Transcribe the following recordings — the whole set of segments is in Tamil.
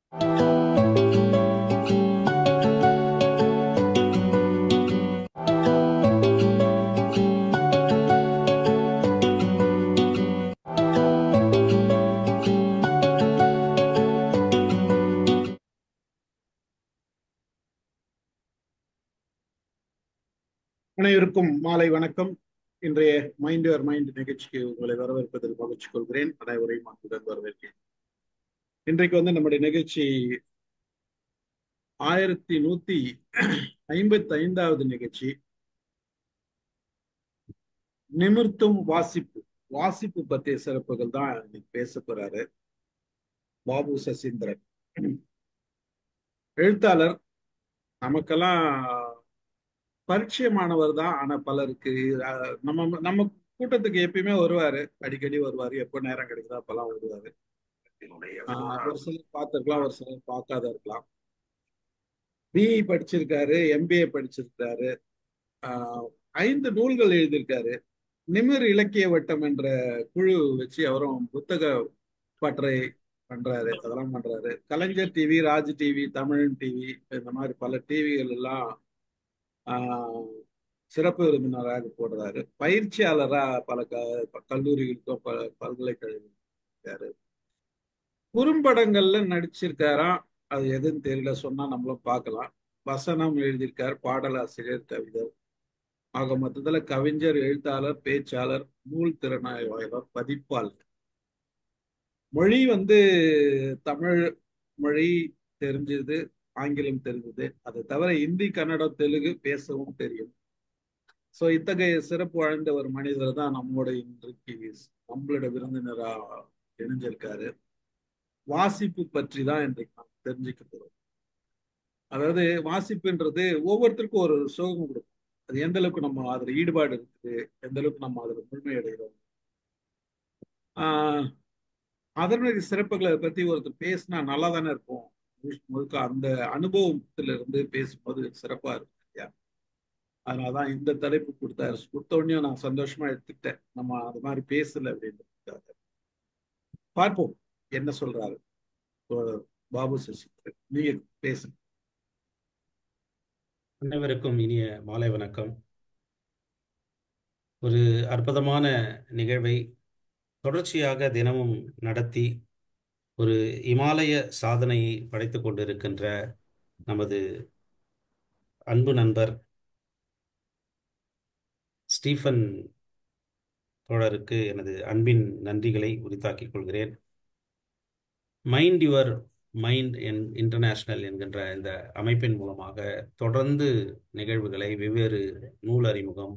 அனைவருக்கும் மாலை வணக்கம். இன்றைய மைண்ட் யுவர் மைண்ட் நிகழ்ச்சிக்கு உங்களை வரவேற்பதில் மகிழ்ச்சி கொள்கிறேன். அனைவரையும் அன்புடன் வரவேற்கிறேன். இன்றைக்கு நம்முடைய நிகழ்ச்சி 1155வது நிகழ்ச்சி. நிமிர்த்தும் வாசிப்பு. வாசிப்பு பற்றிய சிறப்புகள் தான் இன்னைக்கு பேச போறாரு பாபு சசீந்திரன். எழுத்தாளர், நமக்கெல்லாம் பரிச்சயமானவர் தான். ஆனா பலருக்கு நம்ம நம்ம கூட்டத்துக்கு எப்பயுமே வருவாரு, அடிக்கடி வருவாரு, எப்போ நேரம் கிடைக்குதோ அப்பெல்லாம் வருவாரு. ஒரு சிலர் பார்த்திருக்கலாம், ஒரு சிலர் பார்க்காத இருக்கலாம். பிஇ படிச்சிருக்காரு, எம்பிஏ படிச்சிருக்காரு, 5 நூல்கள் எழுதியிருக்காரு. நிமிர் இலக்கிய வட்டம் என்ற குழு வச்சு அவரும் புத்தக பட்டறை பண்றாரு, அதெல்லாம் பண்றாரு. கலைஞர் டிவி, ராஜ் டிவி, தமிழன் டிவி, இந்த மாதிரி பல டிவிகள் எல்லாம் சிறப்பு விருந்தினராக போடுறாரு. பயிற்சியாளரா பல கல்லூரிகளுக்கும் பல்கலைக்கழகம். குறும்படங்கள்ல நடிச்சிருக்காராம், அது எதுன்னு தெரியல, சொன்னா நம்மளும் பார்க்கலாம். வசனம் எழுதியிருக்கார், பாடலாசிரியர், கவிஞர். ஆக மொத்தத்துல கவிஞர், எழுத்தாளர், பேச்சாளர், நூல் திறனாய்வாளர், பதிப்பாளர். மொழி தமிழ் மொழி தெரிஞ்சது, ஆங்கிலம் தெரிஞ்சது. அதை தவிர இந்தி, கன்னடம், தெலுங்கு பேசவும் தெரியும். சோ இத்தகைய சிறப்பு வாய்ந்த ஒரு மனிதர் தான் நம்மோட இன்றைக்கு நம்மளோட விருந்தினரா இணைஞ்சிருக்காரு. வாசிப்பு பற்றி தான் இன்றைக்கு நாம் தெரிஞ்சுக்க போறோம். அதாவது வாசிப்புன்றது ஒவ்வொருத்தருக்கும் ஒரு சோகம் கொடுக்கும். அது எந்த அளவுக்கு நம்ம அதுல ஈடுபாடு இருக்குது, எந்த அளவுக்கு நம்ம அதுல முழுமையடைகிறோம். அதனுடைய சிறப்புகளை பத்தி ஒருத்தர் பேசினா நல்லா தானே இருக்கும். முழுக்க அந்த அனுபவத்துல இருந்து பேசும்போது சிறப்பா இருக்கும் இல்லையா? அதனாலதான் இந்த தலைப்பு கொடுத்தாரு. கொடுத்த உடனே நான் சந்தோஷமா எடுத்துக்கிட்டேன். நம்ம அது மாதிரி பேசல அப்படின்றதுக்காக. பார்ப்போம் என்ன சொல்றாரு பாபு சசீந்திரன். நீங்க பேசுங்க. அனைவருக்கும் இனிய மாலை வணக்கம். ஒரு அற்புதமான நிகழ்வை தொடர்ச்சியாக தினமும் நடத்தி ஒரு இமாலய சாதனையை படைத்துக் கொண்டிருக்கின்ற நமது அன்பு நண்பர் ஸ்டீஃபன் தோழருக்கு எனது அன்பின் நன்றிகளை உரித்தாக்கிக் கொள்கிறேன். மைண்ட் யுவர் மைண்ட் இன்டர்நேஷனல் என்கின்ற இந்த அமைப்பின் மூலமாக தொடர்ந்து நிகழ்வுகளை, வெவ்வேறு நூல் அறிமுகம்,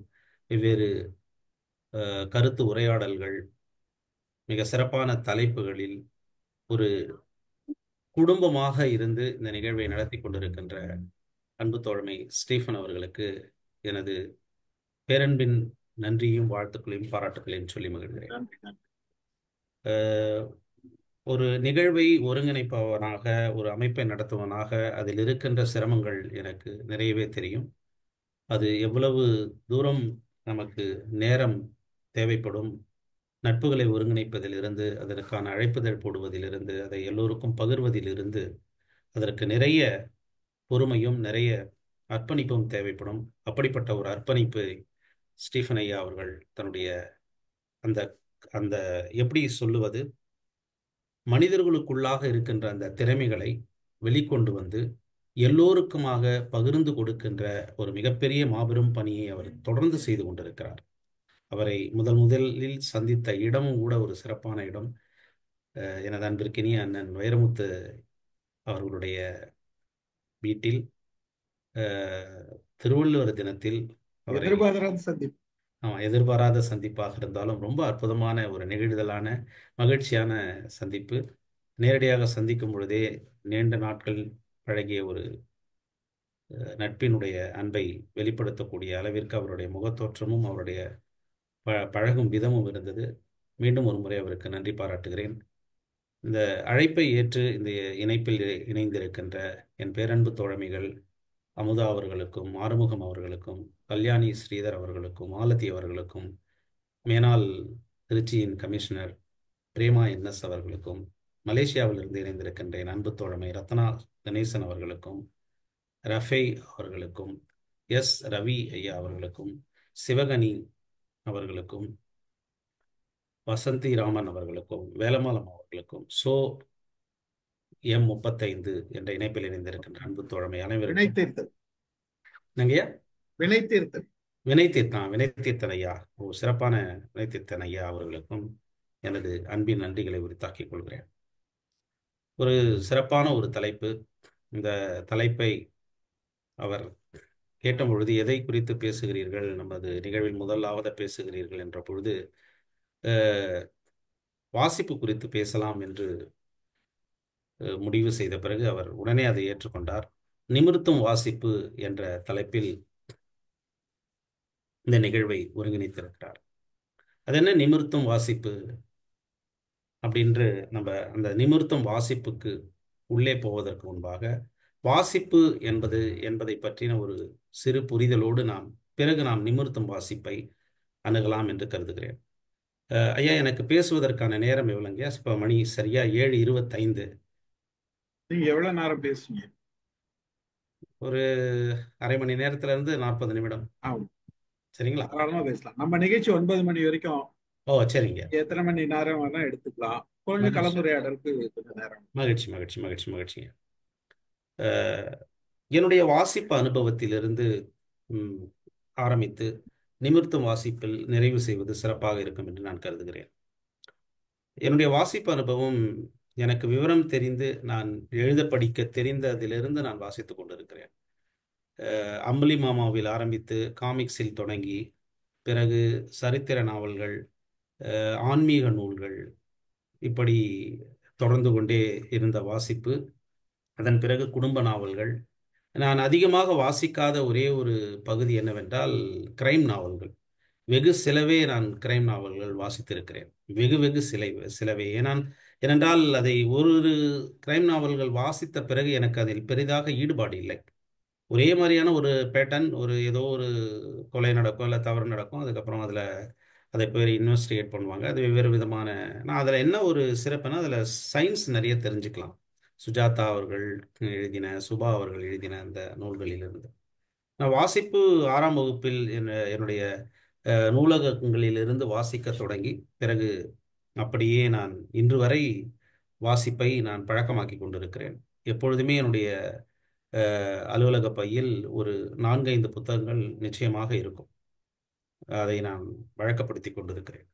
வெவ்வேறு கருத்து உரையாடல்கள், மிக சிறப்பான தலைப்புகளில் ஒரு குடும்பமாக இருந்து இந்த நிகழ்வை நடத்தி கொண்டிருக்கின்ற அன்பு தோழமை ஸ்டீஃபன் அவர்களுக்கு எனது பேரன்பின் நன்றியும் வாழ்த்துக்களையும் பாராட்டுகளையும் சொல்லி மகிழ்கிறேன். ஒரு நிகழ்வை ஒருங்கிணைப்பவனாக, ஒரு அமைப்பை நடத்துவனாக அதில் இருக்கின்ற சிரமங்கள் எனக்கு நிறையவே தெரியும். அது எவ்வளவு தூரம் நமக்கு நேரம் தேவைப்படும், நட்புகளை ஒருங்கிணைப்பதிலிருந்து, அதற்கான அழைப்புதல் போடுவதிலிருந்து, அதை எல்லோருக்கும் பகிர்வதிலிருந்து அதற்கு நிறைய பொறுமையும் நிறைய அர்ப்பணிப்பும் தேவைப்படும். அப்படிப்பட்ட ஒரு அர்ப்பணிப்பு ஸ்டீஃபன் ஐயா அவர்கள் தன்னுடைய அந்த அந்த எப்படி சொல்லுவது, மனிதர்களுக்குள்ளாக இருக்கின்ற அந்த திறமைகளை வெளிக்கொண்டு வந்து எல்லோருக்குமாக பகிர்ந்து கொடுக்கின்ற ஒரு மிகப்பெரிய மாபெரும் பணியை அவர் தொடர்ந்து செய்து கொண்டிருக்கிறார். அவரை முதலில் சந்தித்த இடமும் கூட ஒரு சிறப்பான இடம். எனது அன்பிற்கினிய அண்ணன் வைரமுத்து அவர்களுடைய வீட்டில் திருவள்ளுவர் தினத்தில் எதிர்பாராத சந்திப்பாக இருந்தாலும் ரொம்ப அற்புதமான ஒரு நெகிழ்தலான மகிழ்ச்சியான சந்திப்பு. நேரடியாக சந்திக்கும் பொழுதே நீண்ட நாட்கள் பழகிய ஒரு நட்பினுடைய அன்பை வெளிப்படுத்தக்கூடிய அளவிற்கு அவருடைய முகத்தோற்றமும் அவருடைய பழகும் விதமும் இருந்தது. மீண்டும் ஒரு முறை அவருக்கு நன்றி பாராட்டுகிறேன். இந்த அழைப்பை ஏற்று இந்த இணைப்பில் இணைந்திருக்கின்ற என் பேரன்பு தோழமைகள் அமுதா அவர்களுக்கும், ஆறுமுகம் அவர்களுக்கும், கல்யாணி ஸ்ரீதர் அவர்களுக்கும், மாலதி அவர்களுக்கும், மேனாள் திருச்சியின் கமிஷனர் பிரேமா என்எஸ் அவர்களுக்கும், மலேசியாவிலிருந்து இணைந்திருக்கின்றேன். அன்பு தோழமை ரத்னா கணேசன் அவர்களுக்கும், ரஃபை அவர்களுக்கும், எஸ் ரவி ஐயா அவர்களுக்கும், சிவகனி அவர்களுக்கும், வசந்தி ராமன் அவர்களுக்கும், வேலம்மாளம் அவர்களுக்கும், M35 என்ற இணைப்பில் இணைந்திருக்கின்ற அன்பு தோழமை அனைவருக்கும் வினைத்தீர்த்தல் நங்கையா வினைத்தீர்த்தல் வினைத்தீர்த்தன் ஐயா, ஒரு சிறப்பான வினைத்தீர்த்தன் ஐயா அவர்களுக்கும் எனது அன்பின் நன்றிகளை உரித்தாக்கிக் கொள்கிறேன். ஒரு சிறப்பான ஒரு தலைப்பு. இந்த தலைப்பை அவர் கேட்ட பொழுது, எதை குறித்து பேசுகிறீர்கள், நமது நிகழ்வில் முதலாவது பேசுகிறீர்கள் என்ற பொழுது, வாசிப்பு குறித்து பேசலாம் என்று முடிவு செய்த பிறகு அவர் உடனே அதை ஏற்றுக்கொண்டார். நிமிர்த்தும் வாசிப்பு என்ற தலைப்பில் இந்த நிகழ்வை ஒருங்கிணைத்திருக்கிறார். அது என்ன நிமிர்த்தும் வாசிப்பு அப்படின்று நம்ம அந்த நிமிர்த்தும் வாசிப்புக்கு உள்ளே போவதற்கு முன்பாக, வாசிப்பு என்பதை பற்றின ஒரு சிறு புரிதலோடு பிறகு நாம் நிமிர்த்தும் வாசிப்பை அணுகலாம் என்று கருதுகிறேன். ஐயா, எனக்கு பேசுவதற்கான நேரம் எவ்வளோங்க? இப்போ மணி சரியா 7:25. நீங்க எவ்வளவு நேரம் பேசுவீங்க? ஒரு அரை மணி நேரத்துல இருந்து 40 நிமிடம். ஆமா, சரிங்களா? தாராளமா பேசலாம். நம்ம நிகழ்ச்சி 9 மணி வரைக்கும். ஓ, சரிங்க. எத்தனை மணி நேரம் வேணா எடுத்துக்கலாம். கொஞ்சம் மகிழ்ச்சி கலந்துரையாடலுக்கு கொஞ்சம் நேரம். மகிழ்ச்சி மகிழ்ச்சி மகிழ்ச்சி மகிழ்ச்சிங்க. என்னுடைய வாசிப்பு அனுபவத்திலிருந்து ஆரம்பித்து நிமிர்த்தும் வாசிப்பில் நிறைவு செய்வது சிறப்பாக இருக்கும் என்று நான் கருதுகிறேன். என்னுடைய வாசிப்பு அனுபவம் எனக்கு விவரம் தெரிந்து நான் எழுத படிக்க தெரிந்ததிலிருந்து நான் வாசித்து கொண்டிருக்கிறேன். அம்புலி மாமாவில் ஆரம்பித்து காமிக்ஸில் தொடங்கி, பிறகு சரித்திர நாவல்கள், ஆன்மீக நூல்கள், இப்படி தொடர்ந்து கொண்டே இருந்த வாசிப்பு. அதன் பிறகு குடும்ப நாவல்கள். நான் அதிகமாக வாசிக்காத ஒரே ஒரு பகுதி என்னவென்றால் கிரைம் நாவல்கள். வெகு சிலவே நான் கிரைம் நாவல்கள் வாசித்திருக்கிறேன். வெகு வெகு சிலவே. ஏனென்றால் அதை ஒரு கிரைம் நாவல்கள் வாசித்த பிறகு எனக்கு அதில் பெரிதாக ஈடுபாடு இல்லை. ஒரே மாதிரியான ஒரு பேட்டர்ன், ஏதோ ஒரு கொலை நடக்கும், இல்லை தவறு நடக்கும், அதுக்கப்புறம் அதை பேர் இன்வெஸ்டிகேட் பண்ணுவாங்க. அது வெவ்வேறு விதமான. நான் அதில் என்ன ஒரு சிறப்புனா, அதில் சயின்ஸ் நிறைய தெரிஞ்சுக்கலாம். சுஜாதா அவர்கள் எழுதின, சுபா அவர்கள் எழுதின அந்த நூல்களிலிருந்து நான் வாசிப்பு 6ஆம் வகுப்பில் என்னுடைய நூலகங்களிலிருந்து வாசிக்க தொடங்கி, பிறகு அப்படியே நான் இன்று வரை வாசிப்பை நான் பழக்கமாக்கி கொண்டிருக்கிறேன். எப்பொழுதுமே என்னுடைய அலுவலக பையில் ஒரு 4-5 புத்தகங்கள் நிச்சயமாக இருக்கும். அதை நான் வழக்கப்படுத்தி கொண்டிருக்கிறேன்.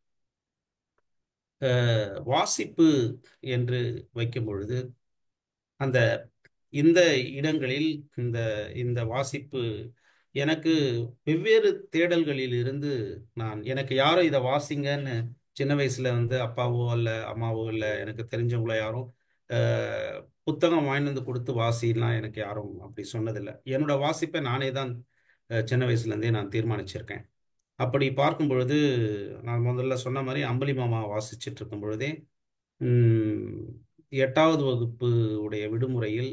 வாசிப்பு என்று வைக்கும் பொழுது இந்த இடங்களில் இந்த வாசிப்பு எனக்கு வெவ்வேறு தேடல்களில் இருந்து எனக்கு யாரும் இதை வாசிங்கன்னு சின்ன வயசுல அப்பாவோ இல்லை அம்மாவோ இல்லை எனக்கு தெரிஞ்சவங்களோ யாரும் புத்தகம் வாங்கிட்டு வந்து கொடுத்து வாசிலாம் எனக்கு யாரும் அப்படி சொன்னதில்லை. என்னோட வாசிப்பை நானே தான் சின்ன வயசுலேருந்தே நான் தீர்மானிச்சிருக்கேன். அப்படி பார்க்கும் பொழுது, நான் முதல்ல சொன்ன மாதிரி அம்புலி மாமா வாசிச்சுட்டு இருக்கும் பொழுதே 8வது வகுப்பு உடைய விடுமுறையில்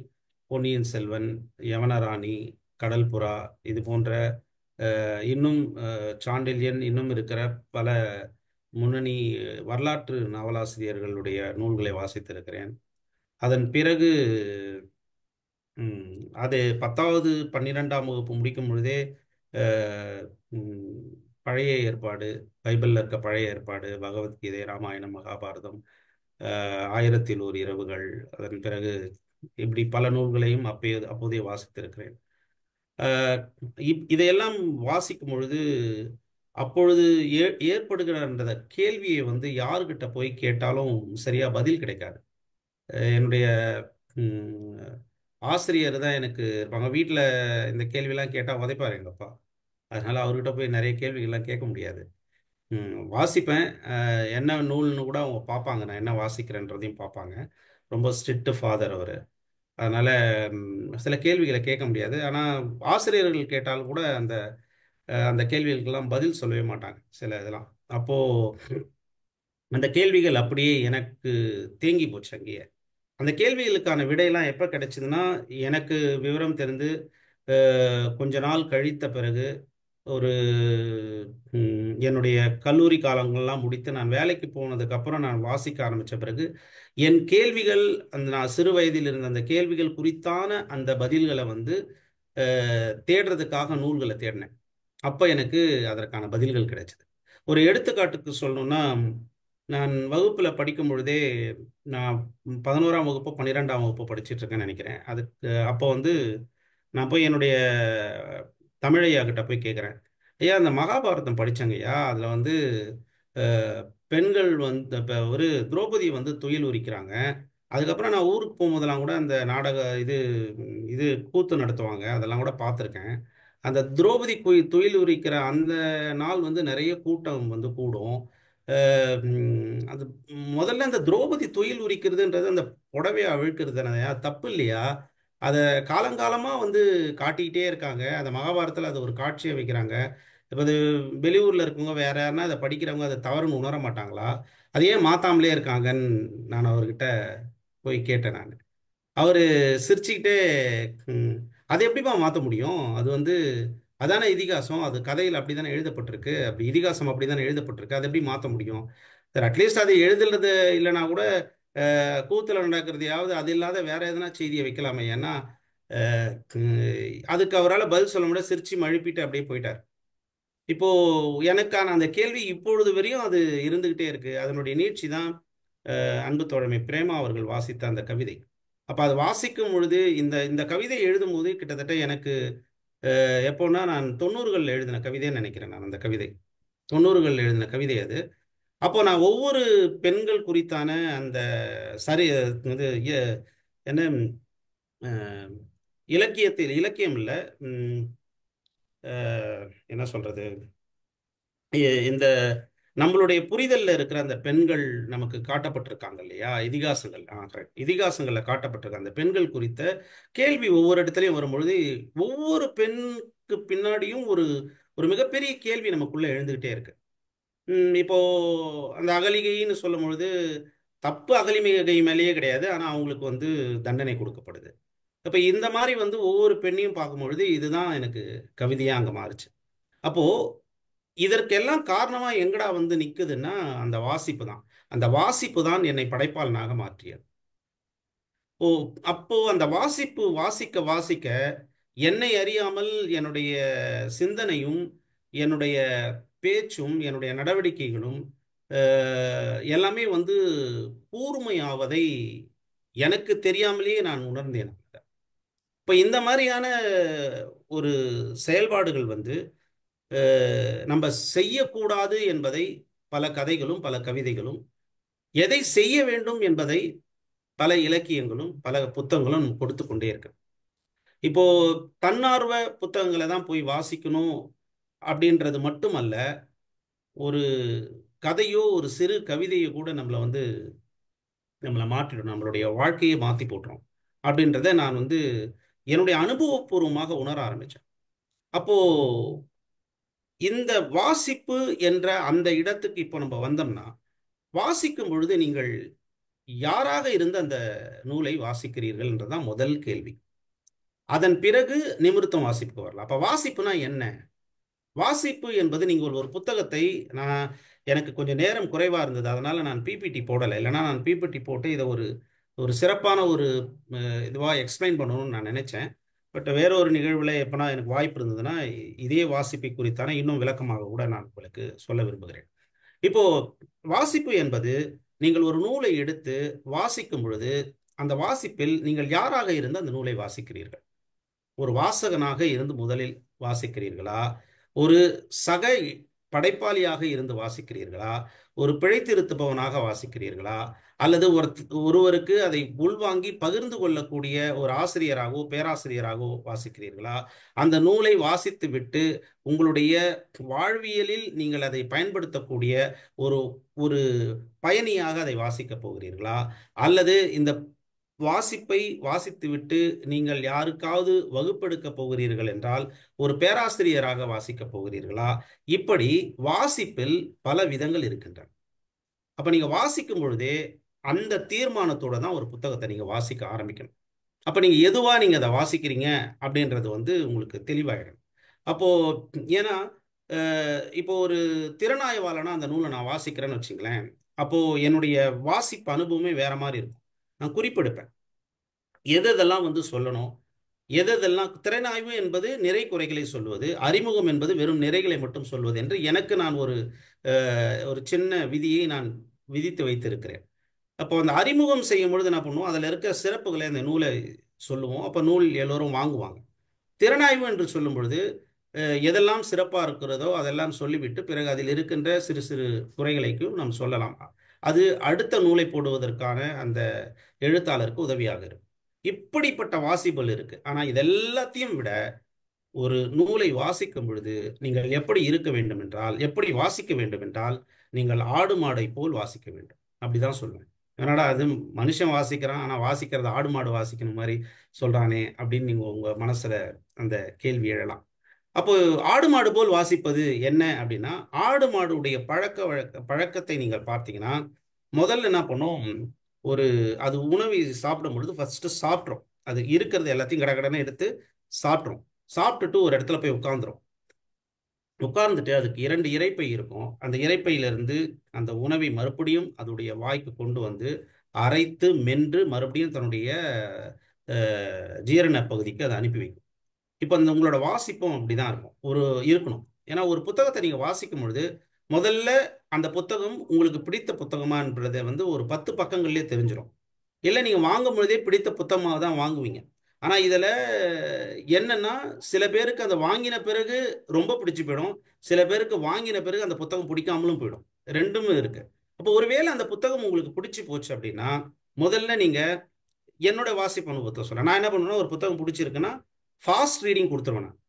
பொன்னியின் செல்வன், யவனராணி, கடல் புறா, இது போன்ற இன்னும் சாண்டில்யன், இன்னும் இருக்கிற பல முன்னணி வரலாற்று நாவலாசிரியர்களுடைய நூல்களை வாசித்திருக்கிறேன். அதன் பிறகு அது 10வது 12ஆம் வகுப்பு முடிக்கும் பொழுதே பழைய ஏற்பாடு, பைபிளில் இருக்க பழைய ஏற்பாடு, பகவத்கீதை, ராமாயணம், மகாபாரதம், 1001 இரவுகள், அதன் பிறகு இப்படி பல நூல்களையும் அப்போதே வாசித்திருக்கிறேன். இதையெல்லாம் வாசிக்கும் பொழுது அப்பொழுது ஏற்படுகிற அந்த கேள்வியை யாருக்கிட்ட போய் கேட்டாலும் சரியா பதில் கிடைக்காது. என்னுடைய ஆசிரியர் தான் எனக்கு இருப்பாங்க. வீட்டில் இந்த கேள்வியெல்லாம் கேட்டால் உதைப்பார் எங்கள் அப்பா. அதனால அவர்கிட்ட போய் நிறைய கேள்விகள்லாம் கேட்க முடியாது. வாசிப்பேன். என்ன நூல்னு கூட அவங்க பார்ப்பாங்க, நான் என்ன வாசிக்கிறேன்றதையும் பார்ப்பாங்க. ரொம்ப ஸ்ட்ரிக்ட் ஃபாதர் அவர். அதனால சில கேள்விகளை கேட்க முடியாது. ஆனால் ஆசிரியர்கள் கேட்டால் கூட அந்த கேள்விகளுக்கெல்லாம் பதில் சொல்லவே மாட்டாங்க சில இதெல்லாம். அப்போது அந்த கேள்விகள் அப்படியே எனக்கு தேங்கி போச்சு அங்கேயே. அந்த கேள்விகளுக்கான விடையெல்லாம் எப்போ கிடைச்சதுன்னா, எனக்கு விவரம் தெரிந்து கொஞ்ச நாள் கழித்த பிறகு ஒரு என்னுடைய கல்லூரி காலங்கள்லாம் முடித்து நான் வேலைக்கு போனதுக்கப்புறம் நான் வாசிக்க ஆரம்பித்த பிறகு என் கேள்விகள், அந்த நான் சிறு வயதில் இருந்த அந்த கேள்விகள் குறித்தான அந்த பதில்களை வந்து தேடுறதுக்காக நூல்களை தேடினேன். அப்போ எனக்கு அதற்கான பதில்கள் கிடைச்சது. ஒரு எடுத்துக்காட்டுக்கு சொல்லணும்னா, நான் வகுப்பில் படிக்கும் பொழுதே, நான் 11ஆம் வகுப்பு 12ஆம் வகுப்பு படிச்சுட்டு இருக்கேன்னு நினைக்கிறேன். அதுக்கு அப்போ வந்து நான் போய் என்னுடைய தமிழையா கிட்ட போய் கேட்குறேன், ஐயா அந்த மகாபாரதம் படித்தேங்க ஐயா, அதில் வந்து அஹ், பெண்கள் வந்து இப்போ ஒரு திரௌபதி வந்து துயில் உரிக்கிறாங்க. அதுக்கப்புறம் நான் ஊருக்கு போகும்போதெல்லாம் கூட அந்த நாடக இது இது கூத்து நடத்துவாங்க, அதெல்லாம் கூட பார்த்துருக்கேன். அந்த திரௌபதி துயில் உரிக்கிற அந்த நாள் வந்து நிறைய கூட்டம் வந்து கூடும். அது முதல்ல அந்த திரௌபதி துயில் உரிக்கிறதுன்றது அந்த புடவையை அவிழ்க்கிறது தானே, அது தப்பு இல்லையா? அதை காலங்காலமாக வந்து காட்டிக்கிட்டே இருக்காங்க. அந்த மகாபாரதத்தில் அது ஒரு காட்சியை வைக்கிறாங்க. இப்போ அது வெளியூரில் இருக்கவங்க வேற யாருன்னா அதை படிக்கிறவங்க அதை தவறுன்னு உணர மாட்டாங்களா? அது ஏன் மாத்தாமலே இருக்காங்கன்னு நான் அவர்கிட்ட போய் கேட்டேன் நான். அவரு சிரிச்சுக்கிட்டே, "ம், அதை எப்படிப்பா மாற்ற முடியும்? அது வந்து அதானே இதிகாசம், அது கதையில் அப்படிதானே எழுதப்பட்டிருக்கு, அப்படி இதிகாசம் அப்படிதானே எழுதப்பட்டிருக்கு, அதை எப்படி மாற்ற முடியும் சார்? அட்லீஸ்ட் அது எழுதுறது இல்லைனா கூட கூத்துல நடக்கிறதையாவது அது இல்லாத வேற எதனா செய்தியை வைக்கலாமே." ஏன்னா அதுக்கு அவரால் பதில் சொல்ல முடியாது, சிரிச்சு மழுப்பிட்டு அப்படியே போயிட்டார். இப்போ எனக்கான அந்த கேள்வி இப்பொழுது வரையும் அது இருந்துகிட்டே இருக்கு. அதனுடைய நீட்சி தான் அன்பு தோழமை பிரேமா அவர்கள் வாசித்த அந்த கவிதை. அப்ப அது வாசிக்கும் பொழுது, இந்த இந்த கவிதை எழுதும்போது கிட்டத்தட்ட எனக்கு எப்போன்னா நான் 90கள் எழுதின கவிதைன்னு நினைக்கிறேன். நான் அந்த கவிதை 90கள் எழுதின கவிதை அது. அப்போ நான் ஒவ்வொரு பெண்கள் குறித்தான அந்த சரி இது என்ன அஹ், இலக்கியத்தில் இலக்கியம் இல்லை, என்ன சொல்றது, இந்த நம்மளுடைய புரிதல்ல இருக்கிற அந்த பெண்கள் நமக்கு காட்டப்பட்டிருக்காங்க இல்லையா, இதிகாசங்கள், correct. இதிகாசங்கள்ல காட்டப்பட்டிருக்க அந்த பெண்கள் குறித்த கேள்வி ஒவ்வொரு இடத்துலையும் வரும்பொழுது, ஒவ்வொரு பெண்ணுக்கு பின்னாடியும் ஒரு ஒரு மிகப்பெரிய கேள்வி நமக்குள்ள எழுந்துகிட்டே இருக்கு. இப்போ அந்த அகலிகைன்னு சொல்லும் பொழுது, தப்பு அகலிகை மேலேயே கிடையாது, ஆனா அவங்களுக்கு வந்து தண்டனை கொடுக்கப்படுது. அப்ப இந்த மாதிரி வந்து ஒவ்வொரு பெண்ணையும் பார்க்கும்பொழுது இதுதான் எனக்கு கவிதையா அங்க மாறுச்சு. அப்போ இதற்கெல்லாம் காரணமா எங்கடா வந்து நிக்குதுன்னா, அந்த வாசிப்பு தான். அந்த வாசிப்பு தான் என்னை படைப்பாளனாக மாற்றியது. ஓ, அப்போ அந்த வாசிப்பு வாசிக்க வாசிக்க என்னை அறியாமல் என்னுடைய சிந்தனையும், என்னுடைய பேச்சும், என்னுடைய நடவடிக்கைகளும் எல்லாமே வந்து கூர்மையாவதை எனக்கு தெரியாமலேயே நான் உணர்ந்தேன். இப்போ இந்த மாதிரியான ஒரு செயல்பாடுகள் வந்து நம்ம செய்யக்கூடாது என்பதை பல கதைகளும் பல கவிதைகளும், எதை செய்ய வேண்டும் என்பதை பல இலக்கியங்களும் பல புத்தகங்களும் கொடுத்து கொண்டே இருக்கு. இப்போ தன்னார்வ புத்தகங்களை தான் போய் வாசிக்கணும் அப்படின்றது மட்டுமல்ல, ஒரு கதையோ ஒரு சிறு கவிதையோ கூட நம்மளை மாற்றிடும், நம்மளுடைய வாழ்க்கையை மாற்றி போட்டுரும் அப்படின்றத நான் வந்து என்னுடைய அனுபவபூர்வமாக உணர ஆரம்பிச்சேன். அப்போ இந்த வாசிப்பு என்ற அந்த இடத்துக்கு இப்போ நம்ம வந்தோம்னா, வாசிக்கும் பொழுது நீங்கள் யாராக இருந்து அந்த நூலை வாசிக்கிறீர்கள் என்றதான் முதல் கேள்வி. அதன் பிறகு நிமிர்த்தம் வாசிப்புக்கு வரலாம். அப்ப வாசிப்புனா என்ன? வாசிப்பு என்பது, நீங்க ஒரு ஒரு புத்தகத்தை, நான் எனக்கு கொஞ்சம் நேரம் குறைவா இருந்தது, அதனால நான் பிபிடி போடலை. இல்லைன்னா நான் பிபிடி போட்டு இதை ஒரு ஒரு சிறப்பான ஒரு இதுவாக எக்ஸ்பிளைன் பண்ணணும்னு நான் நினைச்சேன். பட் வேற ஒரு நிகழ்வில் எப்பனா எனக்கு வாய்ப்பு இருந்ததுன்னா இதே வாசிப்பை குறித்தான இன்னும் விளக்கமாக கூட நான் உங்களுக்கு சொல்ல விரும்புகிறேன். இப்போ வாசிப்பு என்பது, நீங்கள் ஒரு நூலை எடுத்து வாசிக்கும் பொழுது அந்த வாசிப்பில் நீங்கள் யாராக இருந்து அந்த நூலை வாசிக்கிறீர்கள்? ஒரு வாசகனாக இருந்து முதலில் வாசிக்கிறீர்களா? ஒரு சக படைப்பாளியாக இருந்து வாசிக்கிறீர்களா? ஒரு பிழை திருத்துபவனாக வாசிக்கிறீர்களா? அல்லது ஒருவருக்கு அதை உள்வாங்கி பகிர்ந்து கொள்ளக்கூடிய ஒரு ஆசிரியராகவோ பேராசிரியராகவோ வாசிக்கிறீர்களா? அந்த நூலை வாசித்து விட்டு உங்களுடைய வாழ்வியலில் நீங்கள் அதை பயன்படுத்தக்கூடிய ஒரு ஒரு பயணியாக அதை வாசிக்கப் போகிறீர்களா? அல்லது இந்த வாசிப்பை வாசித்துவிட்டு நீங்கள் யாருக்காவது வகுப்பெடுக்க போகிறீர்கள் என்றால் ஒரு பேராசிரியராக வாசிக்க போகிறீர்களா? இப்படி வாசிப்பில் பல விதங்கள் இருக்கின்றன. அப்ப நீங்க வாசிக்கும் பொழுதே அந்த தீர்மானத்தோட தான் ஒரு புத்தகத்தை நீங்க வாசிக்க ஆரம்பிக்கணும். அப்ப நீங்க எதுவா நீங்க அதை வாசிக்கிறீங்க அப்படின்றது வந்து உங்களுக்கு தெளிவாயிடும். அப்போ ஏன்னா இப்போ ஒரு திறனாய்வாளனா அந்த நூலை நான் வாசிக்கிறேன்னு வச்சுங்களேன். அப்போ என்னுடைய வாசிப்பு அனுபவமே வேற மாதிரி இருக்கும். நான் குறிப்பெடுப்பேன், எதெல்லாம் வந்து சொல்லணும், எதெல்லாம். திறனாய்வு என்பது நிறை குறைகளை சொல்வது, அறிமுகம் என்பது வெறும் நிறைகளை மட்டும் சொல்வது என்று எனக்கு நான் ஒரு சின்ன விதியை நான் விதித்து வைத்திருக்கிறேன். அப்போ அந்த அறிமுகம் செய்யும் பொழுது என்ன பண்ணுவோம், அதில் இருக்க சிறப்புகளை அந்த நூலை சொல்லுவோம். அப்போ நூல் எல்லோரும் வாங்குவாங்க. திறனாய்வு என்று சொல்லும் பொழுது எதெல்லாம் சிறப்பாக இருக்கிறதோ அதெல்லாம் சொல்லிவிட்டு பிறகு அதில் இருக்கின்ற சிறு சிறு குறைகளைக்கும் நாம் சொல்லலாம். அது அடுத்த நூலை போடுவதற்கான அந்த எழுத்தாளருக்கு உதவியாக இருக்கும். இப்படிப்பட்ட வாசிப்புகள் இருக்கு. ஆனால் இதெல்லாத்தையும் விட ஒரு நூலை வாசிக்கும் பொழுது நீங்கள் எப்படி இருக்க வேண்டும் என்றால், எப்படி வாசிக்க வேண்டும் என்றால், நீங்கள் ஆடு மாடை போல் வாசிக்க வேண்டும். அப்படிதான் சொல்லுவேன். என்னடா அது, மனுஷன் வாசிக்கிறான் ஆனா வாசிக்கிறது ஆடு மாடு வாசிக்கணும் மாதிரி சொல்றானே அப்படின்னு நீங்க உங்க மனசுல அந்த கேள்வி எழலாம். அப்போ ஆடு மாடு போல் வாசிப்பது என்ன அப்படின்னா, ஆடு மாடுடைய பழக்கத்தை நீங்கள் பார்த்தீங்கன்னா, முதல்ல என்ன பண்ணும், ஒரு அது உணவை சாப்பிடும் பொழுது ஃபர்ஸ்ட் சாப்பிட்றோம். அது இருக்கிறது எல்லாத்தையும் கடகடன்னு எடுத்து சாப்பிட்றோம். சாப்பிட்டுட்டு ஒரு இடத்துல போய் உட்கார்ந்துரும். உட்கார்ந்துட்டு அதுக்கு 2 இரைப்பை இருக்கும். அந்த இரைப்பையிலிருந்து அந்த உணவை மறுபடியும் அதோடைய வாய்க்கு கொண்டு வந்து அரைத்து மென்று மறுபடியும் தன்னுடைய ஜீரண பகுதிக்கு அதை அனுப்பி வைக்கும். இப்போ இந்த உங்களோட வாசிப்பும் அப்படிதான் இருக்கும், இருக்கணும். ஏன்னா ஒரு புத்தகத்தை நீங்க வாசிக்கும் பொழுது முதல்ல அந்த புத்தகம் உங்களுக்கு பிடித்த புத்தகமான்றதை வந்து ஒரு 10 பக்கங்கள்லேயே தெரிஞ்சிடும். இல்லை நீங்க வாங்கும் பொழுதே பிடித்த புத்தகமாக தான் வாங்குவீங்க. ஆனா இதுல என்னன்னா, சில பேருக்கு அந்த வாங்கின பிறகு ரொம்ப பிடிச்சு போயிடும். சில பேருக்கு வாங்கின பிறகு அந்த புத்தகம் பிடிக்காமலும் போயிடும். ரெண்டுமே இருக்கு. அப்போ ஒருவேளை அந்த புத்தகம் உங்களுக்கு பிடிச்சு போச்சு அப்படின்னா, முதல்ல நீங்க என்னோட வாசிப்பு அனுபவத்தை சொல்றேன். நான் என்ன பண்ணுவேன்னா, ஒரு புத்தகம் பிடிச்சிருக்குன்னா ஃபாஸ்ட் ரீடிங் கொடுத்துருவேன். நான்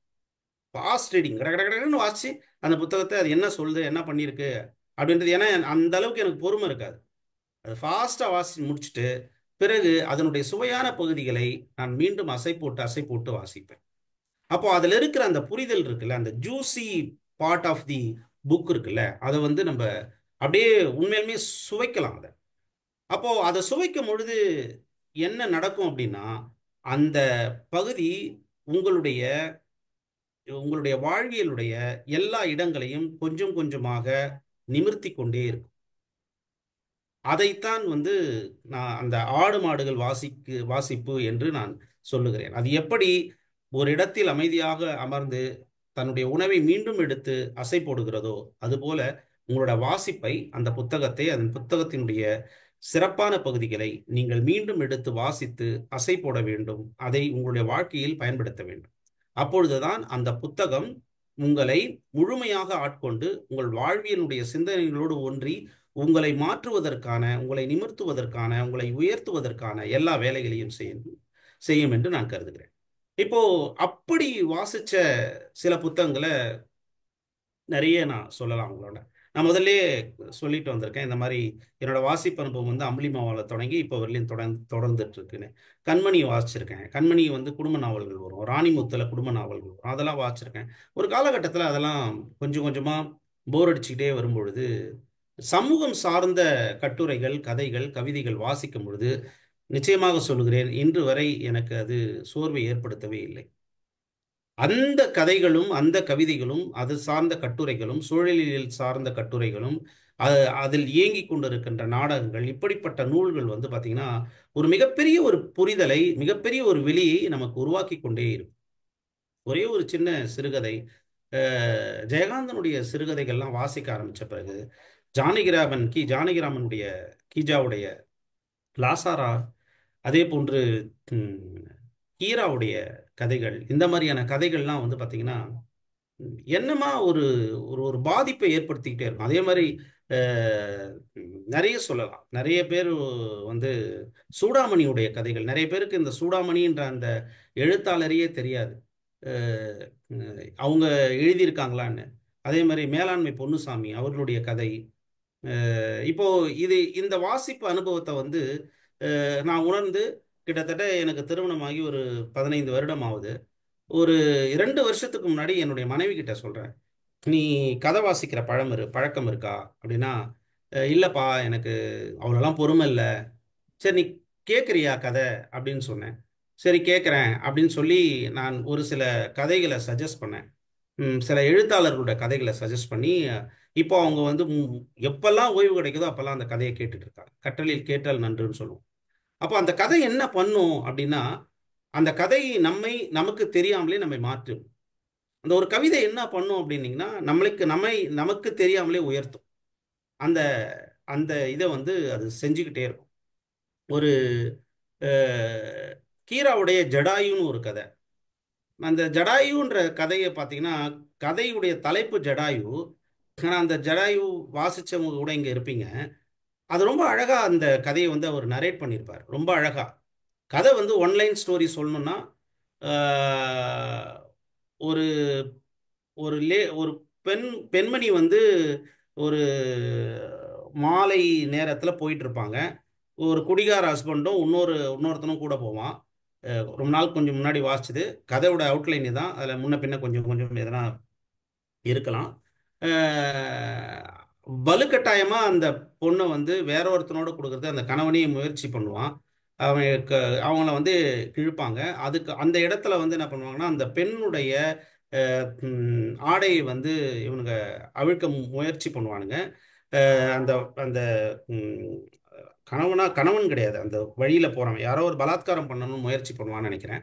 ஃபாஸ்ட் ரீடிங் கட கட கடன்னு வாசிச்சு அந்த புத்தகத்தை அது என்ன சொல்லுது, என்ன பண்ணியிருக்கு அப்படின்றது. ஏன்னா அந்த அளவுக்கு எனக்கு பொறுமை இருக்காது. அது ஃபாஸ்ட்டாக வாசி முடிச்சுட்டு பிறகு அதனுடைய சுவையான பகுதிகளை நான் மீண்டும் அசை போட்டு வாசிப்பேன். அப்போ அதில் இருக்கிற அந்த புரிதல் இருக்குல்ல, அந்த juicy part of the book இருக்குல்ல, அதை வந்து நம்ம அப்படியே உண்மையிலுமே சுவைக்கலாம் அதை. அப்போ அதை சுவைக்கும் பொழுது என்ன நடக்கும் அப்படின்னா, அந்த பகுதி உங்களுடைய உங்களுடைய வாழ்வியலுடைய எல்லா இடங்களையும் கொஞ்சம் கொஞ்சமாக நிமிர்த்தி கொண்டே இருக்கும். அதைத்தான் வந்து நான் அந்த ஆடு மாடுகள் வாசிப்பு என்று நான் சொல்லுகிறேன். அது எப்படி ஒரு இடத்தில் அமைதியாக அமர்ந்து தன்னுடைய உணவை மீண்டும் எடுத்து அசை போடுகிறதோ, அதுபோல உங்களோட வாசிப்பை, அந்த புத்தகத்தை, அதன் புத்தகத்தினுடைய சிறப்பான பகுதிகளை நீங்கள் மீண்டும் எடுத்து வாசித்து அசை போட வேண்டும். அதை உங்களுடைய வாழ்க்கையில் பயன்படுத்த வேண்டும். அப்பொழுதுதான் அந்த புத்தகம் உங்களை முழுமையாக ஆட்கொண்டு உங்கள் வாழ்வியலுடைய சிந்தனைகளோடு ஒன்றி உங்களை மாற்றுவதற்கான, உங்களை நிமிர்த்துவதற்கான, உங்களை உயர்த்துவதற்கான எல்லா வேலைகளையும் செய்யும் என்று நான் கருதுகிறேன். இப்போ அப்படி வாசிச்ச சில புத்தகங்களை நிறைய நான் சொல்லலாம் உங்களோட. நான் முதல்ல சொல்லிட்டு வந்திருக்கேன், இந்த மாதிரி என்னோட வாசிப்பு அனுபவம் வந்து அம்புலிமாவால் தொடங்கி இப்போ வரலையும் தொடர்ந்துட்டு இருக்குன்னு. கண்மணி வாசிச்சிருக்கேன். கண்மணி வந்து குடும்ப நாவல்கள் வரும், ராணிமுத்துல குடும்ப நாவல்கள் வரும், அதெல்லாம் வாசிச்சிருக்கேன். ஒரு காலகட்டத்தில் அதெல்லாம் கொஞ்சம் கொஞ்சமாக போர் அடிச்சுக்கிட்டே வரும்பொழுது சமூகம் சார்ந்த கட்டுரைகள், கதைகள், கவிதைகள் வாசிக்கும் பொழுது நிச்சயமாக சொல்கிறேன், இன்று வரை எனக்கு அது சோர்வை ஏற்படுத்தவே இல்லை. அந்த கதைகளும் அந்த கவிதைகளும் அது சார்ந்த கட்டுரைகளும் சூழலியல் சார்ந்த கட்டுரைகளும் அதில் இயங்கிக் கொண்டிருக்கின்ற நாடகங்கள், இப்படிப்பட்ட நூல்கள் வந்து பார்த்தீங்கன்னா ஒரு மிகப்பெரிய ஒரு புரிதலை, மிகப்பெரிய ஒரு வெளியை நமக்கு உருவாக்கி கொண்டே இருக்கும். ஒரே ஒரு சின்ன சிறுகதை, ஜெயகாந்தனுடைய சிறுகதைகள்லாம் வாசிக்க ஆரம்பித்த பிறகு ஜானகிராமனுடைய கீஜாவுடைய லாசாரா, அதே போன்று ஹீராவுடைய கதைகள், இந்த மாதிரியான கதைகள்லாம் வந்து பார்த்தீங்கன்னா என்னமா ஒரு ஒரு ஒரு பாதிப்பை ஏற்படுத்திக்கிட்டே இருக்கும். அதே மாதிரி நிறைய சொல்லலாம். நிறைய பேர் வந்து சூடாமணியுடைய கதைகள், நிறைய பேருக்கு இந்த சூடாமணின்ற அந்த எழுத்தாளரையே தெரியாது அவங்க எழுதியிருக்காங்களான்னு. அதே மாதிரி மேலாண்மை பொன்னுசாமி அவர்களுடைய கதை. இப்போ இந்த வாசிப்பு அனுபவத்தை வந்து நான் உணர்ந்து கிட்டத்தட்ட எனக்கு திருமணமாகி ஒரு 15 வருடம் ஆகுது. ஒரு 2 வருஷத்துக்கு முன்னாடி என்னுடைய மனைவி கிட்ட சொல்றேன், நீ கதை வாசிக்கிற பழக்கம் இருக்கா அப்படின்னா, இல்லைப்பா எனக்கு அவ்வளோலாம் பொறுமை இல்லை. சரி நீ கேட்குறியா கதை அப்படின்னு சொன்னேன். சரி கேட்குறேன் அப்படின்னு சொல்லி நான் ஒரு சில கதைகளை சஜஸ்ட் பண்ணேன். சில எழுத்தாளர்களோட கதைகளை சஜஸ்ட் பண்ணி இப்போ அவங்க வந்து எப்பெல்லாம் ஓய்வு கிடைக்குதோ அப்பெல்லாம் அந்த கதையை கேட்டுட்டு இருக்காங்க. கற்றலில் கேட்டல் நன்றுன்னு சொல்லுவோம். அப்போ அந்த கதை என்ன பண்ணும் அப்படின்னா, அந்த கதை நமக்கு தெரியாமலே நம்மை மாற்றும். அந்த ஒரு கவிதை என்ன பண்ணும் அப்படின்னீங்கன்னா, நமக்கு தெரியாமலே உயர்த்தும். அந்த அந்த இதை வந்து அது செஞ்சுக்கிட்டே இருக்கும். ஒரு கீராவுடைய ஜடாயுன்னு ஒரு கதை. அந்த ஜடாயுன்ற கதையை பார்த்தீங்கன்னா, கதையுடைய தலைப்பு ஜடாயு. ஆனால் அந்த ஜடாயு வாசிச்சவங்க கூட இங்கே இருப்பீங்க. அது ரொம்ப அழகா அந்த கதையை வந்து அவர் நரேட் பண்ணியிருப்பார். ரொம்ப அழகா. கதை வந்து ஒன்லைன் ஸ்டோரி சொல்லணும்னா, ஆஹ், ஒரு ஒரு பெண்மணி வந்து ஒரு மாலை நேரத்தில் போயிட்டு இருப்பாங்க. ஒரு குடிகார ஹஸ்பண்டும் இன்னொருத்தனும் கூட போவான். ரொம்ப நாள் கொஞ்சம் முன்னாடி வாசிச்சது. கதையோட அவுட்லைன் தான். அதில் முன்ன பின்ன கொஞ்சம் கொஞ்சம் எதனா இருக்கலாம். அஹ், வலுக்கட்டாயமா அந்த பொண்ணை வந்து வேற ஒருத்தனோட கொடுக்கறது அந்த கணவனையும் முயற்சி பண்ணுவான். அவன் அவங்கள வந்து இழுப்பாங்க. அதுக்கு அந்த இடத்துல வந்து என்ன பண்ணுவாங்கன்னா, அந்த பெண்ணுடைய ஆடையை வந்து இவனுங்க அவிழ்க்க முயற்சி பண்ணுவானுங்க. அந்த அந்த ம், கணவன் கிடையாது, அந்த வழியில போறவன் யாரோ ஒரு பலாத்காரம் பண்ணணும்னு முயற்சி பண்ணுவான்னு நினைக்கிறேன்.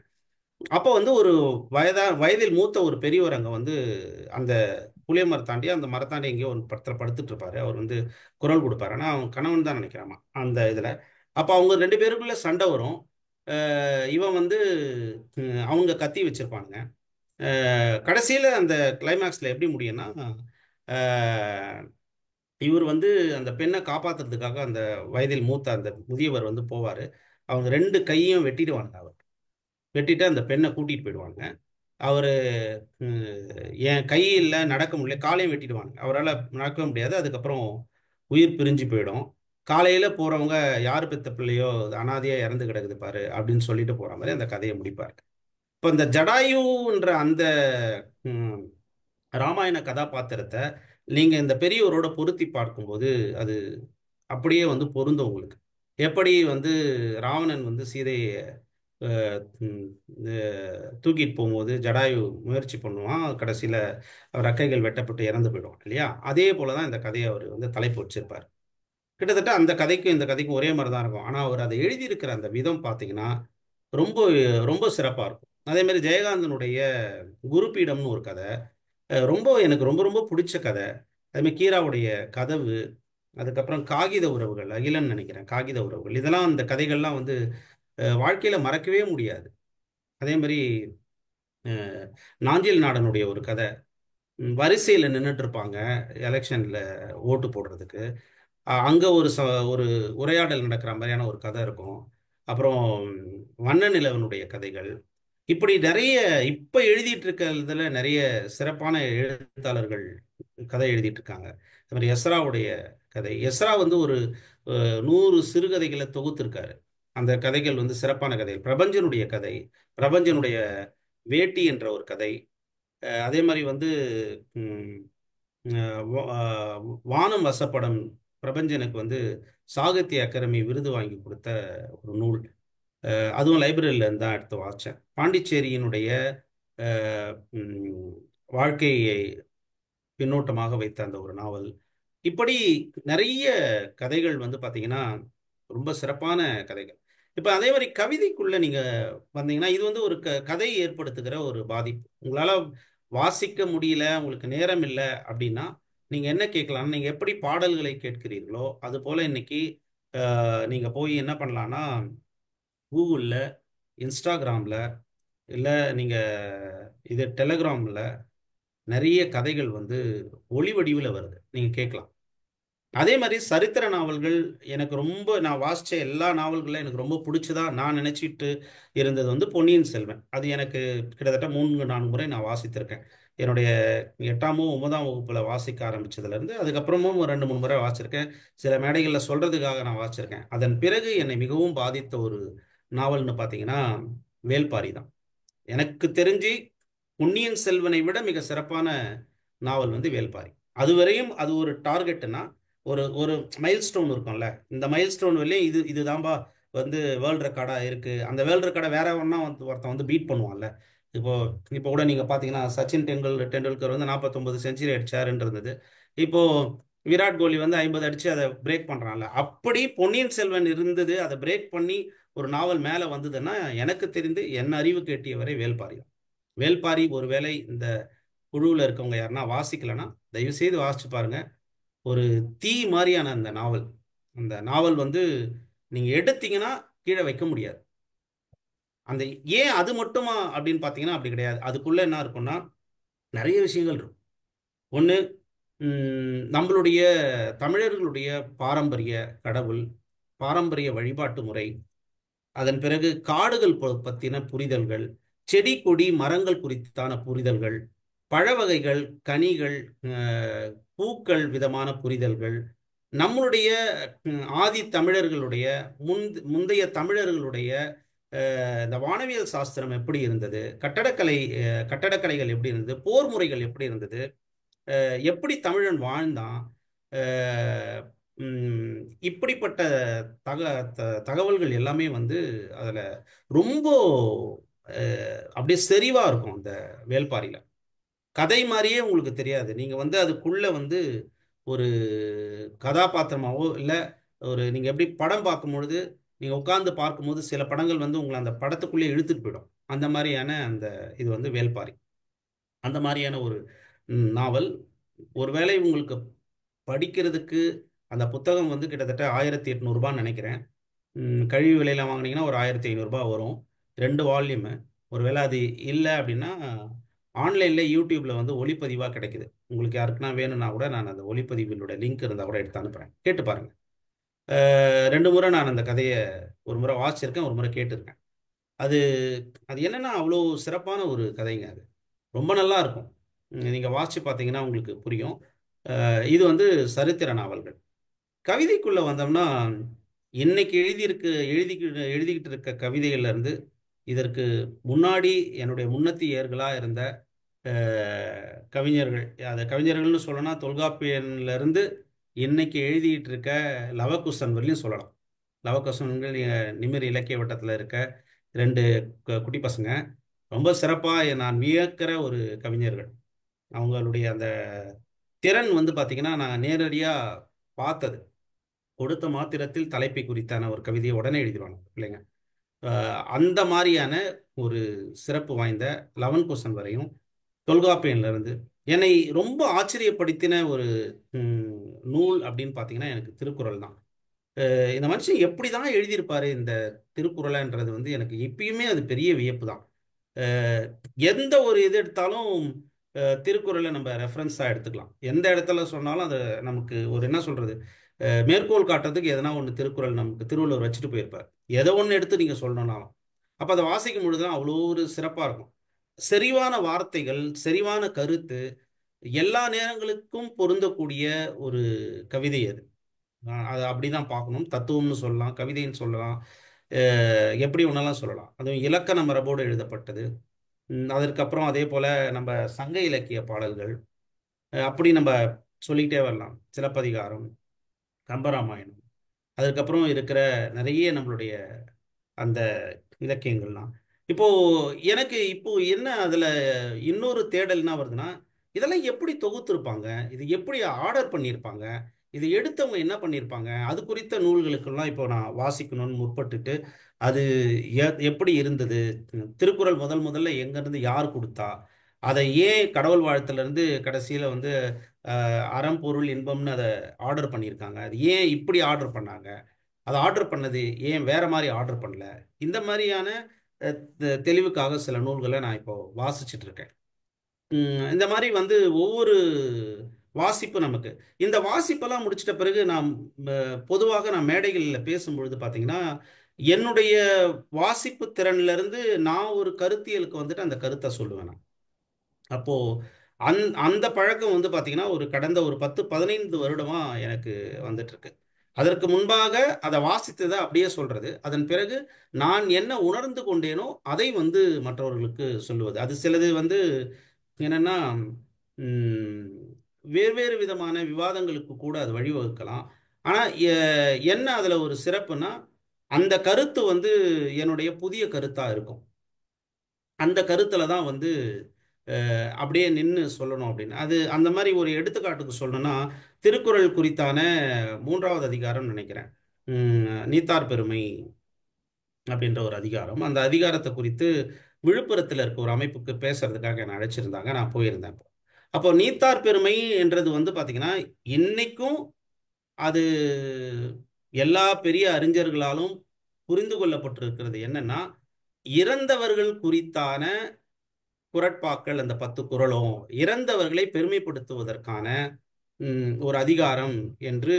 அப்போ வந்து ஒரு வயதில் மூத்த ஒரு பெரியவர் அங்கே வந்து அந்த புளிய மரத்தாண்டி அந்த மரத்தாண்டி எங்கேயோ ஒரு படத்தில் படுத்துட்டு இருப்பாரு. அவர் வந்து குரல் கொடுப்பாரு. ஆனால் அவன் கணவன் தான் நினைக்கிறாமா அந்த இதில். அப்போ அவங்க ரெண்டு பேருக்குள்ள சண்டை வரும். இவன் வந்து அவங்க கத்தி வச்சிருப்பானுங்க. கடைசியில் அந்த கிளைமேக்ஸில் எப்படி முடியும்னா, அஹ், இவர் வந்து அந்த பெண்ணை காப்பாத்துறதுக்காக அந்த வயதில் மூத்த அந்த முதியவர் வந்து போவார். அவங்க ரெண்டு கையும் வெட்டிடுவாங்க. அவர் வெட்டிட்டு அந்த பெண்ணை கூட்டிட்டு போயிடுவாங்க. அவர் என் கையில் நடக்க முடியல, காலையும் வெட்டிடுவாங்க. அவரால் நடக்க முடியாது. அதுக்கப்புறம் உயிர் பிரிஞ்சு போயிடும். காலையில் போகிறவங்க யார் பெத்த பிள்ளையோ அனாதையாக இறந்து கிடக்குது பாரு அப்படின்னு சொல்லிட்டு போகிற மாதிரி அந்த கதையை முடிப்பார். இப்போ இந்த ஜடாயுன்ற அந்த ம், ராமாயண கதாபாத்திரத்தை நீங்கள் இந்த பெரியவரோட பொருத்தி பார்க்கும்போது அது அப்படியே வந்து பொருந்தும் உங்களுக்கு. எப்படி வந்து ராவணன் வந்து சீதையை தூக்கிட்டு போகும்போது ஜடாயு முயற்சி பண்ணுவான், கடைசியில் ரெக்கைகள் வெட்டப்பட்டு இறந்து போயிடுவான் இல்லையா? அதே போல தான் இந்த கதையை அவர் வந்து தலைப்பு வச்சிருப்பார். கிட்டத்தட்ட அந்த கதைக்கும் இந்த கதைக்கும் ஒரே மாதிரி தான் இருக்கும். ஆனால் அவர் அதை எழுதியிருக்கிற அந்த விதம் பார்த்தீங்கன்னா ரொம்ப ரொம்ப சிறப்பாக இருக்கும். அதே மாதிரி ஜெயகாந்தனுடைய குருபீடம்னு ஒரு கதை, எனக்கு ரொம்ப ரொம்ப பிடிச்ச கதை. அதே மாதிரி கீராவுடைய கதவு, அதுக்கப்புறம் காகித உறவுகள், அகிலன் நினைக்கிறேன், காகித உறவுகள், இதெல்லாம் அந்த கதைகள்லாம் வந்து வாழ்க்கையில மறக்கவே முடியாது. அதே மாதிரி நாஞ்சில் நாடனுடைய ஒரு கதை, வரிசையில் நின்றுட்டு இருப்பாங்க எலெக்ஷன்ல ஓட்டு போடுறதுக்கு. அங்க ஒரு உரையாடல் நடக்கிற மாதிரியான ஒரு கதை இருக்கும். அப்புறம் வண்ண நிலவனுடைய கதைகள், இப்படி நிறைய இப்ப எழுதிட்டு இருக்கிறதுல நிறைய சிறப்பான எழுத்தாளர்கள் கதை எழுதிட்டு இருக்காங்க. அது மாதிரி எஸ்ராவுடைய கதை, எஸ்ரா வந்து ஒரு 100 சிறுகதைகளை தொகுத்திருக்காரு. அந்த கதைகள் வந்து சிறப்பான கதைகள். பிரபஞ்சனுடைய கதை, பிரபஞ்சனுடைய வேட்டி என்ற ஒரு கதை. அதே மாதிரி வந்து ம், வானம் வசப்படம் பிரபஞ்சனுக்கு வந்து சாகித்ய அகாடமி விருது வாங்கி கொடுத்த ஒரு நூல். அதுவும் லைப்ரரியில இருந்து தான் எடுத்து வாசித்தேன். பாண்டிச்சேரியினுடைய வாழ்க்கையை பின்னோட்டமாக வைத்த அந்த ஒரு நாவல். இப்படி நிறைய கதைகள் வந்து பார்த்தீங்கன்னா ரொம்ப சிறப்பான கதைகள். இப்போ அதே மாதிரி கவிதைக்குள்ள நீங்க வந்தீங்கன்னா, இது வந்து ஒரு கதை ஏற்படுத்துகிற ஒரு பாதிப்பு. உங்களால வாசிக்க முடியல, உங்களுக்கு நேரம் இல்லை அப்படின்னா நீங்க என்ன கேட்கலாம்? நீங்க எப்படி பாடல்களை கேட்கிறீர்களோ அது போல இன்னைக்கு நீங்க போய் என்ன பண்ணலாம்னா, கூகுளில், இன்ஸ்டாகிராமில், இல்லை இது டெலகிராமில் நிறைய கதைகள் வந்து ஒளி வடிவில் வருது, நீங்கள் கேட்கலாம். அதே மாதிரி சரித்திர நாவல்கள், நான் வாசித்த எல்லா நாவல்களில் எனக்கு ரொம்ப பிடிச்சதா நான் நினச்சிட்டு இருந்தது வந்து பொன்னியின் செல்வன். அது எனக்கு கிட்டத்தட்ட 3-4 முறை நான் வாசித்திருக்கேன். என்னுடைய 8ஆம் 9ஆம் வகுப்பில் வாசிக்க ஆரம்பித்ததுலேருந்து அதுக்கப்புறமும் 2-3 முறை வாசிச்சிருக்கேன். சில மேடைகளில் சொல்கிறதுக்காக நான் வாசிச்சிருக்கேன். அதன் பிறகு என்னை மிகவும் பாதித்த ஒரு நாவல்னு பார்த்தீங்கன்னா வேல்பாரி தான். எனக்கு தெரிஞ்சு பொன்னியின் செல்வனை விட மிக சிறப்பான நாவல் வந்து வேல்பாரி. அதுவரையும் அது ஒரு டார்கெட்னா, ஒரு ஒரு மைல்ஸ்டோன் இருக்கும்ல, இந்த மைல்ஸ்டோன் வரையும் இதுதான்பா வந்து வேர்ல்டு ரெக்கார்டா இருக்கு. அந்த வேர்ல்டு ரெக்கார்டை வேற ஒன்றா வந்து ஒருத்தன் வந்து பீட் பண்ணுவான்ல. இப்போ இப்போ கூட நீங்க பாத்தீங்கன்னா சச்சின் டெண்டுல்கர் வந்து 49 செஞ்சுரி அடிச்சாருன்னு இருந்தது. இப்போ விராட் கோலி வந்து 50 அடிச்சு அதை பிரேக் பண்றான்ல. அப்படி பொன்னியின் செல்வன் இருந்தது, அதை பிரேக் பண்ணி ஒரு நாவல் மேல வந்ததுன்னா எனக்கு தெரிந்து என் அறிவு கேட்டிய வரை வேல்பாரி தான். வேல்பாரி ஒருவேளை இந்த குழுவில் இருக்கவங்க யாருன்னா வாசிக்கலன்னா தயவு செய்து வாசிச்சு பாருங்க. ஒரு தீ மாதிரியான அந்த நாவல். அந்த நாவல் வந்து நீங்க எடுத்தீங்கன்னா கீழே வைக்க முடியாது. அந்த ஏன் அது மட்டுமா அப்படின்னு பார்த்தீங்கன்னா அப்படி கிடையாது. அதுக்குள்ள என்ன இருக்கும்னா நிறைய விஷயங்கள் இருக்கும். ஒன்று, நம்மளுடைய தமிழர்களுடைய பாரம்பரிய கடவுள், பாரம்பரிய வழிபாட்டு முறை, அதன் பிறகு காடுகள் பற்றின புரிதல்கள், செடி கொடி மரங்கள் குறித்தான புரிதல்கள், பழ வகைகள், கனிகள், அஹ், பூக்கள் விதமான புரிதல்கள், நம்மளுடைய ஆதி தமிழர்களுடைய முந்தைய தமிழர்களுடைய இந்த வானவியல் சாஸ்திரம் எப்படி இருந்தது, கட்டடக்கலைகள் எப்படி இருந்தது, போர் முறைகள் எப்படி இருந்தது, எப்படி தமிழன் வாழ்ந்தான், அஹ், உம், இப்படிப்பட்ட தக தகவல்கள் எல்லாமே வந்து அதில் ரொம்ப அப்படியே செறிவா இருக்கும் அந்த வேள்பாரியில. கதை மாதிரியே உங்களுக்கு தெரியாது. நீங்க வந்து அதுக்குள்ள வந்து ஒரு கதாபாத்திரமாவோ இல்லை, ஒரு நீங்க எப்படி படம் பார்க்கும் பொழுது நீங்க உட்கார்ந்து பார்க்கும்போது சில படங்கள் வந்து உங்களை அந்த படத்துக்குள்ளே இழுத்துட்டு போயிடும். அந்த மாதிரியான அந்த இது வந்து வேள்பாரி. அந்த மாதிரியான ஒரு நாவல். ஒருவேளை உங்களுக்கு படிக்கிறதுக்கு அந்த புத்தகம் வந்து கிட்டத்தட்ட 1800 நினைக்கிறேன். கழிவு விலையில வாங்குனீங்கன்னா ஒரு 1500 வரும். 2 வால்யூமு. ஒருவேளை அது இல்லை அப்படின்னா ஆன்லைனில் யூடியூப்ல வந்து ஒளிப்பதிவாக கிடைக்குது. உங்களுக்கு யாருக்குன்னா வேணும்னா கூட நான் அந்த ஒளிப்பதிவினோட லிங்க் இருந்தால் கூட எடுத்து அனுப்புகிறேன், கேட்டு பாருங்க. 2 முறை நான் அந்த கதையை ஒரு முறை வாசிச்சிருக்கேன், ஒரு முறை கேட்டிருக்கேன். அது அது என்னன்னா அவ்வளோ சிறப்பான ஒரு கதைங்க அது. ரொம்ப நல்லா இருக்கும். நீங்கள் வாசிச்சு பார்த்தீங்கன்னா உங்களுக்கு புரியும். இது வந்து சரித்திர நாவல்கள். கவிதைக்குள்ள வந்தோம்னா இன்னைக்கு எழுதிக்கிட்டு இருக்க கவிதைகள்ல இருந்து இதற்கு முன்னாடி என்னுடைய முன்னத்தியர்களா இருந்த கவிஞர்கள், அந்த கவிஞர்கள்னு சொல்லணும்னா தொல்காப்பியன்ல இருந்து இன்னைக்கு எழுதிட்டு இருக்க லவகுசன் வரலையும் சொல்லலாம். லவகுசன்கள் நிமிர் இலக்கிய வட்டத்தில் இருக்க 2 குட்டி பசங்க ரொம்ப சிறப்பாக நான் வியக்கிற ஒரு கவிஞர்கள். அவங்களுடைய அந்த திறன் வந்து பார்த்தீங்கன்னா நான் நேரடியாக பார்த்தது. கொடுத்த மாத்திரத்தில் தலைப்பை குறித்தான ஒரு கவிதையை உடனே எழுதிடுவாங்க பிள்ளைங்க. அந்த மாதிரியான ஒரு சிறப்பு வாய்ந்த லவன்குசன் வரையும் தொல்காப்பியன்ல இருந்து என்னை ரொம்ப ஆச்சரியப்படுத்தின ஒரு நூல் அப்படின்னு பார்த்தீங்கன்னா எனக்கு திருக்குறள் தான். இந்த மனுஷன் எப்படி தான் எழுதியிருப்பாரு இந்த திருக்குறளைன்றது வந்து எனக்கு எப்பயுமே அது பெரிய வியப்பு தான். அஹ் எந்த ஒரு இது எடுத்தாலும் திருக்குறளை நம்ம ரெஃபரன்ஸாக எடுத்துக்கலாம். எந்த இடத்துல சொன்னாலும் அது நமக்கு ஒரு என்ன சொல்றது, மேற்கோள் காட்டுறதுக்கு எதனா ஒன்று திருக்குறள் நமக்கு திருவள்ளுவர் வச்சுட்டு போயிருப்பார். எதை ஒன்று எடுத்து நீங்கள் சொல்லணும்னாலும் அப்போ அதை வாசிக்கும் பொழுதுதான் அவ்வளோ ஒரு சிறப்பாக இருக்கும். செறிவான வார்த்தைகள், செறிவான கருத்து, எல்லா நேரங்களுக்கும் பொருந்தக்கூடிய ஒரு கவிதை அது. அதை அப்படிதான் பார்க்கணும். தத்துவம்னு சொல்லலாம், கவிதைன்னு சொல்லலாம், எப்படி ஒன்றெல்லாம் சொல்லலாம். அதுவும் இலக்கண மரபோடு எழுதப்பட்டது. அதற்கப்புறம் அதே போல நம்ம சங்க இலக்கிய பாடல்கள், அப்படி நம்ம சொல்லிக்கிட்டே வரலாம். சிலப்பதிகாரம், கம்பராமாயணம், அதுக்கப்புறம் இருக்கிற நிறைய நம்மளுடைய அந்த இலக்கியங்கள்லாம். இப்போ எனக்கு இப்போ என்ன அதுல இன்னொரு தேடல் என்ன வருதுன்னா, இதெல்லாம் எப்படி தொகுத்திருப்பாங்க, இது எப்படி ஆர்டர் பண்ணியிருப்பாங்க, இது எடுத்தவங்க என்ன பண்ணியிருப்பாங்க, அது குறித்த நூல்களுக்கெல்லாம் இப்போ நான் வாசிக்கணும்னு முற்பட்டுட்டு அது எப்படி இருந்தது, திருக்குறள் முதல்ல எங்கேருந்து யார் கொடுத்தா, அதை ஏன் கடவுள் வாழ்த்துல இருந்து கடைசியில வந்து அறம் பொருள் இன்பம்னு அதை ஆர்டர் பண்ணியிருக்காங்க, அது ஏன் இப்படி ஆர்டர் பண்ணாங்க, அதை ஆர்டர் பண்ணது ஏன் வேற மாதிரி ஆர்டர் பண்ணல, இந்த மாதிரியான தெளிவுக்காக சில நூல்களை நான் இப்போ வாசிச்சுட்டு இருக்கேன். இந்த மாதிரி வந்து ஒவ்வொரு வாசிப்பு நமக்கு, இந்த வாசிப்பெல்லாம் முடிச்சிட்ட பிறகு நான் பொதுவாக நான் மேடைகளில் பேசும்பொழுது பார்த்தீங்கன்னா என்னுடைய வாசிப்பு திறன்ல இருந்து நான் ஒரு கருத்தியலுக்கு வந்துட்டு அந்த கருத்தை சொல்லுவேன் நான். அப்போ அந்த பழக்கம் வந்து பார்த்தீங்கன்னா ஒரு கடந்த ஒரு 10-15 வருடமா எனக்கு வந்துட்டு இருக்கு. அதற்கு முன்பாக அதை வாசித்ததை அப்படியே சொல்றது, அதன் பிறகு நான் என்ன உணர்ந்து கொண்டேனோ அதை வந்து மற்றவர்களுக்கு சொல்லுவது. அது சிலது வந்து என்னன்னா ம், வேறுவேறு விதமான விவாதங்களுக்கு கூட அது வழிவகுக்கலாம். ஆனா என்ன அதுல ஒரு சிறப்புனா அந்த கருத்து வந்து என்னுடைய புதிய கருத்தா இருக்கும். அந்த கருத்துல தான் வந்து அப்படியே நின்று சொல்லணும் அப்படின்னு. அது அந்த மாதிரி ஒரு எடுத்துக்காட்டுக்கு சொல்லணும்னா, திருக்குறள் குறித்தான 3வது அதிகாரம் நினைக்கிறேன். நீத்தார் பெருமை அப்படின்ற ஒரு அதிகாரம். அந்த அதிகாரத்தை குறித்து விழுப்புரத்தில் இருக்க ஒரு அமைப்புக்கு பேசுறதுக்காக என்னை அழைச்சிருந்தாங்க. நான் போயிருந்தேன். அப்போ நீத்தார் பெருமை என்றது வந்து பாத்தீங்கன்னா, இன்னைக்கும் அது எல்லா பெரிய அறிஞர்களாலும் புரிந்து கொள்ளப்பட்டிருக்கிறது என்னன்னா, இறந்தவர்கள் குறித்தான குறட்பாக்கள், அந்த 10 குறளும் இறந்தவர்களை பெருமைப்படுத்துவதற்கான ஒரு அதிகாரம் என்று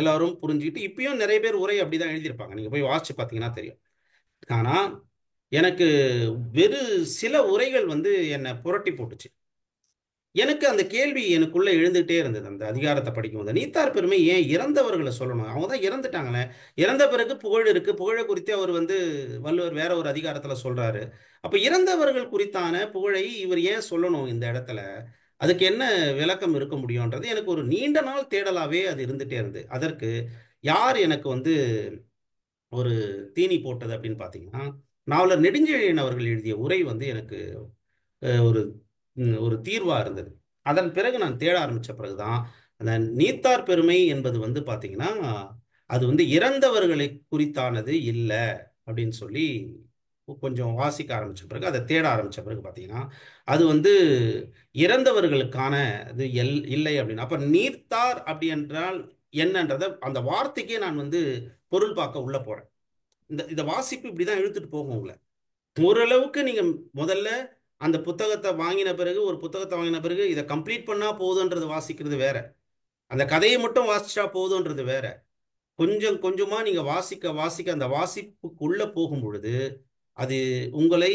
எல்லாரும் புரிஞ்சுக்கிட்டு, இப்பயும் நிறைய பேர் உரை அப்படிதான் எழுதியிருப்பாங்க. நீங்க போய் வாசிச்சு பார்த்தீங்கன்னா தெரியும். ஆனா எனக்கு வெறு சில உரைகள் வந்து என்னை புரட்டி போட்டுச்சு. எனக்கு அந்த கேள்வி எனக்குள்ள எழுந்துகிட்டே இருந்தது. அந்த அதிகாரத்தை படிக்கும்போது, நீத்தார் பெருமை ஏன் இறந்தவர்களை சொல்லணும்? அவங்க தான் இறந்துட்டாங்களே. இறந்த பிறகு புகழ் இருக்கு. புகழை குறித்து அவர் வந்து வள்ளுவர் வேற ஒரு அதிகாரத்துல சொல்றாரு. அப்ப இறந்தவர்கள் குறித்தான புகழை இவர் ஏன் சொல்லணும் இந்த இடத்துல? அதுக்கு என்ன விளக்கம் இருக்க முடியும்ன்றது எனக்கு ஒரு நீண்ட நாள் தேடலாவே அது இருந்துட்டே இருந்து. அதற்கு யார் எனக்கு வந்து ஒரு தீனி போட்டது அப்படின்னு பார்த்தீங்கன்னா, நாவலர் நெடுஞ்செழியன் அவர்கள் எழுதிய உரை வந்து எனக்கு ஒரு ஒரு தீர்வா இருந்தது. அதன் பிறகு நான் தேட ஆரம்பிச்ச பிறகுதான் அந்த நீத்தார் பெருமை என்பது வந்து பாத்தீங்கன்னா, அது வந்து இறந்தவர்களை குறித்தானது இல்லை அப்படின்னு சொல்லி கொஞ்சம் வாசிக்க ஆரம்பிச்ச பிறகு, அதை தேட ஆரம்பிச்ச பிறகு பாத்தீங்கன்னா, அது வந்து இறந்தவர்களுக்கான இது இல்லை அப்படின்னு. அப்ப நீத்தார் அப்படி என்றால் என்னன்றத அந்த வார்த்தைக்கே நான் வந்து பொருள் பார்க்க உள்ள போறேன். இந்த வாசிப்பு இப்படிதான் இழுத்துட்டு போகும் உங்களை. ஓரளவுக்கு நீங்க முதல்ல அந்த புத்தகத்தை வாங்கின பிறகு, ஒரு புத்தகத்தை வாங்கின பிறகு இதை கம்ப்ளீட் பண்ணா போதுன்றது வாசிக்கிறது வேற, அந்த கதையை மட்டும் வாசிச்சா போதுன்றது வேற. கொஞ்சம் கொஞ்சமா நீங்க வாசிக்க வாசிக்க அந்த வாசிப்புக்குள்ள போகும் பொழுது அது உங்களை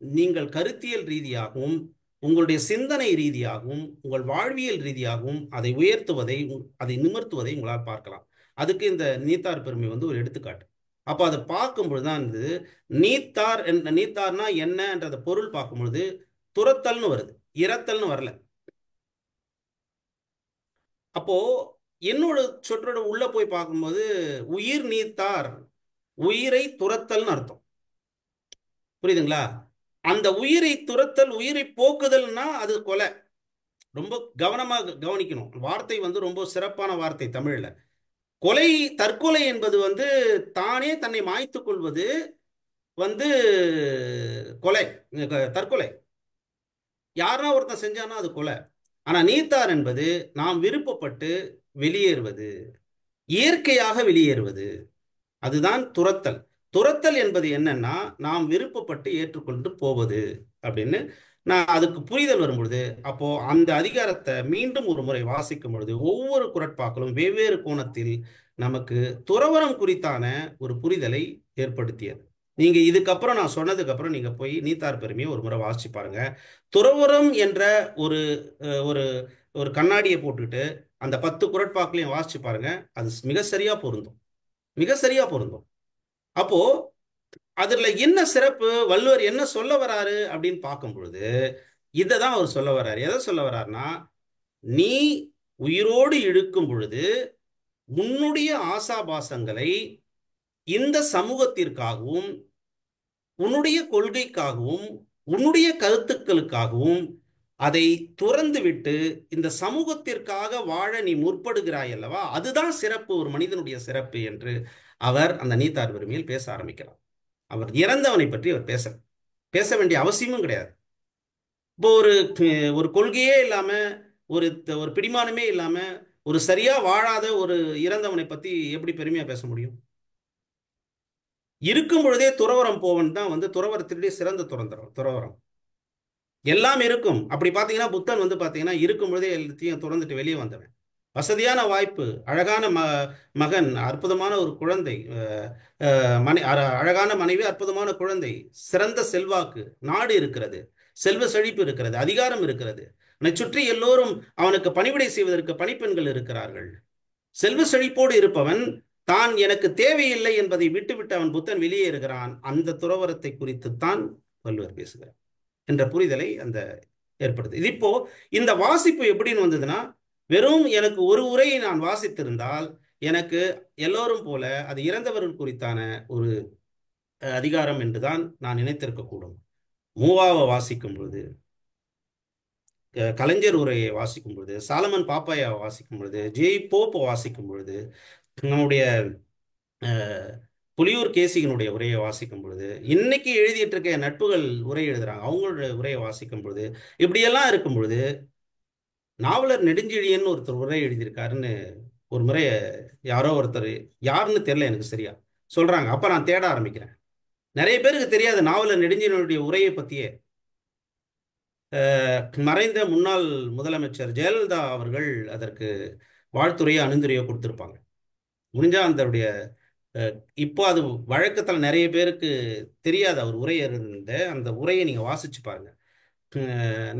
நீங்கள் கருத்தியல் ரீதியாகவும் உங்களுடைய சிந்தனை ரீதியாகவும் உங்கள் வாழ்வியல் ரீதியாகவும் அதை உயர்த்துவதை அதை நிமிர்த்துவதை உங்களால் பார்க்கலாம். அதுக்கு இந்த நீத்தார் பெருமை வந்து ஒரு எடுத்துக்காட்டு. அப்போ அதை பார்க்கும்பொழுது தான் இது நீத்தார்னா என்னன்றத பொருள் பார்க்கும்பொழுது துரத்தல்னு வருது, இரத்தல்னு வரல. அப்போ என்னோட சொற்றோட உள்ள போய் பார்க்கும்போது உயிர் நீத்தார், உயிரை துரத்தல்னு அர்த்தம். புரியுதுங்களா? அந்த உயிரை துரத்தல், உயிரை போக்குதல்னா அது கொலை. ரொம்ப கவனமாக கவனிக்கணும். வார்த்தை வந்து ரொம்ப சிறப்பான வார்த்தை தமிழ்ல. கொலை, தற்கொலை என்பது வந்து தானே தன்னை மாய்த்துக் கொள்வது வந்து கொலை, தற்கொலை. யாரா ஒருத்தன் செஞ்சானா அது கொலை. ஆனா நீத்தார் என்பது நாம் விருப்பப்பட்டு வெளியேறுவது, இயற்கையாக வெளியேறுவது. அதுதான் துரத்தல். துரத்தல் என்பது என்னன்னா, நாம் விருப்பப்பட்டு ஏற்றுக்கொண்டு போவது அப்படின்னு நான் அதுக்கு புரிதல் வரும்பொழுது, அப்போ அந்த அதிகாரத்தை மீண்டும் ஒரு முறை வாசிக்கும் பொழுது ஒவ்வொரு குறட்பாக்களும் வெவ்வேறு கோணத்தில் நமக்கு துறவரம் குறித்தான ஒரு புரிதலை ஏற்படுத்தியது. நீங்க இதுக்கப்புறம் நான் சொன்னதுக்கு அப்புறம் நீங்க போய் நீத்தார் பெருமையை ஒரு முறை வாசிச்சு பாருங்க. துறவரம் என்ற ஒரு ஒரு ஒரு கண்ணாடியை போட்டுக்கிட்டு அந்த 10 குறட்பாக்களையும் வாசிச்சு பாருங்க. அது மிக சரியா பொருந்தும், மிக சரியா பொருந்தும். அப்போ அதுல என்ன சிறப்பு, வள்ளுவர் என்ன சொல்ல வராரு அப்படின்னு பார்க்கும் பொழுது இதைதான் அவர் சொல்ல வர்றாரு. எதை சொல்ல வர்றாருன்னா, நீ உயிரோடு இழுக்கும் பொழுது உன்னுடைய ஆசாபாசங்களை இந்த சமூகத்திற்காகவும் உன்னுடைய கொள்கைக்காகவும் உன்னுடைய கருத்துக்களுக்காகவும் அதை துறந்து விட்டு இந்த சமூகத்திற்காக வாழ நீ முற்படுகிறாய் அல்லவா, அதுதான் சிறப்பு, ஒரு மனிதனுடைய சிறப்பு என்று அவர் அந்த நீத்தார் பெருமையில் பேச ஆரம்பிக்கிறார். அவர் இறந்தவனை பற்றி அவர் பேச வேண்டிய அவசியமும் கிடையாது. இப்போ ஒரு ஒரு கொள்கையே இல்லாம, ஒரு ஒரு பிடிமானமே இல்லாம, ஒரு சரியா வாழாத ஒரு இறந்தவனை பத்தி எப்படி பெருமையா பேச முடியும்? இருக்கும் பொழுதே துறவரம் போவன் தான் வந்து துறவரத்திலேயே சிறந்த துறவரம். எல்லாம் இருக்கும். அப்படி பார்த்தீங்கன்னா புத்தன் வந்து பார்த்தீங்கன்னா இருக்கும் பொழுதே எல்லாத்தையும் துறந்துட்டு வெளியே வந்தவன். வசதியான வாய்ப்பு, அழகான மகன், அற்புதமான ஒரு குழந்தை, அழகான மனைவி, அற்புதமான குழந்தை, சிறந்த செல்வாக்கு, நாடு இருக்கிறது, செல்வ செழிப்பு இருக்கிறது, அதிகாரம் இருக்கிறது, அவனை சுற்றி எல்லோரும் அவனுக்கு பணிவிடை செய்வதற்கு பணிப்பெண்கள் இருக்கிறார்கள். செல்வ செழிப்போடு இருப்பவன் தான் எனக்கு தேவையில்லை என்பதை விட்டுவிட்டு அவன் புத்தன் வெளியேறுகிறான். அந்த துறவரத்தை குறித்துத்தான் வள்ளுவர் பேசுகிறார் என்ற புரிதலை அந்த ஏற்படுது. இது இப்போ இந்த வாசிப்பு எப்படின்னு வந்ததுன்னா, வெறும் எனக்கு ஒரு உரையை நான் வாசித்திருந்தால் எனக்கு எல்லோரும் போல அது இறந்தவர்கள் குறித்தான ஒரு அதிகாரம் என்றுதான் நான் நினைத்திருக்கக்கூடும். மூவாவை வாசிக்கும் பொழுது, கலைஞர் உரையை வாசிக்கும் பொழுது, சாலமன் பாப்பாயா வாசிக்கும் பொழுது, போப்பை வாசிக்கும் பொழுது, நம்முடைய அஹ், புலியூர் கேசிகனுடைய உரையை வாசிக்கும் பொழுது, இன்னைக்கு எழுதிட்டு இருக்க நட்புகள் உரை எழுதுறாங்க, அவங்களுடைய உரையை வாசிக்கும் பொழுது, இப்படியெல்லாம் இருக்கும் பொழுது, நாவலர் நெடுஞ்செழியன் ஒருத்தர் உரை எழுதியிருக்காருன்னு ஒரு முறை யாரோ ஒருத்தர், யாருன்னு தெரியல எனக்கு சரியா, சொல்றாங்க. அப்ப நான் தேட ஆரம்பிக்கிறேன். நிறைய பேருக்கு தெரியாது நாவலர் நெடுஞ்செழியனுடைய உரையை பத்தியே. மறைந்த முன்னாள் முதலமைச்சர் ஜெயலலிதா அவர்கள் அதற்கு வாழ்த்துறையோ அணிந்துரையோ கொடுத்திருப்பாங்க. முடிஞ்சா அதனுடைய அஹ், இப்போ அது வழக்கத்தில் நிறைய பேருக்கு தெரியாது அவர் உரை இருந்த அந்த உரையை நீங்க வாசிச்சு பாருங்க.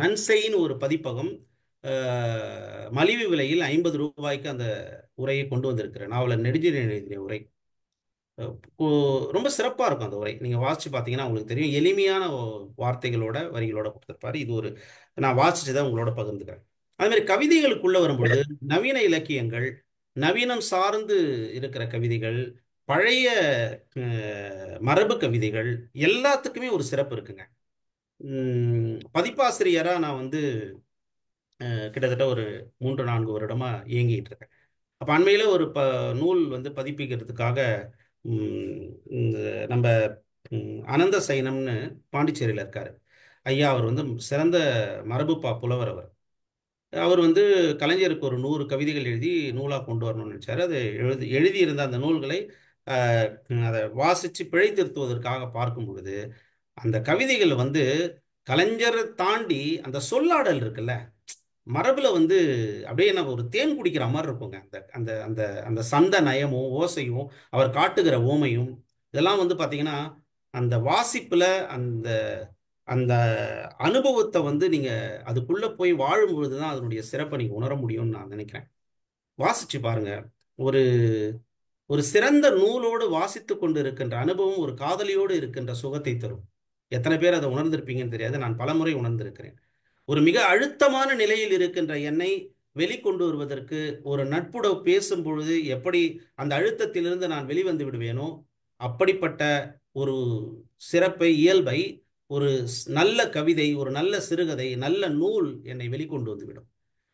நன்செய்ன்னு ஒரு பதிப்பகம் மலிவு விலையில் ரூபாய்க்கு அந்த உரையை கொண்டு வந்திருக்கிற நாவலர் நெடுஞ்செழியன் எழுதிய உரை. ரொம்ப சிறப்பாக இருக்கும் அந்த உரை. நீங்கள் வாசிச்சு பார்த்தீங்கன்னா உங்களுக்கு தெரியும். எளிமையான வார்த்தைகளோட வரிகளோட கொடுத்துருப்பாரு. இது ஒரு நான் வாசிச்சதை உங்களோட பகிர்ந்துக்கிறேன். அது மாதிரி கவிதைகளுக்குள்ள வரும்பொழுது நவீன இலக்கியங்கள், நவீனம் சார்ந்து இருக்கிற கவிதைகள், பழைய மரபு கவிதைகள் எல்லாத்துக்குமே ஒரு சிறப்பு இருக்குங்க. பதிப்பாசிரியரா நான் வந்து கிட்டத்தட்ட ஒரு 3-4 வருடமா இயங்கிட்டு இருக்கேன். அப்போ அண்மையில் ஒரு நூல் வந்து பதிப்பிக்கிறதுக்காக இந்த நம்ம அனந்த சைனம்னு பாண்டிச்சேரியில் இருக்கார் ஐயா. அவர் வந்து சிறந்த மரபுப்பா புலவர். அவர் வந்து கலைஞருக்கு ஒரு 100 கவிதைகள் எழுதி நூலாக கொண்டு வரணும்னு நினச்சார். அது எழுதியிருந்த அந்த நூல்களை அதை வாசித்து பிழை திருத்துவதற்காக பார்க்கும் பொழுது அந்த கவிதைகள் வந்து கலைஞரை தாண்டி அந்த சொல்லாடல் இருக்குல்ல, மரபுல வந்து அப்படியே நம்ம ஒரு தேன் குடிக்கிற மாதிரி இருக்குங்க. அந்த அந்த அந்த அந்த சந்த நயமும் ஓசையும் அவர் காட்டுகிற ஓமையும் இதெல்லாம் வந்து பார்த்தீங்கன்னா அந்த வாசிப்புல அந்த அந்த அனுபவத்தை வந்து நீங்க அதுக்குள்ள போய் வாழும் பொழுதுதான் அதனுடைய சிறப்பை நீங்க உணர முடியும்னு நான் நினைக்கிறேன். வாசிச்சு பாருங்க. ஒரு ஒரு சிறந்த நூலோடு வாசித்து கொண்டு இருக்கின்ற அனுபவம் ஒரு காதலியோடு இருக்கின்ற சுகத்தை தரும். எத்தனை பேர் அதை உணர்ந்திருப்பீங்கன்னு தெரியாது. நான் பலமுறை உணர்ந்திருக்கிறேன். ஒரு மிக அழுத்தமான நிலையில் இருக்கின்ற என்னை வெளிக்கொண்டு வருவதற்கு ஒரு நட்புட பேசும் பொழுது எப்படி அந்த அழுத்தத்திலிருந்து நான் வெளிவந்து விடுவேனோ அப்படிப்பட்ட ஒரு சிறப்பை, இயல்பை ஒரு நல்ல கவிதை, ஒரு நல்ல சிறுகதை, நல்ல நூல் என்னை வெளிக்கொண்டு வந்துவிடும்.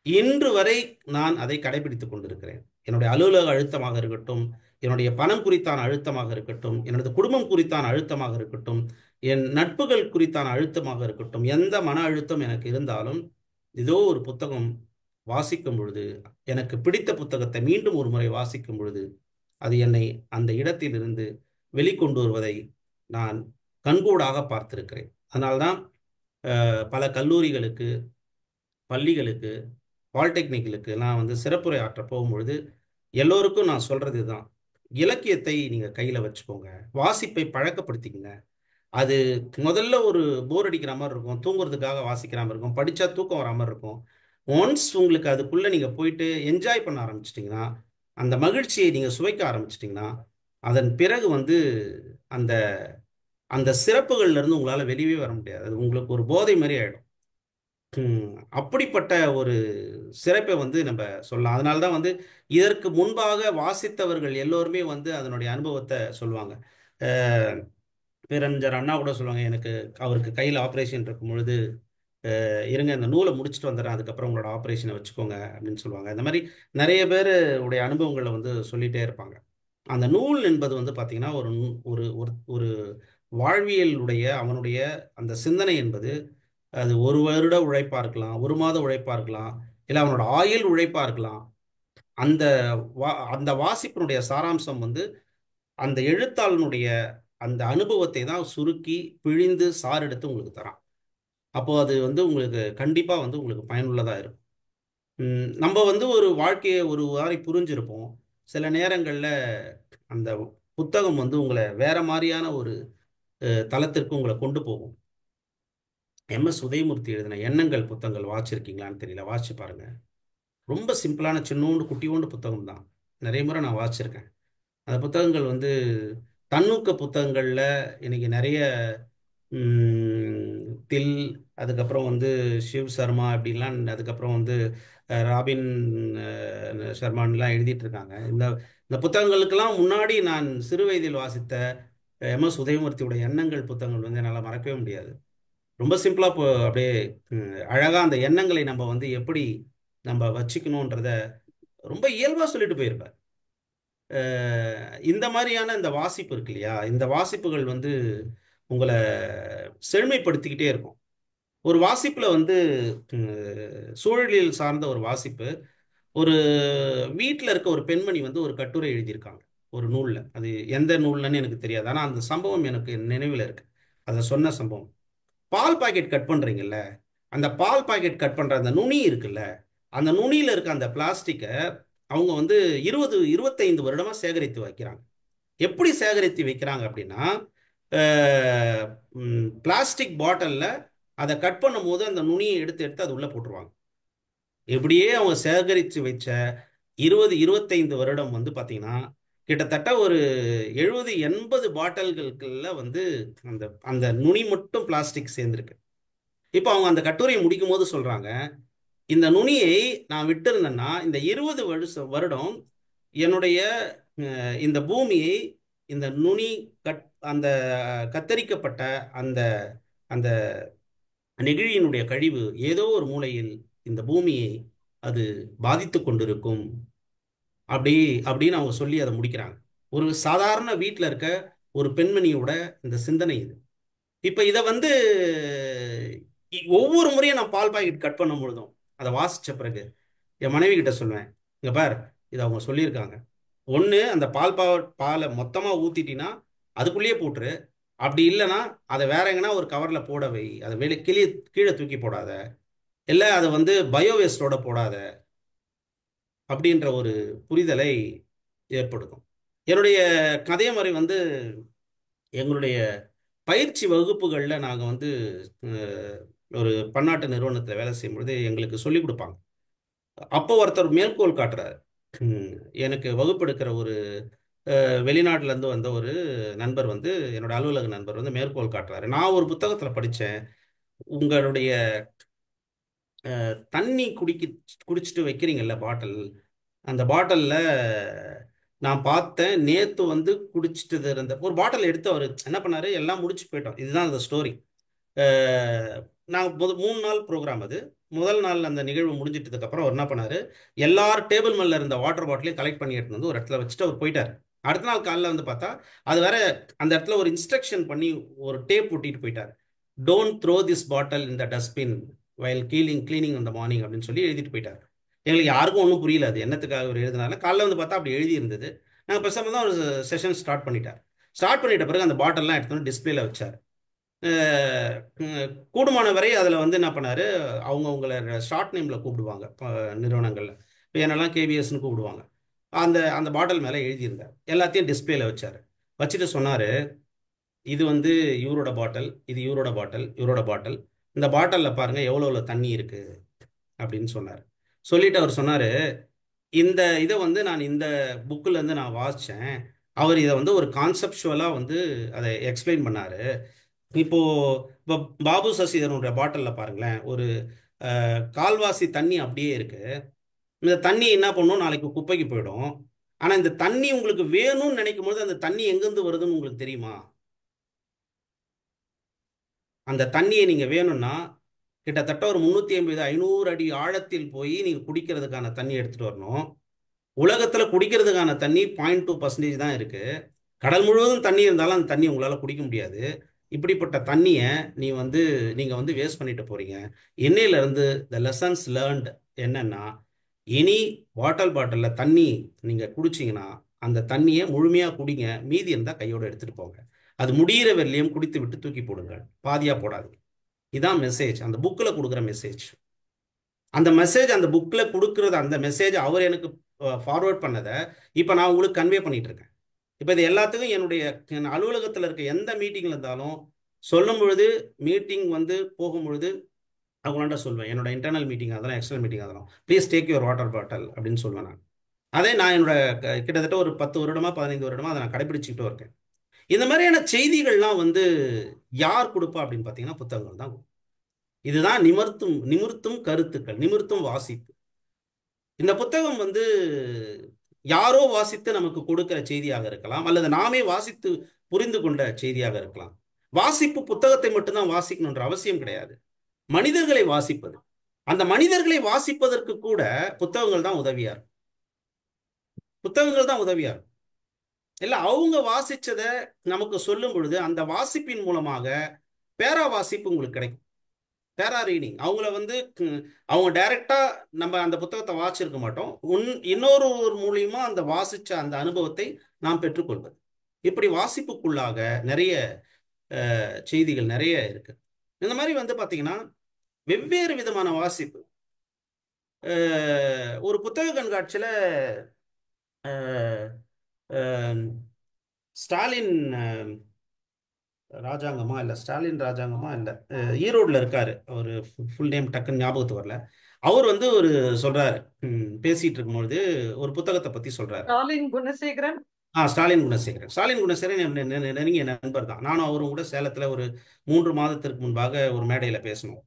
இன்று வரை நான் அதை கடைபிடித்துக் கொண்டிருக்கிறேன். என்னுடைய அலுவலக அழுத்தமாக இருக்கட்டும், என்னுடைய பணம் குறித்தான அழுத்தமாக இருக்கட்டும், எனது குடும்பம் குறித்தான அழுத்தமாக இருக்கட்டும், என் நட்புகள் குறித்தான அழுத்தமாக இருக்கட்டும், எந்த மன அழுத்தம் எனக்கு இருந்தாலும் ஏதோ ஒரு புத்தகம் வாசிக்கும் பொழுது, எனக்கு பிடித்த புத்தகத்தை மீண்டும் ஒரு முறை வாசிக்கும் பொழுது அது என்னை அந்த இடத்திலிருந்து வெளிக்கொண்டு வருவதை நான் கண்கூடாக பார்த்திருக்கிறேன். அதனால்தான் பல கல்லூரிகளுக்கு, பள்ளிகளுக்கு, பாலிடெக்னிக்களுக்கு நான் வந்து சிறப்புரை ஆற்ற போகும்பொழுது எல்லோருக்கும் நான் சொல்றது இதுதான். இலக்கியத்தை நீங்க கையில வச்சுக்கோங்க, வாசிப்பை பழக்கப்படுத்திக்கங்க. அது முதல்ல ஒரு போர் அடிக்கிற மாதிரி இருக்கும், தூங்குறதுக்காக வாசிக்கிற மாதிரி இருக்கும், படிச்சா தூக்கம் வர மாதிரி இருக்கும். ஒன்ஸ் உங்களுக்கு அதுக்குள்ள நீங்க போயிட்டு என்ஜாய் பண்ண ஆரம்பிச்சிட்டிங்கன்னா, அந்த மகிழ்ச்சியை நீங்க சுவைக்க ஆரம்பிச்சிட்டிங்கன்னா, அதன் பிறகு வந்து அந்த அந்த சிறப்புகள்ல இருந்து உங்களால வெளியே வர முடியாது. அது உங்களுக்கு ஒரு போதை மாதிரி ஆயிடும். அப்படிப்பட்ட ஒரு சிறப்பை வந்து நம்ம சொல்லலாம். அதனால தான் வந்து இதற்கு முன்பாக வாசித்தவர்கள் எல்லோருமே வந்து அதனுடைய அனுபவத்தை சொல்லுவாங்க. அஹ் பேரறிஞர் அண்ணா கூட சொல்லுவாங்க, எனக்கு அவருக்கு கையில் ஆப்ரேஷன் இருக்கும் பொழுது இருங்க இந்த நூலை முடிச்சுட்டு வந்துடுறேன், அதுக்கப்புறம் உங்களோட ஆப்ரேஷனை வச்சுக்கோங்க அப்படின்னு சொல்லுவாங்க. இந்த மாதிரி நிறைய பேர் உடைய அனுபவங்களை வந்து சொல்லிட்டே இருப்பாங்க. அந்த நூல் என்பது வந்து பார்த்தீங்கன்னா ஒரு ஒரு ஒரு ஒரு வாழ்வியலுடைய அவனுடைய அந்த சிந்தனை என்பது அது 1 வருட உழைப்பா இருக்கலாம், 1 மாத உழைப்பா இருக்கலாம், இல்லை அவனோட ஆயுள் உழைப்பா இருக்கலாம். அந்த அந்த வாசிப்பினுடைய சாராம்சம் வந்து அந்த எழுத்தாளனுடைய அந்த அனுபவத்தை தான் சுருக்கி பிழிந்து சாறு எடுத்து உங்களுக்கு தரான். அப்போ அது வந்து உங்களுக்கு கண்டிப்பா வந்து உங்களுக்கு பயனுள்ளதா இருக்கும். நம்ம வந்து ஒரு வாழ்க்கையை ஒரு மாதிரி புரிஞ்சிருப்போம். சில நேரங்கள்ல அந்த புத்தகம் வந்து உங்களை வேற மாதிரியான ஒரு தளத்திற்கு உங்களை கொண்டு போகும். எம்.எஸ். உதயமூர்த்தி எழுதின எண்ணங்கள் புத்தகங்கள் வாசிச்சிருக்கீங்களான்னு தெரியல, வாசிச்சு பாருங்க. ரொம்ப சிம்பிளான சின்னோண்டு குட்டியோண்டு புத்தகம் தான். நிறைய முறை நான் வாசிச்சிருக்கேன். அந்த புத்தகங்கள் வந்து தன்னூக்க புத்தகங்கள்ல இன்னைக்கு நிறைய தில், அதுக்கப்புறம் வந்து ஷிவ் சர்மா அப்படின்லாம், அதுக்கப்புறம் வந்து ராபின் சர்மான்லாம் எழுதிட்டு இருக்காங்க. இந்த இந்த புத்தகங்களுக்கெல்லாம் முன்னாடி நான் சிறு வயதில் வாசித்த எம்.எஸ். உதயமூர்த்தியோட எண்ணங்கள் புத்தகங்கள் வந்து என்னால் மறக்கவே முடியாது. ரொம்ப சிம்பிளா அப்படியே அழகா அந்த எண்ணங்களை நம்ம வந்து எப்படி நம்ம வச்சுக்கணுன்றத ரொம்ப இயல்பா சொல்லிட்டு போயிருப்பார். இந்த மாதிரியான இந்த வாசிப்பு இருக்கு இல்லையா, இந்த வாசிப்புகள் வந்து உங்களை செழுமைப்படுத்திக்கிட்டே இருக்கும். ஒரு வாசிப்புல வந்து சூழலியல் சார்ந்த ஒரு வாசிப்பு. ஒரு வீட்டில் இருக்க ஒரு பெண்மணி வந்து ஒரு கட்டுரை எழுதியிருக்காங்க ஒரு நூல்ல. அது எந்த நூல்லன்னு எனக்கு தெரியாது, ஆனா அந்த சம்பவம் எனக்கு நினைவில் இருக்கு. அதை சொன்ன சம்பவம், பால் பாக்கெட் கட் பண்றீங்கல்ல, அந்த பால் பாக்கெட் கட் பண்ற அந்த நுனி இருக்குல்ல, அந்த நுனியில இருக்க அந்த பிளாஸ்டிக்கை அவங்க வந்து 25 வருடமா சேகரித்து வைக்கிறாங்க. எப்படி சேகரித்து வைக்கிறாங்க அப்படின்னா, பிளாஸ்டிக் பாட்டில்ல அதை கட் பண்ணும்போது அந்த நுனியை எடுத்து எடுத்து அது உள்ள போட்டுருவாங்க. இப்படியே அவங்க சேகரித்து வச்ச 25 வருடம் வந்து பார்த்தீங்கன்னா, கிட்டத்தட்ட ஒரு 70-80 பாட்டில்களுக்குள்ள வந்து அந்த அந்த நுனி மட்டும் பிளாஸ்டிக் சேர்ந்துருக்கு. இப்போ அவங்க அந்த கட்டுரையை முடிக்கும் போது சொல்றாங்க, இந்த நுனியை நான் விட்டிருந்தேன்னா இந்த 20 வருடம் என்னுடைய இந்த பூமியை, இந்த நுனி கட் அந்த கத்தரிக்கப்பட்ட அந்த அந்த நெகிழியினுடைய கழிவு ஏதோ ஒரு மூலையில் இந்த பூமியை அது பாதித்து கொண்டிருக்கும். அப்படி அப்படின்னு அவங்க சொல்லி அதை முடிக்கிறாங்க. ஒரு சாதாரண வீட்டில் இருக்க ஒரு பெண்மணியோட இந்த சிந்தனை இது. இப்ப இதை வந்து ஒவ்வொரு முறையும் நான் பால் பாக்கெட் கட் பண்ணும் பொழுதும் அதை வாசிச்ச பிறகு என் மனைவி கிட்ட சொல்லுவேன், இங்க பார், இதை அவங்க சொல்லியிருக்காங்க. ஒன்று, அந்த பாலை மொத்தமாக ஊத்திட்டினா அதுக்குள்ளேயே போட்டுரு. அப்படி இல்லைன்னா அதை வேற எங்கன்னா ஒரு கவர்ல போட வை, அதை வெளியே கீழே தூக்கி போடாத, இல்லை அதை வந்து பயோவேஸ்டோட போடாத அப்படின்ற ஒரு புரிதலை ஏற்படுத்தும். என்னுடைய கதையமறை வந்து எங்களுடைய பயிற்சி வகுப்புகளில் நாங்கள் வந்து ஒரு பன்னாட்டு நிறுவனத்தில் வேலை செய்யும் பொழுது எங்களுக்கு சொல்லிக் கொடுப்பாங்க. அப்போ ஒருத்தர் மேற்கோள் காட்டுறாரு. எனக்கு வகுப்பெடுக்கிற ஒரு வெளிநாட்டுல இருந்து வந்த ஒரு நண்பர் வந்து, என்னோட அலுவலக நண்பர் வந்து மேற்கோள் காட்டுறாரு. நான் ஒரு புத்தகத்துல படிச்சேன், உங்களுடைய தண்ணி குடிச்சிட்டு வைக்கிறீங்கல்ல பாட்டில், அந்த பாட்டில்ல நான் பார்த்தேன், நேத்து வந்து குடிச்சிட்டு இருந்த ஒரு பாட்டில் எடுத்து அவர் என்ன பண்ணாரு, எல்லாம் முடிச்சு போயிட்டோம். இதுதான் அந்த ஸ்டோரி. நாங்கள் 3 நாள் ப்ரோக்ராம் அது. முதல் நாள் அந்த நிகழ்வு முடிஞ்சிட்டதுக்கு அப்புறம் அவர் என்ன பண்ணாரு, எல்லார் டேபிள் மேல இருந்த வாட்டர் பாட்டிலையும் கலெக்ட் பண்ணி எடுத்து வந்து ஒரு இடத்துல வச்சுட்டு அவர் போயிட்டார். அடுத்த நாள் காலைல வந்து பார்த்தா அது வேற, அந்த இடத்துல ஒரு இன்ஸ்ட்ரக்ஷன் பண்ணி ஒரு டேப் ஒட்டிட்டு போயிட்டார். Don't throw this bottle in the dustbin while cleaning இந்த மார்னிங் அப்படின்னு சொல்லி எழுதிட்டு போயிட்டார். எங்களுக்கு யாருக்கும் ஒன்றும் புரியல அது என்னத்துக்காக அவர் எழுதினால. காலைல வந்து பார்த்தா அப்படி எழுதி இருந்தது. நாங்கள் பேசாம தான் ஒரு செஷன் ஸ்டார்ட் பண்ணிட்டார். ஸ்டார்ட் பண்ணிட்ட பிறகு அந்த பாட்டில்லாம் எடுத்து வந்து டிஸ்பிளேல வச்சார். கூடுமான வரை அதில் வந்து என்ன பண்ணாரு, அவங்கவுங்கள ஷார்ட் நேமில் கூப்பிடுவாங்க நிறுவனங்களில். இப்போ என்னெல்லாம் கேவிஎஸ்ன்னு கூப்பிடுவாங்க. அந்த அந்த பாட்டில் மேலே எழுதியிருந்தார். எல்லாத்தையும் டிஸ்பிளேல வச்சார். வச்சுட்டு சொன்னார், இது வந்து இவரோட பாட்டில், இது இவரோட பாட்டில், இவரோட பாட்டில். இந்த பாட்டிலில் பாருங்க எவ்வளோ தண்ணி இருக்கு அப்படின்னு சொன்னார். சொல்லிட்டு அவர் சொன்னார், இந்த இதை வந்து நான் இந்த புக்கில் இருந்து நான் வாசித்தேன். அவர் இதை வந்து ஒரு கான்செப்சுவலாக வந்து அதை எக்ஸ்பிளைன் பண்ணார். இப்போ இப்போ பாபு சசிதரனுடைய பாட்டில்ல பாருங்களேன், ஒரு கால்வாசி தண்ணி அப்படியே இருக்கு. இந்த தண்ணி என்ன பண்ணும், நாளைக்கு குப்பைக்கு போயிடும். ஆனா இந்த தண்ணி உங்களுக்கு வேணும்னு நினைக்கும் போது அந்த தண்ணி எங்கிருந்து வருதுன்னு உங்களுக்கு தெரியுமா? அந்த தண்ணியை நீங்க வேணும்னா கிட்டத்தட்ட ஒரு 350-500 அடி ஆழத்தில் போய் நீங்க குடிக்கிறதுக்கான தண்ணி எடுத்துட்டு வரணும். உலகத்துல குடிக்கிறதுக்கான தண்ணி 0.2% தான் இருக்கு. கடல் முழுவதும் தண்ணி இருந்தாலும் அந்த தண்ணி உங்களால குடிக்க முடியாது. இப்படிப்பட்ட தண்ணியை நீங்க வந்து வேஸ்ட் பண்ணிட்டு போறீங்க. இன்னையில இருந்து த லெசன்ஸ் லேர்ன்ட் என்னன்னா, இனி பாட்டில்ல தண்ணி நீங்க குடிச்சீங்கன்னா அந்த தண்ணியை முழுமையா குடிங்க, மீதி இருந்தா கையோட எடுத்துட்டு போங்க. அது முடிகிற வெள்ளையும் குடித்து விட்டு தூக்கி போடுங்க, பாதியா போடாதீங்க. இதான் மெசேஜ், அந்த புக்கில் கொடுக்குற மெசேஜ். அந்த மெசேஜ் அந்த புக்கில் கொடுக்குறது, அந்த மெசேஜ் அவர் எனக்கு ஃபார்வர்ட் பண்ணதை இப்போ நான் உங்களுக்கு கன்வே பண்ணிட்டு இருக்கேன். இப்போ இது எல்லாத்துக்கும் என் அலுவலகத்தில் இருக்க எந்த மீட்டிங்கில் இருந்தாலும் சொல்லும் பொழுது, மீட்டிங் வந்து போகும்பொழுது அவங்களாண்ட சொல்வேன், என்னோட இன்டர்னல் மீட்டிங் அதெல்லாம் எக்ஸ்டர்னல் மீட்டிங் அதெல்லாம் please take your water bottle அப்படின்னு சொல்லுவேன் நான். அதே நான் என்னோட கிட்டத்தட்ட ஒரு 10 வருடமா 15 வருடமா அதை நான் கடைபிடிச்சிக்கிட்டு இருக்கேன். இந்த மாதிரியான செய்திகள்லாம் வந்து யார் கொடுப்பா அப்படின்னு பார்த்தீங்கன்னா புத்தகங்கள் தான். இதுதான் நிமிர்த்தும் கருத்துக்கள், நிமிர்த்தும் வாசிப்பு. இந்த புத்தகம் வந்து யாரோ வாசித்து நமக்கு கொடுக்கிற செய்தியாக இருக்கலாம், அல்லது நாமே வாசித்து புரிந்து கொண்ட செய்தியாக இருக்கலாம். வாசிப்பு புத்தகத்தை மட்டும்தான் வாசிக்கணுன்ற அவசியம் கிடையாது. மனிதர்களை வாசிப்பது, அந்த மனிதர்களை வாசிப்பதற்கு கூட புத்தகங்கள் தான் உதவியா இருக்கும். புத்தகங்கள் தான் உதவியா இருக்கும். இல்ல அவங்க வாசிச்சதை நமக்கு சொல்லும் பொழுது அந்த வாசிப்பின் மூலமாக பேரா வாசிப்பு உங்களுக்கு கிடைக்கும். பேரா ரீடிங். அவங்கள வந்து அவங்க டைரக்டா நம்ம அந்த புத்தகத்தை வாசிச்சிருக்க மாட்டோம். இன்னொரு மூலியமா அந்த வாசிச்ச அந்த அனுபவத்தை நாம் பெற்றுக்கொள்வது. இப்படி வாசிப்புக்குள்ளாக நிறைய செய்திகள் நிறைய இருக்கு. இந்த மாதிரி வந்து பாத்தீங்கன்னா வெவ்வேறு விதமான வாசிப்பு. ஒரு புத்தக கண்காட்சியில ஸ்டாலின் ராஜாங்கமா இல்லை, ஸ்டாலின் ராஜாங்கமா இல்லை, ஈரோடுல இருக்காரு. அவர் ஃபுல் நேம் டக்குன்னு ஞாபகத்து வரல. அவர் வந்து ஒரு சொல்றாரு, பேசிட்டு இருக்கும்பொழுது ஒரு புத்தகத்தை பத்தி சொல்றாரு. ஸ்டாலின் குணசேகரன். ஸ்டாலின் குணசேகரன். ஸ்டாலின் குணசேகரன் நெருங்கிய நண்பர் தான். நானும் அவரும் கூட சேலத்துல ஒரு 3 மாதத்திற்கு முன்பாக ஒரு மேடையில பேசணும்.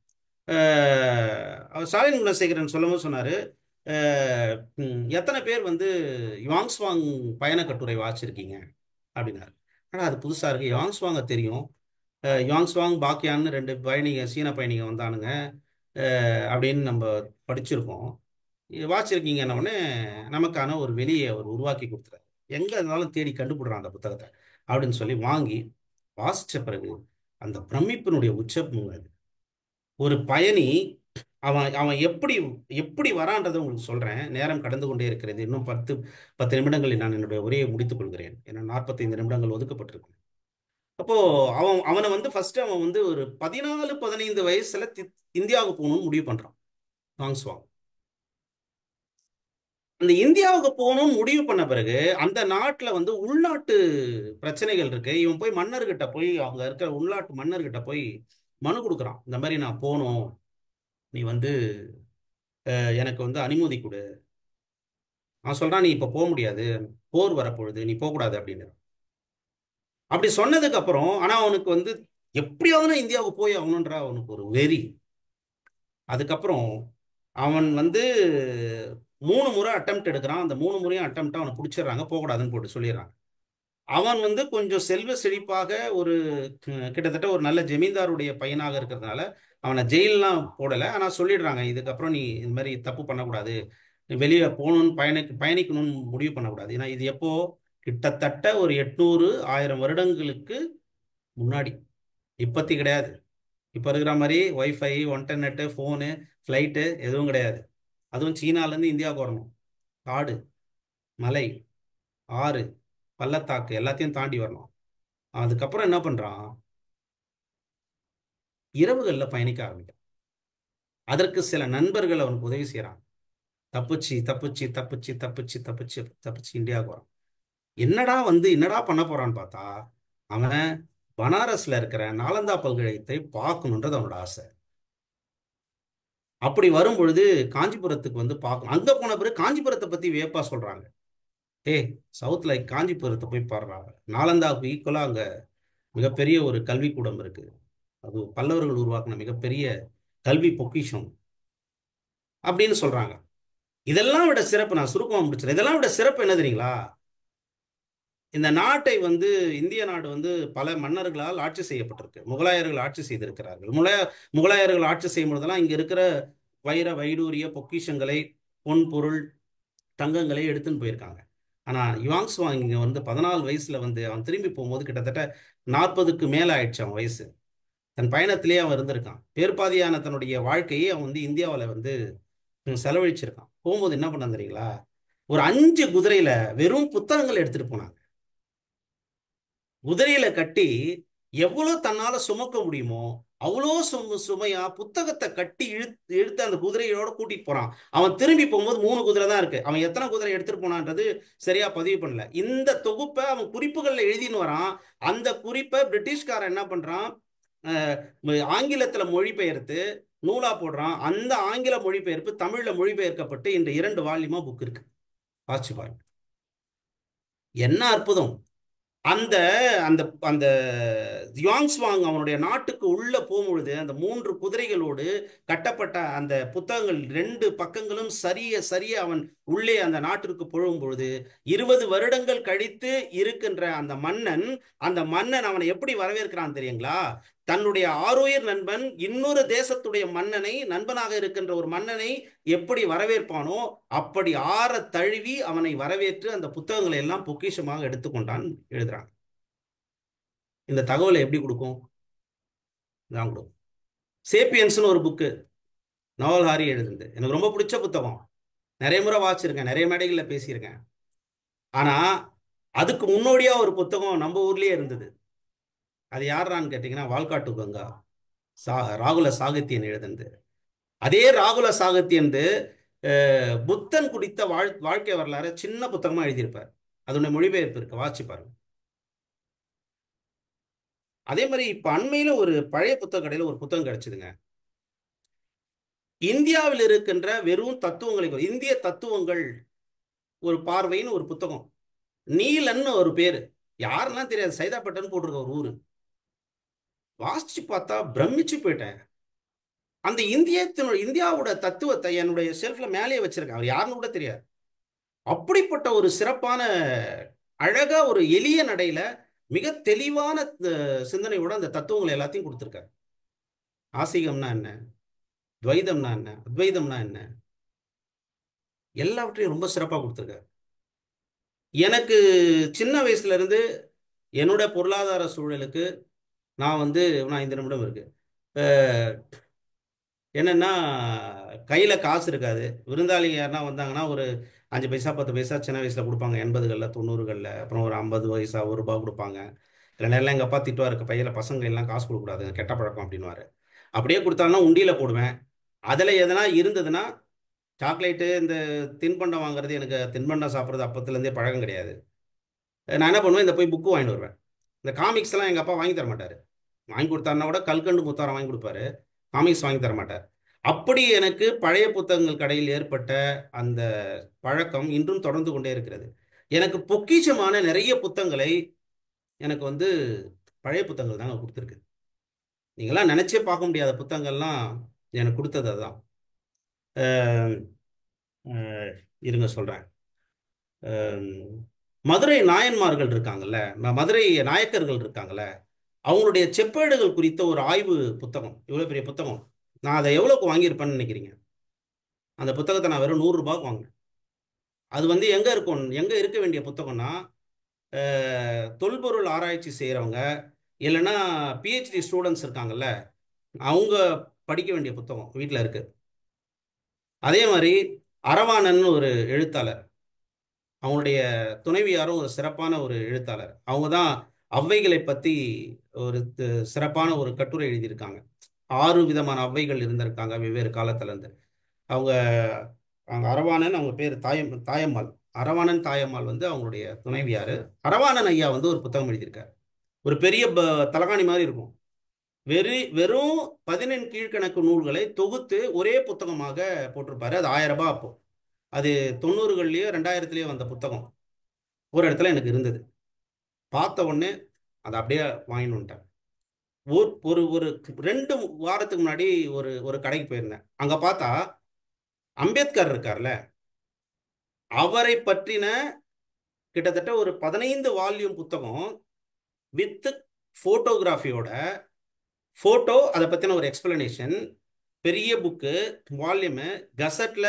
ஸ்டாலின் குணசேகரன் சொல்லும்போது சொன்னாரு, எத்தனை பேர் வந்து யுவாங்ஸ்வாங் பயண கட்டுரை வாசிச்சிருக்கீங்க அப்படின்னாரு. ஆனால் அது புதுசா இருக்கு. யுவாங்ஸ்வாங்க தெரியும், யுவாங்ஸ்வாங் பாக்கியான்னு 2 பயணிங்க, சீன பயணிங்க வந்தானுங்க அப்படின்னு நம்ம படிச்சிருக்கோம். வாசிச்சிருக்கீங்கன்ன உடனே நமக்கான ஒரு வெளியே அவர் உருவாக்கி கொடுத்துறாரு. எங்க இருந்தாலும் தேடி கண்டுபிடுறான் அந்த புத்தகத்தை அப்படின்னு சொல்லி வாங்கி வாசிச்ச பிறகு அந்த பிரமிப்பினுடைய உச்சம் அது. ஒரு பயணி அவன் அவன் எப்படி எப்படி வரான்றதை உங்களுக்கு சொல்றேன். நேரம் கடந்து கொண்டே இருக்கிறது. இன்னும் 10 நிமிடங்களில் நான் என்னுடைய உரையை முடித்துக் கொள்கிறேன். ஏன்னா 45 நிமிடங்கள் ஒதுக்கப்பட்டிருக்கு. அப்போ அவனை வந்து ஃபர்ஸ்ட் அவன் வந்து ஒரு 14-15 வயசுல இந்தியாவுக்கு போகணும்னு முடிவு பண்றான். வாங்ஸ்வாங் அந்த இந்தியாவுக்கு போகணும்னு முடிவு பண்ண பிறகு அந்த நாட்டுல வந்து உள்நாட்டு பிரச்சனைகள் இருக்கு. இவன் போய் மன்னர்கிட்ட போய், அவங்க இருக்கிற உள்நாட்டு மன்னர்கிட்ட போய் மனு கொடுக்குறான். இந்த மாதிரி நான் போகணும், நீ வந்து எனக்கு வந்து அனுமதி கொடு. அவன் சொல்றான், நீ இப்ப போக முடியாது, போர் வரப்பொழுது, நீ போகக்கூடாது அப்படின்னு. அப்படி சொன்னதுக்கு அப்புறம் ஆனா அவனுக்கு வந்து எப்படியாவது இந்தியாவுக்கு போய் ஆகணுன்ற அவனுக்கு ஒரு வெறி. அதுக்கப்புறம் அவன் வந்து 3 முறை அட்டெம்ப்ட் எடுக்கிறான். அந்த 3 முறையும் அட்டெம்ப்ட் அவனை பிடிச்சிடுறாங்க, போகக்கூடாதுன்னு போட்டு சொல்லிடுறாங்க. அவன் வந்து கொஞ்சம் செல்வ செழிப்பாக ஒரு கிட்டத்தட்ட ஒரு நல்ல ஜமீன்தாருடைய பையனாக இருக்கிறதுனால அவனை ஜெயிலெலாம் போடலை. ஆனால் சொல்லிடுறாங்க, இதுக்கப்புறம் நீ இது மாதிரி தப்பு பண்ணக்கூடாது, வெளியே போகணும்னு பயணிக்கணும்னு முடிவு பண்ணக்கூடாது. ஏன்னா இது எப்போ, கிட்டத்தட்ட ஒரு 800-1000 வருடங்களுக்கு முன்னாடி. இப்பத்தி கிடையாது. இப்போ இருக்கிற மாதிரி ஒய்ஃபை, இன்டர்நெட்டு, ஃபோனு, ஃப்ளைட்டு எதுவும் கிடையாது. அதுவும் சீனாலேருந்து இந்தியாவுக்கு வரணும். காடு, மலை, ஆறு, பள்ளத்தாக்கு எல்லாத்தையும் தாண்டி வரணும். அதுக்கப்புறம் என்ன பண்ணுறான், இரவுகளில் பயணிக்க ஆரம்பிக்கிறான். அதற்கு சில நண்பர்கள் அவனுக்கு உதவி செய்கிறான். தப்பிச்சு தப்பிச்சு தப்பிச்சு தப்பிச்சு தப்பிச்சு தப்பிச்சு இந்தியாவுக்கு வரான். என்னடா பண்ண போறான்னு பார்த்தா, அவன் பனாரஸ்ல இருக்கிற நாலந்தா பல்கலைக்கழகத்தை பார்க்கணுன்றது அவனோட ஆசை. அப்படி வரும் பொழுது காஞ்சிபுரத்துக்கு வந்து பார்க்கணும். அங்க போன பிறகு காஞ்சிபுரத்தை பத்தி வியப்பா சொல்றாங்க. சவுத்ல காஞ்சிபுரத்தை போய் பாடுறாங்க. நாலந்தாவுக்கு ஈக்குவலா அங்க மிகப்பெரிய ஒரு கல்விக்கூடம் இருக்கு. அது பல்லவர்கள் உருவாக்கின மிகப்பெரிய கல்வி பொக்கிஷம் அப்படின்னு சொல்றாங்க. இதெல்லாம் விட சிறப்பு, நான் சுருக்கமா முடிச்சிடறேன், இதெல்லாம் விட சிறப்பு என்ன தெரியுங்களா, இந்த நாட்டை வந்து இந்திய நாடு வந்து பல மன்னர்களால் ஆட்சி செய்யப்பட்டிருக்கு. முகலாயர்கள் ஆட்சி செய்திருக்கிறார்கள். முகலாயர்கள் ஆட்சி செய்யும் பொழுதெல்லாம் இங்க இருக்கிற வைர வைடூரிய பொக்கிஷங்களை, பொன் பொருள், தங்கங்களை எடுத்துன்னு போயிருக்காங்க. ஆனா யுவாங்ஸ்வாங் இங்க வந்து 14 வயசுல வந்து அவன் திரும்பி போகும்போது கிட்டத்தட்ட 40க்கு மேல ஆயிடுச்சு அவன் வயசு. தன் பயணத்திலேயே அவன் இருந்திருக்கான். பேர்பாதியான தன்னுடைய வாழ்க்கையை அவன் வந்து இந்தியாவில் வந்து செலவழிச்சிருக்கான். போகும்போது என்ன பண்ண தெரியுங்களா, ஒரு 5 குதிரையில வெறும் புத்தகங்கள் எடுத்துட்டு போனாங்க. குதிரையில கட்டி எவ்வளவு தன்னால சுமக்க முடியுமோ அவ்வளோ சுமையா புத்தகத்தை கட்டி இழுத்து அந்த குதிரையோட கூட்டிட்டு போறான். அவன் திரும்பி போகும்போது 3 குதிரை தான் இருக்கு. அவன் எத்தனை குதிரை எடுத்துட்டு போனான்றது சரியா பதிவு பண்ணல. இந்த தொகுப்பை அவன் குறிப்புகள்ல எழுதின்னு வரான். அந்த குறிப்பை பிரிட்டிஷ்காரன் என்ன பண்றான், ஆங்கிலத்துல மொழிபெயர்த்து நூலா போடுறான். அந்த ஆங்கில மொழிபெயர்ப்பு தமிழ்ல மொழிபெயர்க்கப்பட்டு இந்த 2 வால்யூமா புக் இருக்கு. வாசிச்சு பாருங்க, என்ன அற்புதம். அந்த அந்த அந்த யுவாங்ஸ்வாங் அவனுடைய நாட்டுக்கு உள்ள போகும்பொழுது அந்த 3 குதிரைகளோடு கட்டப்பட்ட அந்த புத்தகங்கள் 2 பக்கங்களும் சரிய சரிய அவன் உள்ளே அந்த நாட்டிற்கு போகும் பொழுது 20 வருடங்கள் கழித்து இருக்கின்ற அந்த மன்னன் அவனை எப்படி வரவேற்கிறான் தெரியுங்களா? தன்னுடைய ஆருயிர் நண்பன் இன்னொரு தேசத்துடைய மன்னனை, நண்பனாக இருக்கின்ற ஒரு மன்னனை எப்படி வரவேற்பானோ அப்படி ஆற தழுவி அவனை வரவேற்று அந்த புத்தகங்களை எல்லாம் பொக்கிஷமாக எடுத்துக்கொண்டான் எழுதுறாங்க. இந்த தகவலை எப்படி கொடுக்கும்? தான் கொடுக்கும். சேப்பியன்ஸ்னு ஒரு புக்கு நவல் ஹாரி எழுதுனது எனக்கு ரொம்ப பிடிச்ச புத்தகம். நிறைய முறை வாசிச்சிருக்கேன், நிறைய மேடைகளில் பேசியிருக்கேன். ஆனா அதுக்கு முன்னோடியா ஒரு புத்தகம் நம்ம ஊர்லயே இருந்தது. அது யாரான்னு கேட்டீங்கன்னா வால்காட்டு கங்கா, ராகுல சாகித்யன் எழுதுனது. அதே ராகுல சாகித்யன் புத்தன் குறித்த வாழ்க்கை வரலாறு சின்ன புத்தகமா எழுதியிருப்பார். அதனுடைய மொழிபெயர்ப்பு இருக்கு, வாசிச்சு பாருங்க. அதே மாதிரி இப்ப அண்மையில ஒரு பழைய புத்தக கடையில ஒரு புத்தகம் கிடைச்சதுங்க. இந்தியாவில் இருக்கின்ற வெறும் தத்துவங்களை, இந்திய தத்துவங்கள் ஒரு பார்வைன்னு ஒரு புத்தகம். நீலன்னு ஒரு பேரு, யாருன்னா தெரியாது, சைதாப்பேட்டன் போட்டிருக்க ஒரு ஊரு. வாசிச்சு பார்த்தா பிரமிச்சு போயிட்டேன். அந்த இந்தியாவோட தத்துவத்தை என்னுடைய செல்ஃப்ல மேலேயே வச்சிருக்கேன். அவர் யாருன்னு கூட தெரியாது. அப்படிப்பட்ட ஒரு சிறப்பான அழகா ஒரு எளிய நடையில மிக தெளிவான சிந்தனையோட அந்த தத்துவங்களை எல்லாத்தையும் கொடுத்துருக்காரு. ஆசிகம்னா என்ன, துவைதம்னா என்ன, அத்வைதம்னா என்ன, எல்லாவற்றையும் ரொம்ப சிறப்பாக கொடுத்துருக்காரு. எனக்கு சின்ன வயசுல இருந்து என்னோட பொருளாதார சூழலுக்கு நான் 5 நிமிடம் இருக்கு. என்னன்னா கையில காசு இருக்காது. விருந்தாளிங்க யாருன்னா வந்தாங்கன்னா ஒரு 5 பைசா 10 பைசா சின்ன வயசுல கொடுப்பாங்க, 80களில் 90களில். அப்புறம் ஒரு 50 பைசா ₹1 கொடுப்பாங்க. இல்லை நேரம் எங்கள் அப்பா திட்டுவார், இருக்க பையில பசங்க எல்லாம் காசு கொடுக்கூடாது, கெட்ட பழக்கம் அப்படின்னுவாரு. அப்படியே கொடுத்தாங்கன்னா உண்டியில போடுவேன். அதில் எதனா இருந்ததுன்னா, சாக்லேட்டு இந்த தின்பண்டம் வாங்குறது, எனக்கு தின்பண்டம் சாப்பிட்றது அப்பத்துலேருந்தே பழக்கம் கிடையாது. நான் என்ன பண்ணுவேன், இந்த போய் புக்கு வாங்கிட்டு வருவேன். இந்த காமிக்ஸ் எல்லாம் எங்கள் அப்பா வாங்கி தர மாட்டார். வாங்கி கொடுத்தாருன்னா கூட கல்கண்டு முத்தாரம் வாங்கி கொடுப்பாரு, காமிக்ஸ் வாங்கி தர மாட்டார். அப்படி எனக்கு பழைய புத்தகங்கள் கடையில் ஏற்பட்ட அந்த பழக்கம் இன்றும் தொடர்ந்து கொண்டே இருக்கிறது. எனக்கு பொக்கிஷமான நிறைய புத்தகங்களை எனக்கு பழைய புத்தகங்கள் தாங்க கொடுத்துருக்கு. நீங்களாம் நினைச்சே பார்க்க முடியாத புத்தகங்கள்லாம் எனக்கு கொடுத்தது அதுதான். இருங்க சொல்றேன். மதுரை நாயன்மார்கள் இருக்காங்கல்ல, மதுரை நாயக்கர்கள் இருக்காங்கல்ல, அவங்களுடைய செப்பேடுகள் குறித்த ஒரு ஆய்வு புத்தகம். இவ்வளோ பெரிய புத்தகம். நான் அதை எவ்வளோக்கு வாங்கியிருப்பேன்னு நினைக்கிறீங்க? அந்த புத்தகத்தை நான் வெறும் ₹100 வாங்கினேன். அது எங்கே இருக்க வேண்டிய புத்தகம்னா, தொல்பொருள் ஆராய்ச்சி செய்கிறவங்க இல்லைன்னா பிஹெச்டி ஸ்டூடெண்ட்ஸ் இருக்காங்கல்ல, அவங்க படிக்க வேண்டிய புத்தகம் வீட்டில் இருக்கு. அதே மாதிரி அரவாணன் ஒரு எழுத்தாளர், அவங்களுடைய துணைவியாரும் ஒரு சிறப்பான ஒரு எழுத்தாளர். அவங்க தான் ஔவைகளை பற்றி ஒரு சிறப்பான ஒரு கட்டுரை எழுதியிருக்காங்க. 6 விதமான ஔவைகள் இருந்திருக்காங்க வெவ்வேறு காலத்துல இருந்து. அவங்க அரவாணன், அவங்க பேர் தாயம்மாள். அரவாணன் தாயம்மாள் அவங்களுடைய துணைவியார். அரவாணன் ஐயா ஒரு புத்தகம் எழுதியிருக்காரு. ஒரு பெரிய தலகாணி மாதிரி இருக்கும். வெறும் 14 கீழ்கணக்கு நூல்களை தொகுத்து ஒரே புத்தகமாக போட்டிருப்பாரு. அது ₹1000 அப்போ. அது 90கள்லயோ 2000லயோ வந்த புத்தகம். ஒரு இடத்துல எனக்கு இருந்தது. பார்த்த உடனே அதை அப்படியே வாங்கிட்டு வந்துட்டேன். ஒரு ஒரு 2 வாரத்துக்கு முன்னாடி ஒரு கடைக்கு போயிருந்தேன். அங்க பார்த்தா அம்பேத்கர் இருக்கார்ல, அவரை பற்றின கிட்டத்தட்ட ஒரு 15 வால்யூம் புத்தகம் வித் போட்டோகிராஃபியோட போட்டோ, அதை பத்தின ஒரு எக்ஸ்பிளனேஷன், பெரிய புக்கு, வால்யூமு, கசட்ல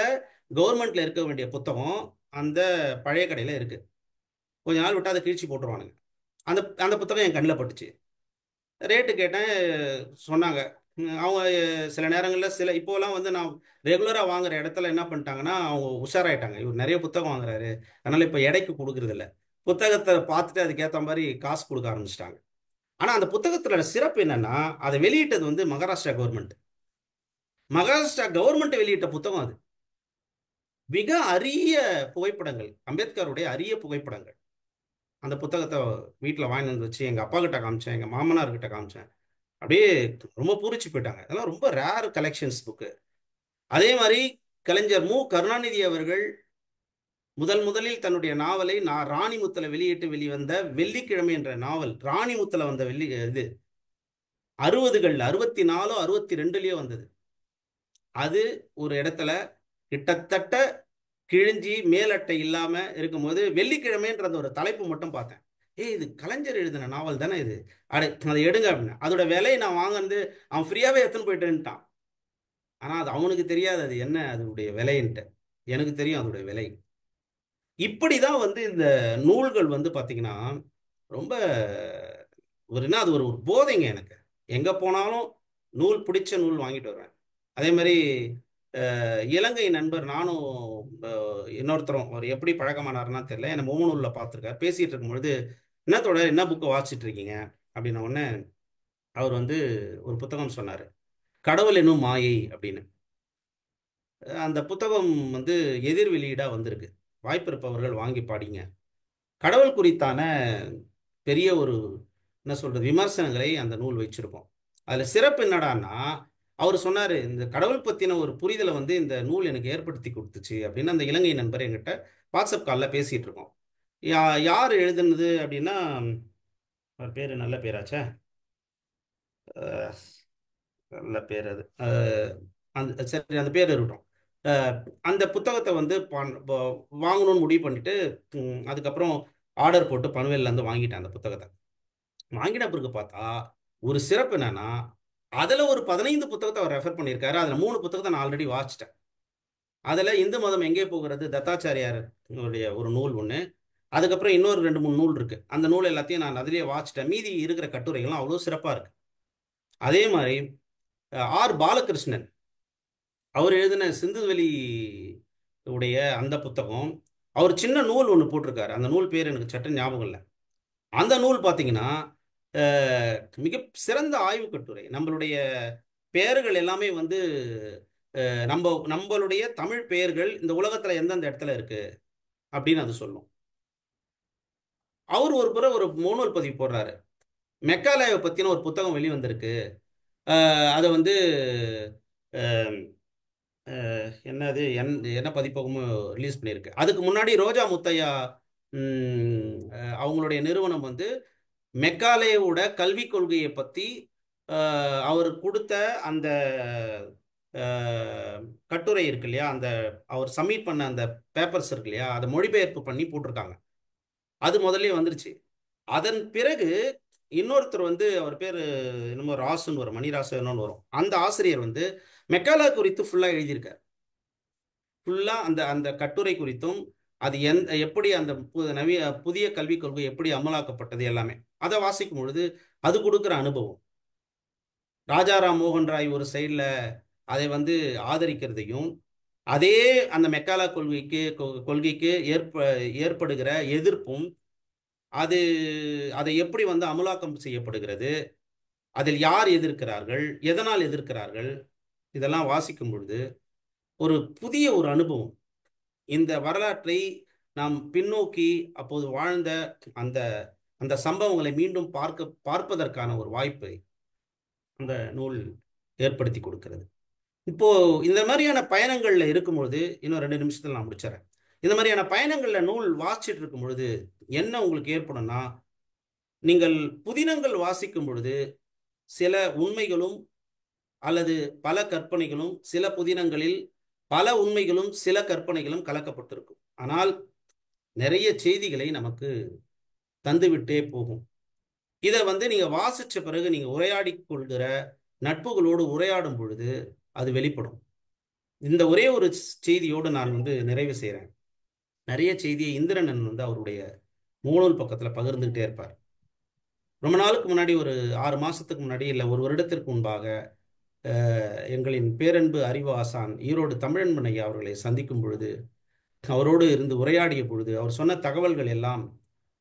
கவர்மெண்ட்ல இருக்க வேண்டிய புத்தகம் அந்த பழைய கடையில இருக்கு. கொஞ்ச நாள் விட்டு அதை கிழிச்சு போட்டுருவானுங்க. அந்த அந்த புத்தகம் என் கண்ணில் பட்டுச்சு. ரேட்டு கேட்டேன், சொன்னாங்க. அவங்க சில நேரங்களில் இப்போலாம் நான் ரெகுலராக வாங்குற இடத்துல என்ன பண்ணிட்டாங்கன்னா, அவங்க உஷாராயிட்டாங்க. இவர் நிறைய புத்தகம் வாங்குறாரு, அதனால இப்போ எடைக்கு கொடுக்கறது இல்லை. புத்தகத்தை பார்த்துட்டு அதுக்கேற்ற மாதிரி காசு கொடுக்க ஆரம்பிச்சிட்டாங்க. ஆனால் அந்த புத்தகத்தோட சிறப்பு என்னன்னா, அதை வெளியிட்டது மகாராஷ்டிரா கவர்மெண்ட். மகாராஷ்டிரா கவர்மெண்ட் வெளியிட்ட புத்தகம் அது. மிக அரிய புகைப்படங்கள், அம்பேத்கருடைய அரிய புகைப்படங்கள். அந்த புத்தகத்தை வீட்டில் வாங்கி வந்து வச்சு எங்கள் அப்பா கிட்ட காமிச்சேன், எங்கள் மாமனார்கிட்ட காமிச்சேன். அப்படியே ரொம்ப பூரிச்சு போயிட்டாங்க. அதெல்லாம் ரொம்ப ரேர் கலெக்ஷன்ஸ் புக்கு. அதே மாதிரி கலைஞர் மு. கருணாநிதி அவர்கள் முதலில் தன்னுடைய நாவலை நான் ராணிமுத்துல வெளியிட்டு வெளிவந்த வெள்ளிக்கிழமை என்ற நாவல் ராணிமுத்துல வந்த இது 60கள் 64 62லயோ வந்தது. அது ஒரு இடத்துல கிட்டத்தட்ட கிழிஞ்சி மேலட்டை இல்லாம இருக்கும்போது வெள்ளிக்கிழமைன்ற அந்த ஒரு தலைப்பு மட்டும் பார்த்தேன். இது கலைஞர் எழுதின நாவல் தானே இது, அதை எடுங்க அப்படின்னு. அதோட விலையை நான் வாங்கினது அவன் ஃப்ரீயாவே எடுத்துன்னு போயிட்டுன்ட்டான். ஆனா அது அவனுக்கு தெரியாது அது என்ன அதனுடைய விலைன்ட்டு. எனக்கு தெரியும் அதோடைய விலை. இப்படிதான் வந்து இந்த நூல்கள் வந்து பாத்தீங்கன்னா ரொம்ப என்ன அது ஒரு போதைங்க எனக்கு. எங்க போனாலும் நூல், பிடிச்ச நூல் வாங்கிட்டு வருவேன். அதே மாதிரி இலங்கை நண்பர் நானும் இன்னொருத்தரும் அவர் எப்படி பழக்கமானார்னா தெரியல, என்னை முகநூலில் பார்த்துருக்காரு. பேசிட்டு இருக்கும்பொழுது என்னத்தோட என்ன புக்கை வாசிச்சுட்டு இருக்கீங்க அப்படின்ன உடனே அவர் வந்து ஒரு புத்தகம் சொன்னார், கடவுள் என்னும் மாயை அப்படின்னு. அந்த புத்தகம் வந்து எதிர் வெளியீடாக வந்திருக்கு. வாய்ப்பு இருப்பவர்கள் வாங்கி படிங்க. கடவுள் குறித்தான பெரிய ஒரு என்ன சொல்றது விமர்சனங்களை அந்த நூல் வச்சிருக்கோம். அதுல சிறப்பு என்னடான்னா, அவர் சொன்னாரு இந்த கடவுள் பத்தின ஒரு புரிதலை வந்து இந்த நூல் எனக்கு ஏற்படுத்தி கொடுத்துச்சு அப்படின்னு. அந்த இலங்கை நண்பர் என்கிட்ட வாட்ஸ்அப் காலில் பேசிட்டு இருக்கோம். யார் எழுதுனது அப்படின்னா, அவர் பேரு நல்ல பேராச்சே, அஹ், நல்ல பேர் அது, அந்த சரி அந்த பேர் இருக்கட்டும். அஹ், அந்த புத்தகத்தை வந்து வாங்கணும்னு முடிவு பண்ணிட்டு அதுக்கப்புறம் ஆர்டர் போட்டு பன்வேல்ல இருந்து வாங்கிட்டேன். அந்த புத்தகத்தை வாங்கின பிறகு பார்த்தா ஒரு சிறப்பு என்னன்னா, அதுல ஒரு 15 புத்தகத்தை அவர் ரெஃபர் பண்ணியிருக்காரு. அதுல 3 புத்தகத்தை நான் ஆல்ரெடி வாசிச்சிட்டேன். அதுல இந்து மதம் எங்கே போகிறது தத்தாச்சாரியார் ஒரு நூல் ஒன்று, அதுக்கப்புறம் இன்னொரு 2 3 நூல் இருக்கு. அந்த நூல் எல்லாத்தையும் நான் அதிலேயே வாசிச்சிட்டேன். மீதி இருக்கிற கட்டுரைகள்லாம் அவ்வளோ சிறப்பா இருக்கு. அதே மாதிரி ஆர் பாலகிருஷ்ணன் அவர் எழுதின சிந்துவெளி உடைய அந்த புத்தகம், அவர் சின்ன நூல் ஒன்று போட்டிருக்காரு. அந்த நூல் பேர் எனக்கு சட்ட ஞாபகம் இல்லை. அந்த நூல் பார்த்தீங்கன்னா மிக சிறந்த ஆய்வு கட்டுரை. நம்மளுடைய பெயர்கள் எல்லாமே வந்து நம்மளுடைய தமிழ் பெயர்கள் இந்த உலகத்துல எந்தெந்த இடத்துல இருக்கு அப்படின்னு அது சொல்லும். அவர் ஒரு புறம் ஒரு முகநூல் பதிவு போடுறாரு, மெக்காலேவை பத்தின ஒரு புத்தகம் வெளிவந்திருக்கு. அதை வந்து என்னது என்ன பதிப்பகமும் ரிலீஸ் பண்ணியிருக்கு. அதுக்கு முன்னாடி ரோஜா முத்தையா அவங்களுடைய நிறுவனம் வந்து மெக்காலேவோட கல்விக் கொள்கையை பற்றி அவர் கொடுத்த அந்த கட்டுரை இருக்கு இல்லையா, அந்த அவர் சப்மிட் பண்ண அந்த பேப்பர்ஸ் இருக்கு இல்லையா, அதை மொழிபெயர்ப்பு பண்ணி போட்டிருக்காங்க. அது முதல்ல வந்துருச்சு. அதன் பிறகு இன்னொருத்தர் வந்து அவர் பேர் என்னமோ ராசுன்னு வரும், மணிராசு என்னன்னு வரும். அந்த ஆசிரியர் வந்து மெக்காலா குறித்து ஃபுல்லாக எழுதியிருக்கார். ஃபுல்லாக அந்த அந்த கட்டுரை குறித்தும் அது எப்படி அந்த புதிய கல்விக் கொள்கை எப்படி அமலாக்கப்பட்டது எல்லாமே அதை வாசிக்கும் பொழுது அது கொடுக்குற அனுபவம். ராஜாராம் மோகன் ராய் ஒரு சைடில் அதை வந்து ஆதரிக்கிறதையும், அதே அந்த மெக்காலா கொள்கைக்கு ஏற்படுகிற எதிர்ப்பும், அது அதை எப்படி வந்து அமலாக்கம் செய்யப்படுகிறது, அதில் யார் எதிர்க்கிறார்கள், எதனால் எதிர்க்கிறார்கள், இதெல்லாம் வாசிக்கும் பொழுது ஒரு புதிய ஒரு அனுபவம். இந்த வரலாற்றை நாம் பின்னோக்கி அப்போது வாழ்ந்த அந்த அந்த சம்பவங்களை மீண்டும் பார்ப்பதற்கான ஒரு வாய்ப்பை அந்த நூல் ஏற்படுத்தி கொடுக்கிறது. இப்போ இந்த மாதிரியான பயணங்கள்ல இருக்கும்பொழுது, இன்னும் 2 நிமிஷத்துல நான் முடிச்சிடறேன். இந்த மாதிரியான பயணங்கள்ல நூல் வாசிச்சுட்டு இருக்கும் பொழுது என்ன உங்களுக்கு ஏற்படும்னா, நீங்கள் புதினங்கள் வாசிக்கும் பொழுது சில உண்மைகளும் அல்லது பல கற்பனைகளும், சில புதினங்களில் பல உண்மைகளும் சில கற்பனைகளும் கலக்கப்பட்டிருக்கும். ஆனால் நிறைய செய்திகளை நமக்கு தந்துவிட்டே போகும். இதை வந்து நீங்க வாசிச்ச பிறகு நீங்க உரையாடி கொள்கிற நட்புகளோடு உரையாடும் பொழுது அது வெளிப்படும். இந்த ஒரே ஒரு செய்தியோடு நான் வந்து நிறைவு செய்கிறேன். நிறைய செய்தியை இந்திரனன் வந்து அவருடைய முகநூல் பக்கத்தில் பகிர்ந்துகிட்டே இருப்பார். ரொம்ப நாளுக்கு முன்னாடி, ஒரு 6 மாசத்துக்கு முன்னாடி இல்லை 1 வருடத்திற்கு முன்பாக எங்களின் பேரன்பு அறிவு ஆசான் ஈரோடு தமிழன்பன் ஐயா அவர்களை சந்திக்கும் பொழுது, அவரோடு இருந்து உரையாடிய பொழுது அவர் சொன்ன தகவல்கள் எல்லாம்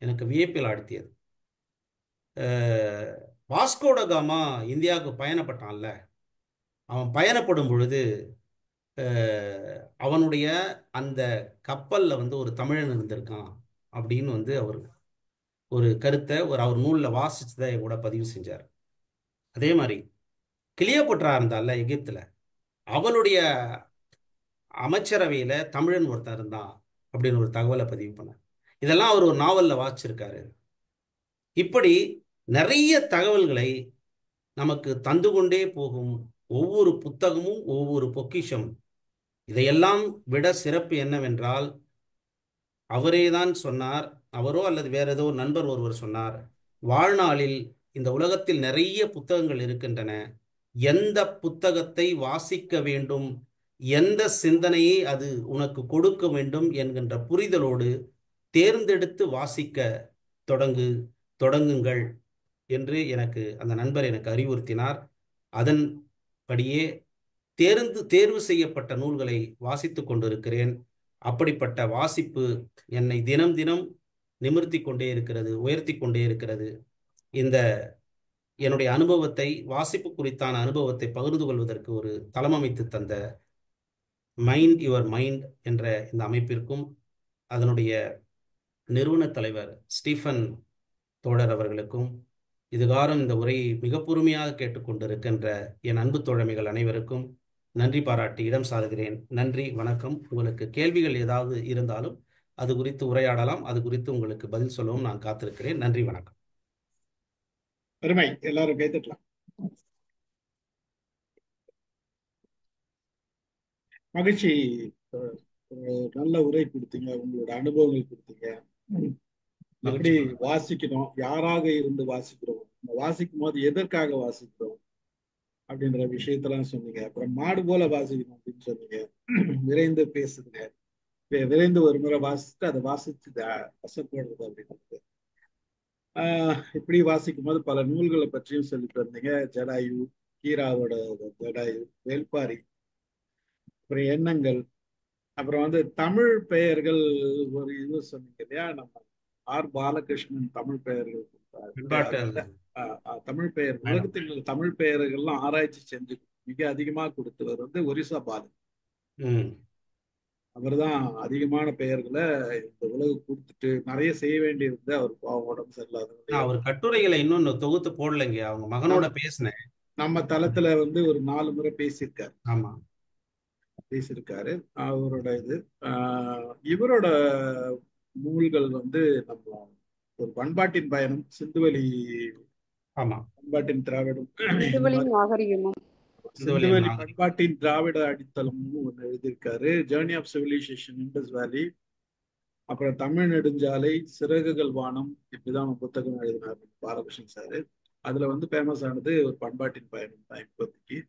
எனக்கு வியப்பில் ஆழ்த்தியது. வாஸ்கோட காமா இந்தியாவுக்கு பயணப்பட்டான்ல, அவன் பயணப்படும் பொழுது அவனுடைய அந்த கப்பல்ல வந்து ஒரு தமிழன் இருந்திருக்கான் அப்படின்னு வந்து அவர் ஒரு கருத்தை அவர் நூலில் வாசிச்சதை கூட பதிவு செஞ்சார். அதே மாதிரி கிளியோபட்ரா இருந்தால எகிப்துல, அவளுடைய அமைச்சரவையில தமிழன் ஒருத்தன் இருந்தான் அப்படின்னு ஒரு தகவலை பதிவு பண்ணார். இதெல்லாம் அவர் ஒரு நாவல்ல வாசிச்சிருக்காரு. இப்படி நிறைய தகவல்களை நமக்கு தந்து கொண்டே போகும் ஒவ்வொரு புத்தகமும் ஒவ்வொரு பொக்கிஷம். இதையெல்லாம் விட சிறப்பு என்னவென்றால், அவரேதான் சொன்னார், அவரோ அல்லது வேற ஏதோ ஒரு நண்பர் ஒருவர் சொன்னார், வாழ்நாளில் இந்த உலகத்தில் நிறைய புத்தகங்கள் இருக்கின்றன, எந்த புத்தகத்தை வாசிக்க வேண்டும், எந்த சிந்தனையை அது உனக்கு கொடுக்க வேண்டும் என்கின்ற புரிதலோடு தேர்ந்தெடுத்து வாசிக்க தொடங்கு தொடங்குங்கள் என்று எனக்கு அந்த நண்பர் எனக்கு அறிவுறுத்தினார். அதன்படியே தேர்வு செய்யப்பட்ட நூல்களை வாசித்துக் கொண்டிருக்கிறேன். அப்படிப்பட்ட வாசிப்பு என்னை தினம் தினம் நிமிர்த்தி கொண்டே இருக்கிறது, உயர்த்தி கொண்டே இருக்கிறது. இந்த என்னுடைய அனுபவத்தை, வாசிப்பு குறித்தான அனுபவத்தை பகிர்ந்து கொள்வதற்கு ஒரு தளமமைத்து தந்த மைண்ட் யுவர் மைண்ட் என்ற இந்த அமைப்பிற்கும் அதனுடைய நிறுவன தலைவர் ஸ்டீஃபன் தோழர் அவர்களுக்கும், இதுகாரும் இந்த உரையை மிக பொறுமையாக கேட்டுக்கொண்டிருக்கின்ற என் அன்பு தோழமைகள் அனைவருக்கும் நன்றி பாராட்டி இடம் சாருகிறேன். நன்றி, வணக்கம். உங்களுக்கு கேள்விகள் ஏதாவது இருந்தாலும் அது குறித்து உரையாடலாம். அது குறித்து உங்களுக்கு பதில் சொல்லவும் நான் காத்திருக்கிறேன். நன்றி, வணக்கம். அருமை. எல்லாரும் கைத்தட்டலாம். மகிழ்ச்சி. ஒரு நல்ல உரை கொடுத்தீங்க, உங்களோட அனுபவங்கள் கொடுத்தீங்க. எப்படி வாசிக்கணும், யாராக இருந்து வாசிக்கிறோம், வாசிக்கும் போது எதற்காக வாசிக்கிறோம் அப்படின்ற விஷயத்தெல்லாம் சொன்னீங்க. அப்புறம் மாடு போல வாசிக்கணும் அப்படின்னு சொன்னீங்க. விரைந்து பேசுதுங்க, விரைந்து ஒரு முறை வாசிச்சுட்டு அதை வாசிச்சு வசப்படுறது அப்படின்றது. இப்படி வாசிக்கும் போது பல நூல்களை பற்றியும் சொல்லிட்டு வந்தீங்க. ஜடாயு, கீராவோட ஜடாயு, வேல்பாரி, அப்புறம் எண்ணங்கள், அப்புறம் தமிழ் பெயர்கள் ஒரு இது சொன்னீங்க இல்லையா, நம்ம ஆர் பாலகிருஷ்ணன் தமிழ் பெயர்கள் கொடுத்தாரு. தமிழ் பெயர் உலகத்தில் உள்ள தமிழ் பெயர்கள்லாம் ஆராய்ச்சி செஞ்சு மிக அதிகமாக கொடுத்தவர் ஒரிசா பாலு. அவர் தான் அதிகமான பெயர்களை இந்த உலகம் கொடுத்துட்டு நிறைய செய்ய வேண்டியிருந்து அவர் உடம்பு சரியில்லாத அவர் கட்டுரைகளை இன்னொன்னு தொகுத்து போடலைங்க. அவங்க மகனோட பேசினேன். நம்ம தளத்துல ஒரு 4 முறை பேசியிருக்காரு. ஆமா, பேசியிருக்காரு. அவரோட இவரோட நூல்கள் நம்ம ஒரு பண்பாட்டின் பயணம், சிந்துவெளி, ஆமா, பண்பாட்டின் திராவிடம், சிந்துவெளி பண்பாட்டின் திராவிட அடித்தளம்னு ஒண்ணு எழுதியிருக்காரு. ஜேர்னி ஆஃப் சிவிலைசேஷன், இண்டஸ் வேலி, அப்புறம் தமிழ் நெடுஞ்சாலை, சிறகுகள் வானம், இப்படிதான் புத்தகம் எழுதினார் பாலகிருஷ்ணன் சாரு. அதுல ஃபேமஸ் ஆனது ஒரு பண்பாட்டின் பயணம் தான் இப்போதைக்கு.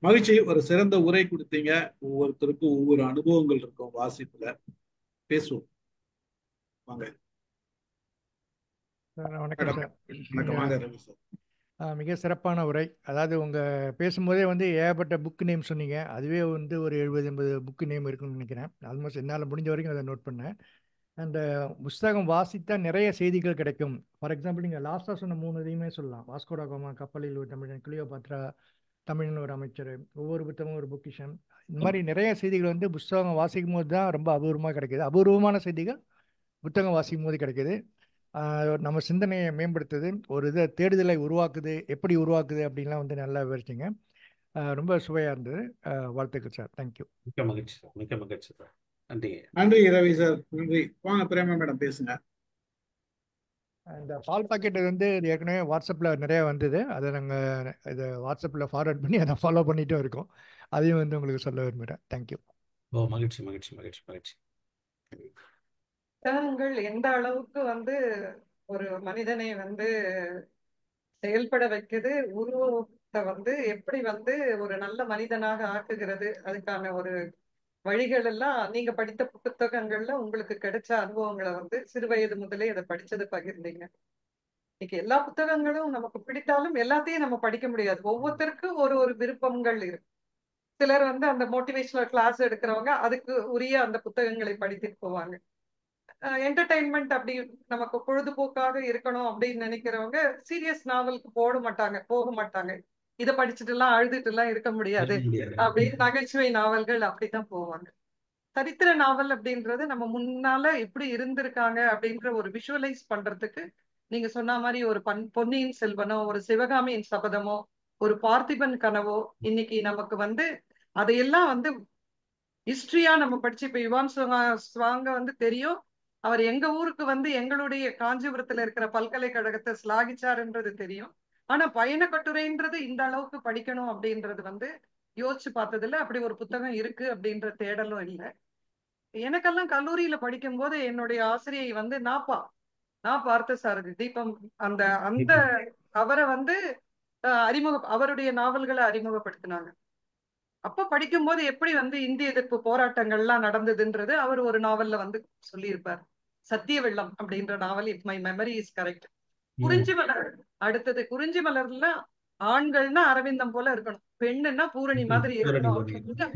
மகிழ்ச்சி. ஒரு சிறந்த உரை கொடுத்தீங்க. ஒவ்வொருத்தருக்கும் ஒவ்வொரு அனுபவங்கள் இருக்கும் வாசிப்புல. பேசுவோம் வாங்க. வணக்கம் சார். வணக்கம் ரவி சார். மிக சிறப்பான உரை. அதாவது உங்க பேசும்போதே ஏகப்பட்ட புக் நேம் சொன்னீங்க. அதுவே ஒரு 70-80 புக் நேம் இருக்குன்னு நினைக்கிறேன். ஆல்மோஸ்ட் என்னால் முடிஞ்ச வரைக்கும் அதை நோட் பண்ணேன். அந்த புஸ்தகம் வாசித்தா நிறைய செய்திகள் கிடைக்கும். ஃபார் எக்ஸாம்பிள் நீங்கள் லாஸ்ட்டாக சொன்ன 3 இதையுமே சொல்லலாம். வாஸ்கோடா காமா, கப்பலில் ஒரு தமிழன், கிளியோபாத்ரா, தமிழ்னு ஒரு அமைச்சர், ஒவ்வொரு புத்தகமும் ஒரு பொக்கிஷன். இந்த மாதிரி நிறைய செய்திகள் புஸ்தகம் வாசிக்கும் போது தான் ரொம்ப அபூர்வமாக கிடைக்கிது. அபூர்வமான செய்திகள் புத்தகம் வாசிக்கும் போது கிடைக்கிது. நம்ம சிந்தனையை மேம்படுத்துது, ஒரு தேடுதலை உருவாக்குது, எப்படி உருவாக்குது அப்படின்லாம் நல்லா விவரிச்சிங்க. ரொம்ப சுவையாக இருந்தது. வாழ்த்துக்கள் சார். தேங்க்யூ. மிக்க மகிழ்ச்சி சார். மிக்க மகிழ்ச்சி சார். நன்றி. நன்றி ரவி சார். நன்றி. வாங்க பிரேமா மேடம் பேசுங்க. இந்த பால் பாக்கெட் ஏற்கனவே வாட்ஸ்அப்பில் நிறைய வந்தது. அதை நாங்கள் இதை வாட்ஸ்அப்பில் ஃபார்வர்ட் பண்ணி அதை ஃபாலோ பண்ணிகிட்டும் இருக்கோம். அதையும் உங்களுக்கு சொல்ல விரும்புகிறேன். தேங்க்யூ. ஓ, மகிழ்ச்சி மகிழ்ச்சி மகிழ்ச்சி மகிழ்ச்சி. புத்தகங்கள் எந்த அளவுக்கு ஒரு மனிதனை செயல்பட வைக்குது, உருவத்தை எப்படி ஒரு நல்ல மனிதனாக ஆக்குகிறது, அதுக்கான ஒரு வழிகள் எல்லாம் நீங்க படித்த புத்தகங்கள்ல உங்களுக்கு கிடைச்ச அனுபவங்களை சிறு வயது முதலே அதை படிச்சது பகிர்ந்தீங்க. இன்னைக்கு எல்லா புத்தகங்களும் நமக்கு பிடித்தாலும் எல்லாத்தையும் நம்ம படிக்க முடியாது. ஒவ்வொருத்தருக்கும் ஒரு ஒரு விருப்பங்கள் இருக்கு. சிலர் அந்த மோட்டிவேஷனல் கிளாஸ் எடுக்கிறவங்க அதுக்கு உரிய அந்த புத்தகங்களை படித்துட்டு போவாங்க. என்டர்டைன்மெண்ட் அப்படி நமக்கு பொழுதுபோக்காக இருக்கணும் அப்படின்னு நினைக்கிறவங்க சீரியஸ் நாவலுக்கு போக மாட்டாங்க. இதை படிச்சுட்டு எல்லாம் அழுதுட்டு எல்லாம் இருக்க முடியாது அப்படின்னு நகைச்சுவை நாவல்கள் அப்படித்தான் போவாங்க. சரித்திர நாவல் அப்படின்றது நம்ம முன்னால எப்படி இருந்திருக்காங்க அப்படின்ற ஒரு விஷுவலைஸ் பண்றதுக்கு நீங்க சொன்ன மாதிரி ஒரு பொன்னியின் செல்வனோ, ஒரு சிவகாமியின் சபதமோ, ஒரு பார்த்திபன் கனவோ இன்னைக்கு நமக்கு அதையெல்லாம் ஹிஸ்டரியா நம்ம படிச்சு இப்ப யுவான் சுவாங்க வந்து தெரியும். அவர் எங்க ஊருக்கு வந்து எங்களுடைய காஞ்சிபுரத்துல இருக்கிற பல்கலைக்கழகத்தை சிலாகிச்சாருன்றது தெரியும். ஆனா பயண கட்டுரைன்றது இந்த அளவுக்கு படிக்கணும் அப்படின்றது வந்து யோசிச்சு பார்த்ததில்ல. அப்படி ஒரு புத்தகம் இருக்கு அப்படின்ற தேடலும் இல்லை. எனக்கெல்லாம் கல்லூரியில படிக்கும் போது என்னுடைய ஆசிரியை வந்து நா பார்த்தசாரதி தீபம் அந்த அந்த அவரை வந்து அவருடைய நாவல்களை அறிமுகப்படுத்தினாங்க. அப்ப படிக்கும்போது எப்படி வந்து இந்திய எதிர்ப்பு போராட்டங்கள்லாம் நடந்ததுன்றது அவர் ஒரு நாவல்ல வந்து சொல்லியிருப்பார். சத்திய வெள்ளம் அப்படின்ற novel, if my memory is correct. Kurinji Malar அடுத்தது. குறிஞ்சி மலர்ல ஆண்கள்னா அரவிந்தம் போல இருக்கணும், பெண்ணுன்னா பூரணி மாதிரி இருக்கணும் அப்படின்னு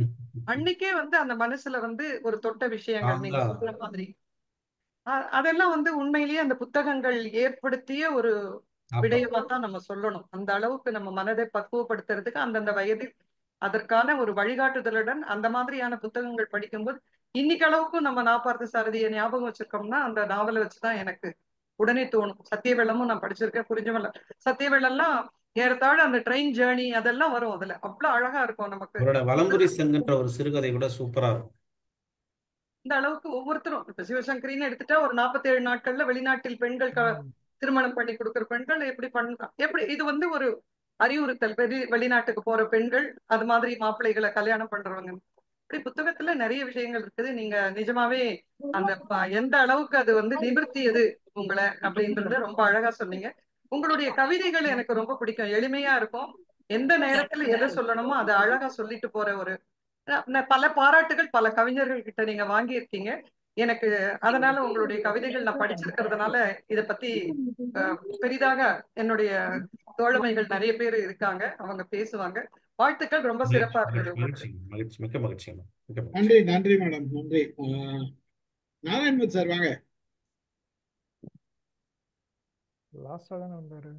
அன்னைக்கே வந்து அந்த மனசுல வந்து ஒரு தொட்ட விஷயங்கள் நீங்க சொல்ற மாதிரி. அதெல்லாம் வந்து உண்மையிலேயே அந்த புத்தகங்கள் ஏற்படுத்திய ஒரு விடயமா தான் நம்ம சொல்லணும். அந்த அளவுக்கு நம்ம மனதை பக்குவப்படுத்துறதுக்கு அந்தந்த வயதில் அதற்கான ஒரு வழிகாட்டுதலுடன் அந்த மாதிரியான புத்தகங்கள் படிக்கும்போது இன்னைக்கு அளவுக்கும் நம்ம நாப்பார்த்த சாரதியை ஞாபகம் வச்சிருக்கோம்னா அந்த நாவலை வச்சுதான் எனக்கு உடனே தோணும். சத்திய வெள்ளமும் நான் படிச்சிருக்கேன். குறிஞ்ச வெள்ளம், சத்திய வெள்ளம்லாம் ஏறத்தாழ அந்த ட்ரெயின் ஜேர்னி அதெல்லாம் வரும். அதுல அவ்வளவு அழகா இருக்கும் நமக்கு. வலம்புரி செங்குன்ற ஒரு சிறுகதை கூட சூப்பரா இருக்கும். இந்த அளவுக்கு ஒவ்வொருத்தரும் இப்ப சிவசங்கரின்னு எடுத்துட்டா ஒரு 47 நாட்கள்ல வெளிநாட்டில் பெண்கள் திருமணம் பண்ணி கொடுக்குற பெண்கள் எப்படி பண்ணலாம், எப்படி இது வந்து ஒரு அறிவுறுத்தல். வெளிநாட்டுக்கு போற பெண்கள் அது மாதிரி மாப்பிள்ளைகளை கல்யாணம் பண்றவங்க, இப்படி புத்தகத்துல நிறைய விஷயங்கள் இருக்குது. நீங்க நிஜமாவே அந்த எந்த அளவுக்கு அது வந்து நிவர்த்தியது உங்களை அப்படின்றத ரொம்ப அழகா சொன்னீங்க. உங்களுடைய கவிதைகள் எனக்கு ரொம்ப பிடிக்கும். எளிமையா இருக்கும். எந்த நேரத்துல எதை சொல்லணுமோ அதை அழகா சொல்லிட்டு போற ஒரு பல பாராட்டுகள் பல கவிஞர்கள் கிட்ட நீங்க வாங்கி இருக்கீங்க. எனக்கு அதனால உங்களுடைய கவிதைகள் நான் படிச்சிருக்கிறதுனால இத பத்தி பெரிதாக என்னுடைய தோழமைகள் நிறைய பேர் இருக்காங்க, அவங்க பேசுவாங்க. வாழ்த்துக்கள், ரொம்ப சிறப்பா இருந்தது. மிக்க மகிழ்ச்சி. நன்றி நன்றி மேடம், நன்றி. நாராயணன் சார் வாங்க. லாஸ்டா தானே வந்தாரு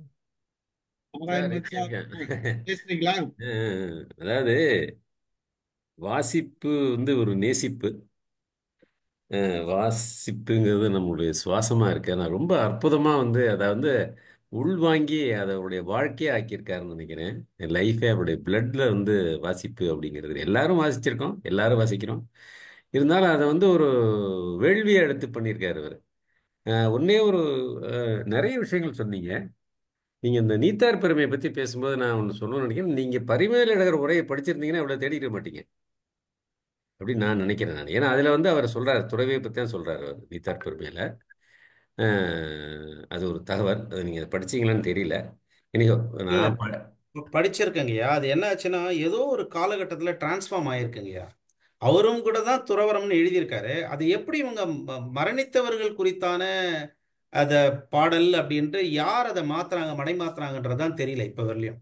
நாராயணன் சார் பேசுறீங்களா? அதாவது வாசிப்பு வந்து ஒரு நேசிப்பு. வாசிப்புங்கிறது நம்மளுடைய சுவாசமா இருக்கு. ஆனால் ரொம்ப அற்புதமா வந்து அதை வந்து உள்வாங்கி அதோடைய வாழ்க்கையே ஆக்கியிருக்காருன்னு நினைக்கிறேன். லைஃபே அவருடைய பிளட்ல வந்து வாசிப்பு அப்படிங்கிறது எல்லாரும் வாசிச்சிருக்கோம், எல்லாரும் வாசிக்கிறோம். இருந்தாலும் அதை வந்து ஒரு வேள்வியை எடுத்து பண்ணியிருக்காரு அவர். ஒன்னே ஒரு நிறைய விஷயங்கள் சொன்னீங்க. நீங்க இந்த நீத்தார் பெருமையை பத்தி பேசும்போது நான் ஒன்று சொல்லணும்னு நினைக்கிறேன். நீங்க பரிமேலழகர் உரையை படிச்சிருந்தீங்கன்னா இவ்வளவு தேடிக்க மாட்டீங்க அப்படின்னு நான் நினைக்கிறேன். நான் ஏன்னா அதுல வந்து அவர் சொல்றாரு, துறவியை பத்தி தான் சொல்றாரு அவர் நீத்தார் பெருமையில. அது ஒரு தகவல். அது நீங்க படிச்சீங்களான்னு தெரியல. எனக்கு நான் படிச்சிருக்கேங்கய்யா. அது என்ன ஆச்சுன்னா ஏதோ ஒரு காலகட்டத்துல டிரான்ஸ்ஃபார்ம் ஆயிருக்குங்கய்யா. அவரும் கூட தான் துறவரம்னு எழுதியிருக்காரு. அது எப்படி இவங்க மரணித்தவர்கள் குறித்தான அத பாடல் அப்படின்ட்டு யார் அதை மாத்துறாங்க, மடை மாத்துறாங்கன்றதான் தெரியல இப்ப வரலையும்.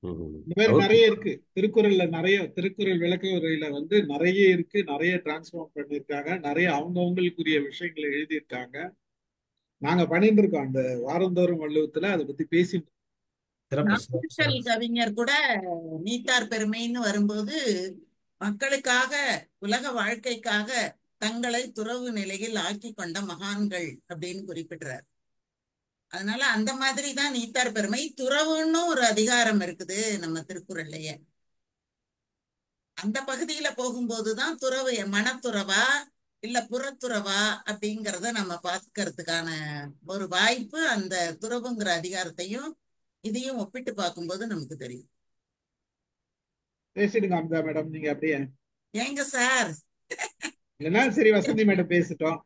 இந்த மாதிரி நிறைய இருக்கு திருக்குறள்ல. நிறைய திருக்குறள் விளக்க உரையில வந்து நிறைய இருக்கு, நிறைய டிரான்ஸ்ஃபார்ம் பண்ணிருக்காங்க, நிறைய அவங்கவுங்களுக்குரிய விஷயங்களை எழுதியிருக்காங்க. நாங்க பண்ணிட்டு இருக்கோம் அந்த வாரந்தோறும் வள்ளுவத்துல அதை பத்தி பேசிட்டு. கவிஞர் கூட நீத்தார் பெருமைன்னு வரும்போது மக்களுக்காக, உலக வாழ்க்கைக்காக தங்களை துறவு நிலையில் ஆக்கி கொண்ட மகான்கள் அப்படின்னு குறிப்பிடுறார். அதனால அந்த மாதிரி தான் நீத்தார் பெருமை. துறவுன்னு ஒரு அதிகாரம் இருக்குது நம்ம திருக்குறள்லயே. அந்த பகுதியில போகும்போதுதான் துறவு மனத்துறவா இல்ல புறத்துறவா அப்படிங்கிறத நம்ம பார்க்கறதுக்கான ஒரு வாய்ப்பு அந்த துறவுங்கிற அதிகாரத்தையும் இதையும் ஒப்பிட்டு பார்க்கும்போது நமக்கு தெரியும். பேசிடுங்க அம்தா மேடம், நீங்க அப்படியே. ஏங்க சார்? இல்லைன்னா சரி வசந்தி மேடம் பேசிட்டோம்.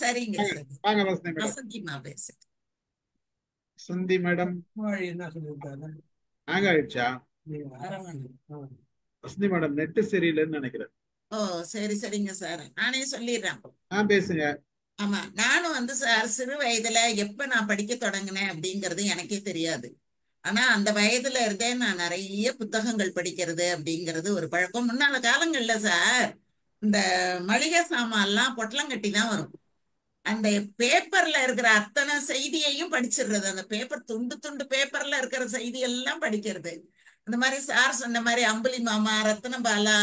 சரிங்க வாங்க வசந்தி மேடம். வசந்திமா பேசு. வசந்தி மேடம் என்ன சொல்லியிருக்காங்க? ஹேங் ஆயிடுச்சா? வசந்தி மேடம் நெட் சரியில்லைன்னு நினைக்கிறேன். ஓ சரி சரிங்க சார், நானே சொல்லிடுறேன். பேசுங்க. ஆமா, நானும் வந்து சார் சிறு வயதுல எப்ப நான் படிக்க தொடங்கினேன் அப்படிங்கிறது எனக்கே தெரியாது. ஆனா அந்த வயதுல இருந்தே நான் நிறைய புத்தகங்கள் படிக்கிறது அப்படிங்கிறது ஒரு பழக்கம். முன்னால காலங்கள்ல சார் இந்த மளிகை சாமான்லாம் பொட்டலங்கட்டி தான் வரும். அந்த பேப்பர்ல இருக்கிற அத்தனை செய்தியையும் படிச்சிடுறது. அந்த பேப்பர் துண்டு துண்டு பேப்பர்ல இருக்கிற செய்தி எல்லாம் படிக்கிறது. அந்த மாதிரி சார் சொன்ன மாதிரி அம்புலி மாமா, ரத்னபாலா,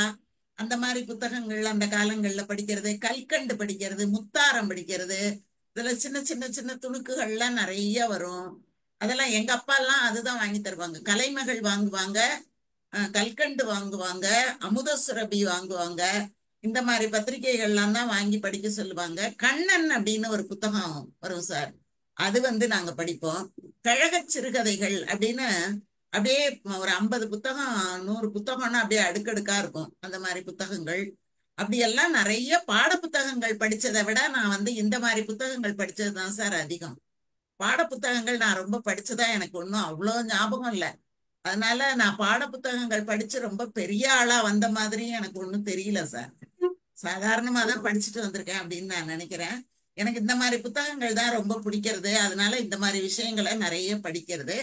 அந்த மாதிரி புத்தகங்கள் அந்த காலங்கள்ல படிக்கிறது, கல்கண்டு படிக்கிறது, முத்தாரம் படிக்கிறது. இதுல சின்ன சின்ன சின்ன துணுக்குகள்லாம் நிறைய வரும். அதெல்லாம் எங்க அப்பா எல்லாம் அதுதான் வாங்கி தருவாங்க. கலைமகள் வாங்குவாங்க, கல்கண்டு வாங்குவாங்க, அமுத சுரபி வாங்குவாங்க. இந்த மாதிரி பத்திரிகைகள்லாம் தான் வாங்கி படிக்க சொல்லுவாங்க. கண்ணன் அப்படின்னு ஒரு புத்தகம் வரும் சார், அது வந்து நாங்க படிப்போம். கழகச் சிறுகதைகள் அப்படின்னு அப்படியே ஒரு 50 புத்தகம் 100 புத்தகம்னா அப்படியே அடுக்கடுக்கா இருக்கும். அந்த மாதிரி புத்தகங்கள் அப்படியெல்லாம் நிறைய பாட புத்தகங்கள் படிச்சதை விட நான் வந்து இந்த மாதிரி புத்தகங்கள் படிச்சது தான் சார் அதிகம். பாட புத்தகங்கள் நான் ரொம்ப படிச்சதா எனக்கு ஒன்றும் அவ்வளோ ஞாபகம் இல்லை. அதனால நான் பாட புத்தகங்கள் படிச்சு ரொம்ப பெரிய ஆளா வந்த மாதிரி எனக்கு ஒன்றும் தெரியல சார். சாதாரணமா தான் படிச்சுட்டு வந்திருக்கேன் அப்படின்னு நான் நினைக்கிறேன். எனக்கு இந்த மாதிரி புத்தகங்கள் தான் ரொம்ப பிடிக்கிறது. அதனால இந்த மாதிரி விஷயங்களை நிறைய படிக்கிறது.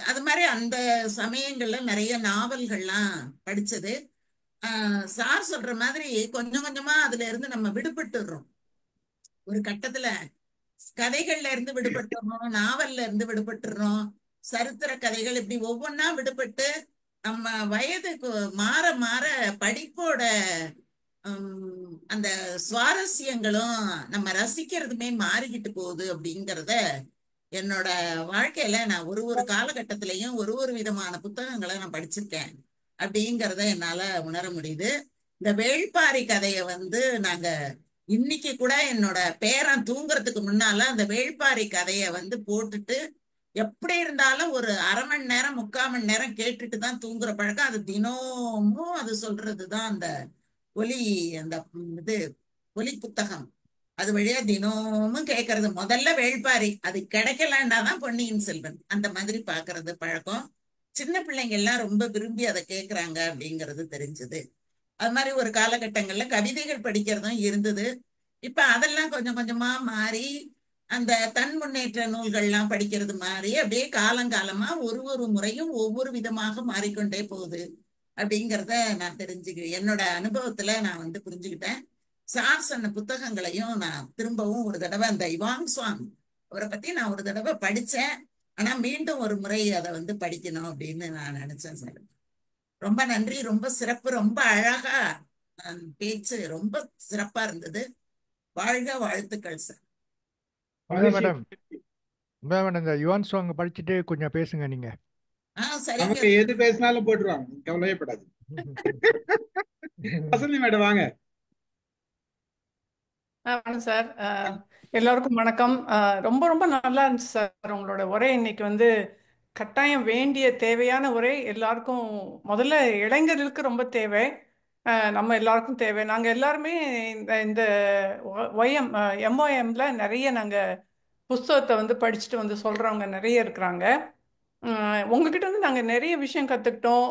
அது மாதிரி அந்த சமயங்கள்ல நிறைய நாவல்கள்லாம் படிச்சது. சார் சொல்ற மாதிரி கொஞ்சம் கொஞ்சமா அதுல இருந்து நம்ம விடுபட்டுறோம். ஒரு கட்டத்துல கதைகள்ல இருந்து விடுபட்டுறோம், நாவல்ல இருந்து விடுபட்டுறோம், சரித்திர கதைகள் இப்படி ஒவ்வொன்னா விடுபட்டு நம்ம வயதுக்கு மாற மாற படிப்போட அந்த சுவாரஸ்யங்களும் நம்ம ரசிக்கிறதுமே மாறிக்கிட்டு போகுது அப்படிங்கிறத என்னோட வாழ்க்கையில நான் ஒரு ஒரு காலகட்டத்திலையும் ஒரு ஒரு விதமான புத்தகங்களை நான் படிச்சிருக்கேன் அப்படிங்கிறத என்னால உணர முடியுது. இந்த வேள்பாரி கதையை வந்து நாங்க இன்னைக்கு கூட என்னோட பேரன் தூங்குறதுக்கு முன்னால அந்த வேள்பாரி கதையை வந்து போட்டுட்டு எப்படி இருந்தாலும் ஒரு அரை மணி நேரம் 3/4 மணி நேரம் கேட்டுட்டு தான் தூங்குற பழக்கம். அது தினமும் அது சொல்றதுதான் அந்த ஒலி, அந்த இது ஒலி புத்தகம். அது வழியா தினமும் கேட்கறது. முதல்ல வேள்பாரி, அது கிடைக்கலன்னா தான் பொன்னியின் செல்வன், அந்த மாதிரி பாக்குறது பழக்கம். சின்ன பிள்ளைங்க எல்லாம் ரொம்ப விரும்பி அதை கேட்கறாங்க அப்படிங்கிறது தெரிஞ்சது. அது மாதிரி ஒரு காலகட்டங்கள்ல கவிதைகள் படிக்கிறதும் இருந்தது. இப்ப அதெல்லாம் கொஞ்சம் கொஞ்சமா மாறி அந்த தன் முன்னேற்ற நூல்கள்லாம் படிக்கிறது மாறி அப்படியே காலங்காலமா ஒரு ஒரு முறையும் ஒவ்வொரு விதமாக மாறிக்கொண்டே போகுது அப்படிங்கிறத நான் தெரிஞ்சுக்கிறேன். என்னோட அனுபவத்துல நான் வந்து புரிஞ்சுக்கிட்டேன். சார் சொன்ன புத்தகங்களையும் நான் திரும்பவும் ஒரு தடவை, அந்த இவாங் சுவாங் அவரை பத்தி நான் ஒரு தடவை படிச்சேன். ஆனா மீண்டும் ஒரு முறை அதை வந்து படிக்கணும் அப்படின்னு நான் நினைச்சேன் சார். ரொம்ப நன்றி, ரொம்ப சிறப்பு, ரொம்ப அழகா பேச்சு ரொம்ப சிறப்பா இருந்தது. வாழ்க, வாழ்த்துக்கள் சார். மேடம் மேடம் இந்த யுவான் சாங் படிச்சுட்டு கொஞ்சம் பேசுங்க நீங்க. சரிங்க. அவங்க எது பேசினாலும் போட்டுருவாங்க, கவலையே படாது. வசந்தி மேடம் வாங்க. வணக்கம் சார், எல்லாருக்கும் வணக்கம். ரொம்ப ரொம்ப நல்லா இருந்துச்சு சார் உங்களோட உரை. இன்னைக்கு வந்து கட்டாயம் வேண்டிய தேவையான உரை. எல்லாருக்கும் முதல்ல இளைஞர்களுக்கு ரொம்ப தேவை, நம்ம எல்லாருக்கும் தேவை. நாங்கள் எல்லாருமே இந்த இந்த ஒய்எம் எம்ஓஎம்ல நிறைய நாங்கள் புஸ்தகத்தை வந்து படிச்சுட்டு வந்து சொல்கிறவங்க நிறைய இருக்கிறாங்க. உங்ககிட்ட வந்து நாங்கள் நிறைய விஷயம் கற்றுக்கிட்டோம்.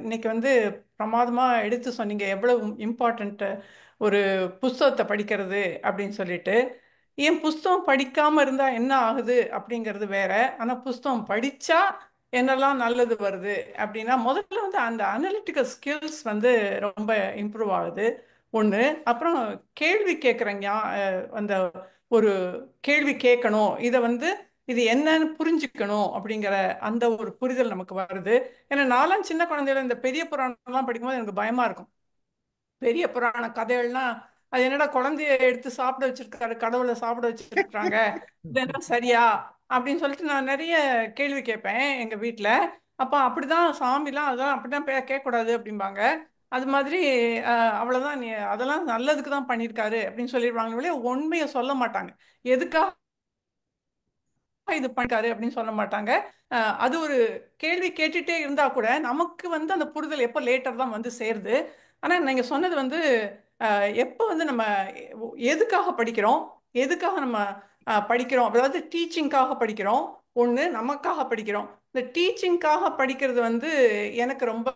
இன்னைக்கு வந்து பிரமாதமாக எடுத்து சொன்னீங்க எவ்வளவு இம்பார்ட்டண்ட்டு ஒரு புஸ்தகத்தை படிக்கிறது அப்படின்னு சொல்லிட்டு. ஏன் புஸ்தகம் படிக்காமல் இருந்தால் என்ன ஆகுது அப்படிங்கிறது வேற, ஆனால் புஸ்தகம் படித்தா என்னெல்லாம் நல்லது வருது அப்படின்னா முதல்ல வந்து அந்த அனலிட்டிக்கல் ஸ்கில்ஸ் வந்து ரொம்ப இம்ப்ரூவ் ஆகுது ஒன்று. அப்புறம் கேள்வி கேட்குறங்க, அந்த ஒரு கேள்வி கேட்கணும், இதை வந்து இது என்னன்னு புரிஞ்சுக்கணும் அப்படிங்கிற அந்த ஒரு புரிதல் நமக்கு வருது. ஏன்னா நான்லாம் சின்ன குழந்தையில இந்த பெரிய புராணம்லாம் படிக்கும்போது எனக்கு பயமா இருக்கும். பெரிய புராண கதைகள்லாம் அது என்னடா குழந்தைய எடுத்து சாப்பிட வச்சிருக்காரு, கடவுளை சாப்பிட வச்சிருக்காங்க, இதெல்லாம் சரியா அப்படின்னு சொல்லிட்டு நான் நிறைய கேள்வி கேட்பேன் எங்க வீட்டில். அப்போ அப்படிதான் சாமிலாம் அதெல்லாம் அப்படிதான் கேட்கக்கூடாது அப்படிம்பாங்க. அது மாதிரி அவ்வளோதான், நீ அதெல்லாம் நல்லதுக்கு தான் பண்ணியிருக்காரு அப்படின்னு சொல்லிடுவாங்க. வெளியே உண்மையை சொல்ல மாட்டாங்க, எதுக்காக இது பண்ணிருக்காரு அப்படின்னு சொல்ல மாட்டாங்க. அது ஒரு கேள்வி கேட்டுட்டே இருந்தா கூட நமக்கு வந்து அந்த புரிதல் எப்போ லேட்டர் தான் வந்து சேருது. ஆனா நீங்க சொன்னது வந்து எப்போ வந்து நம்ம எதுக்காக படிக்கிறோம், எதுக்காக நம்ம படிக்கிறோம், அதாவது டீச்சிங்காக படிக்கிறோம், ஒன்று நமக்காக படிக்கிறோம். இந்த டீச்சிங்காக படிக்கிறது வந்து எனக்கு ரொம்ப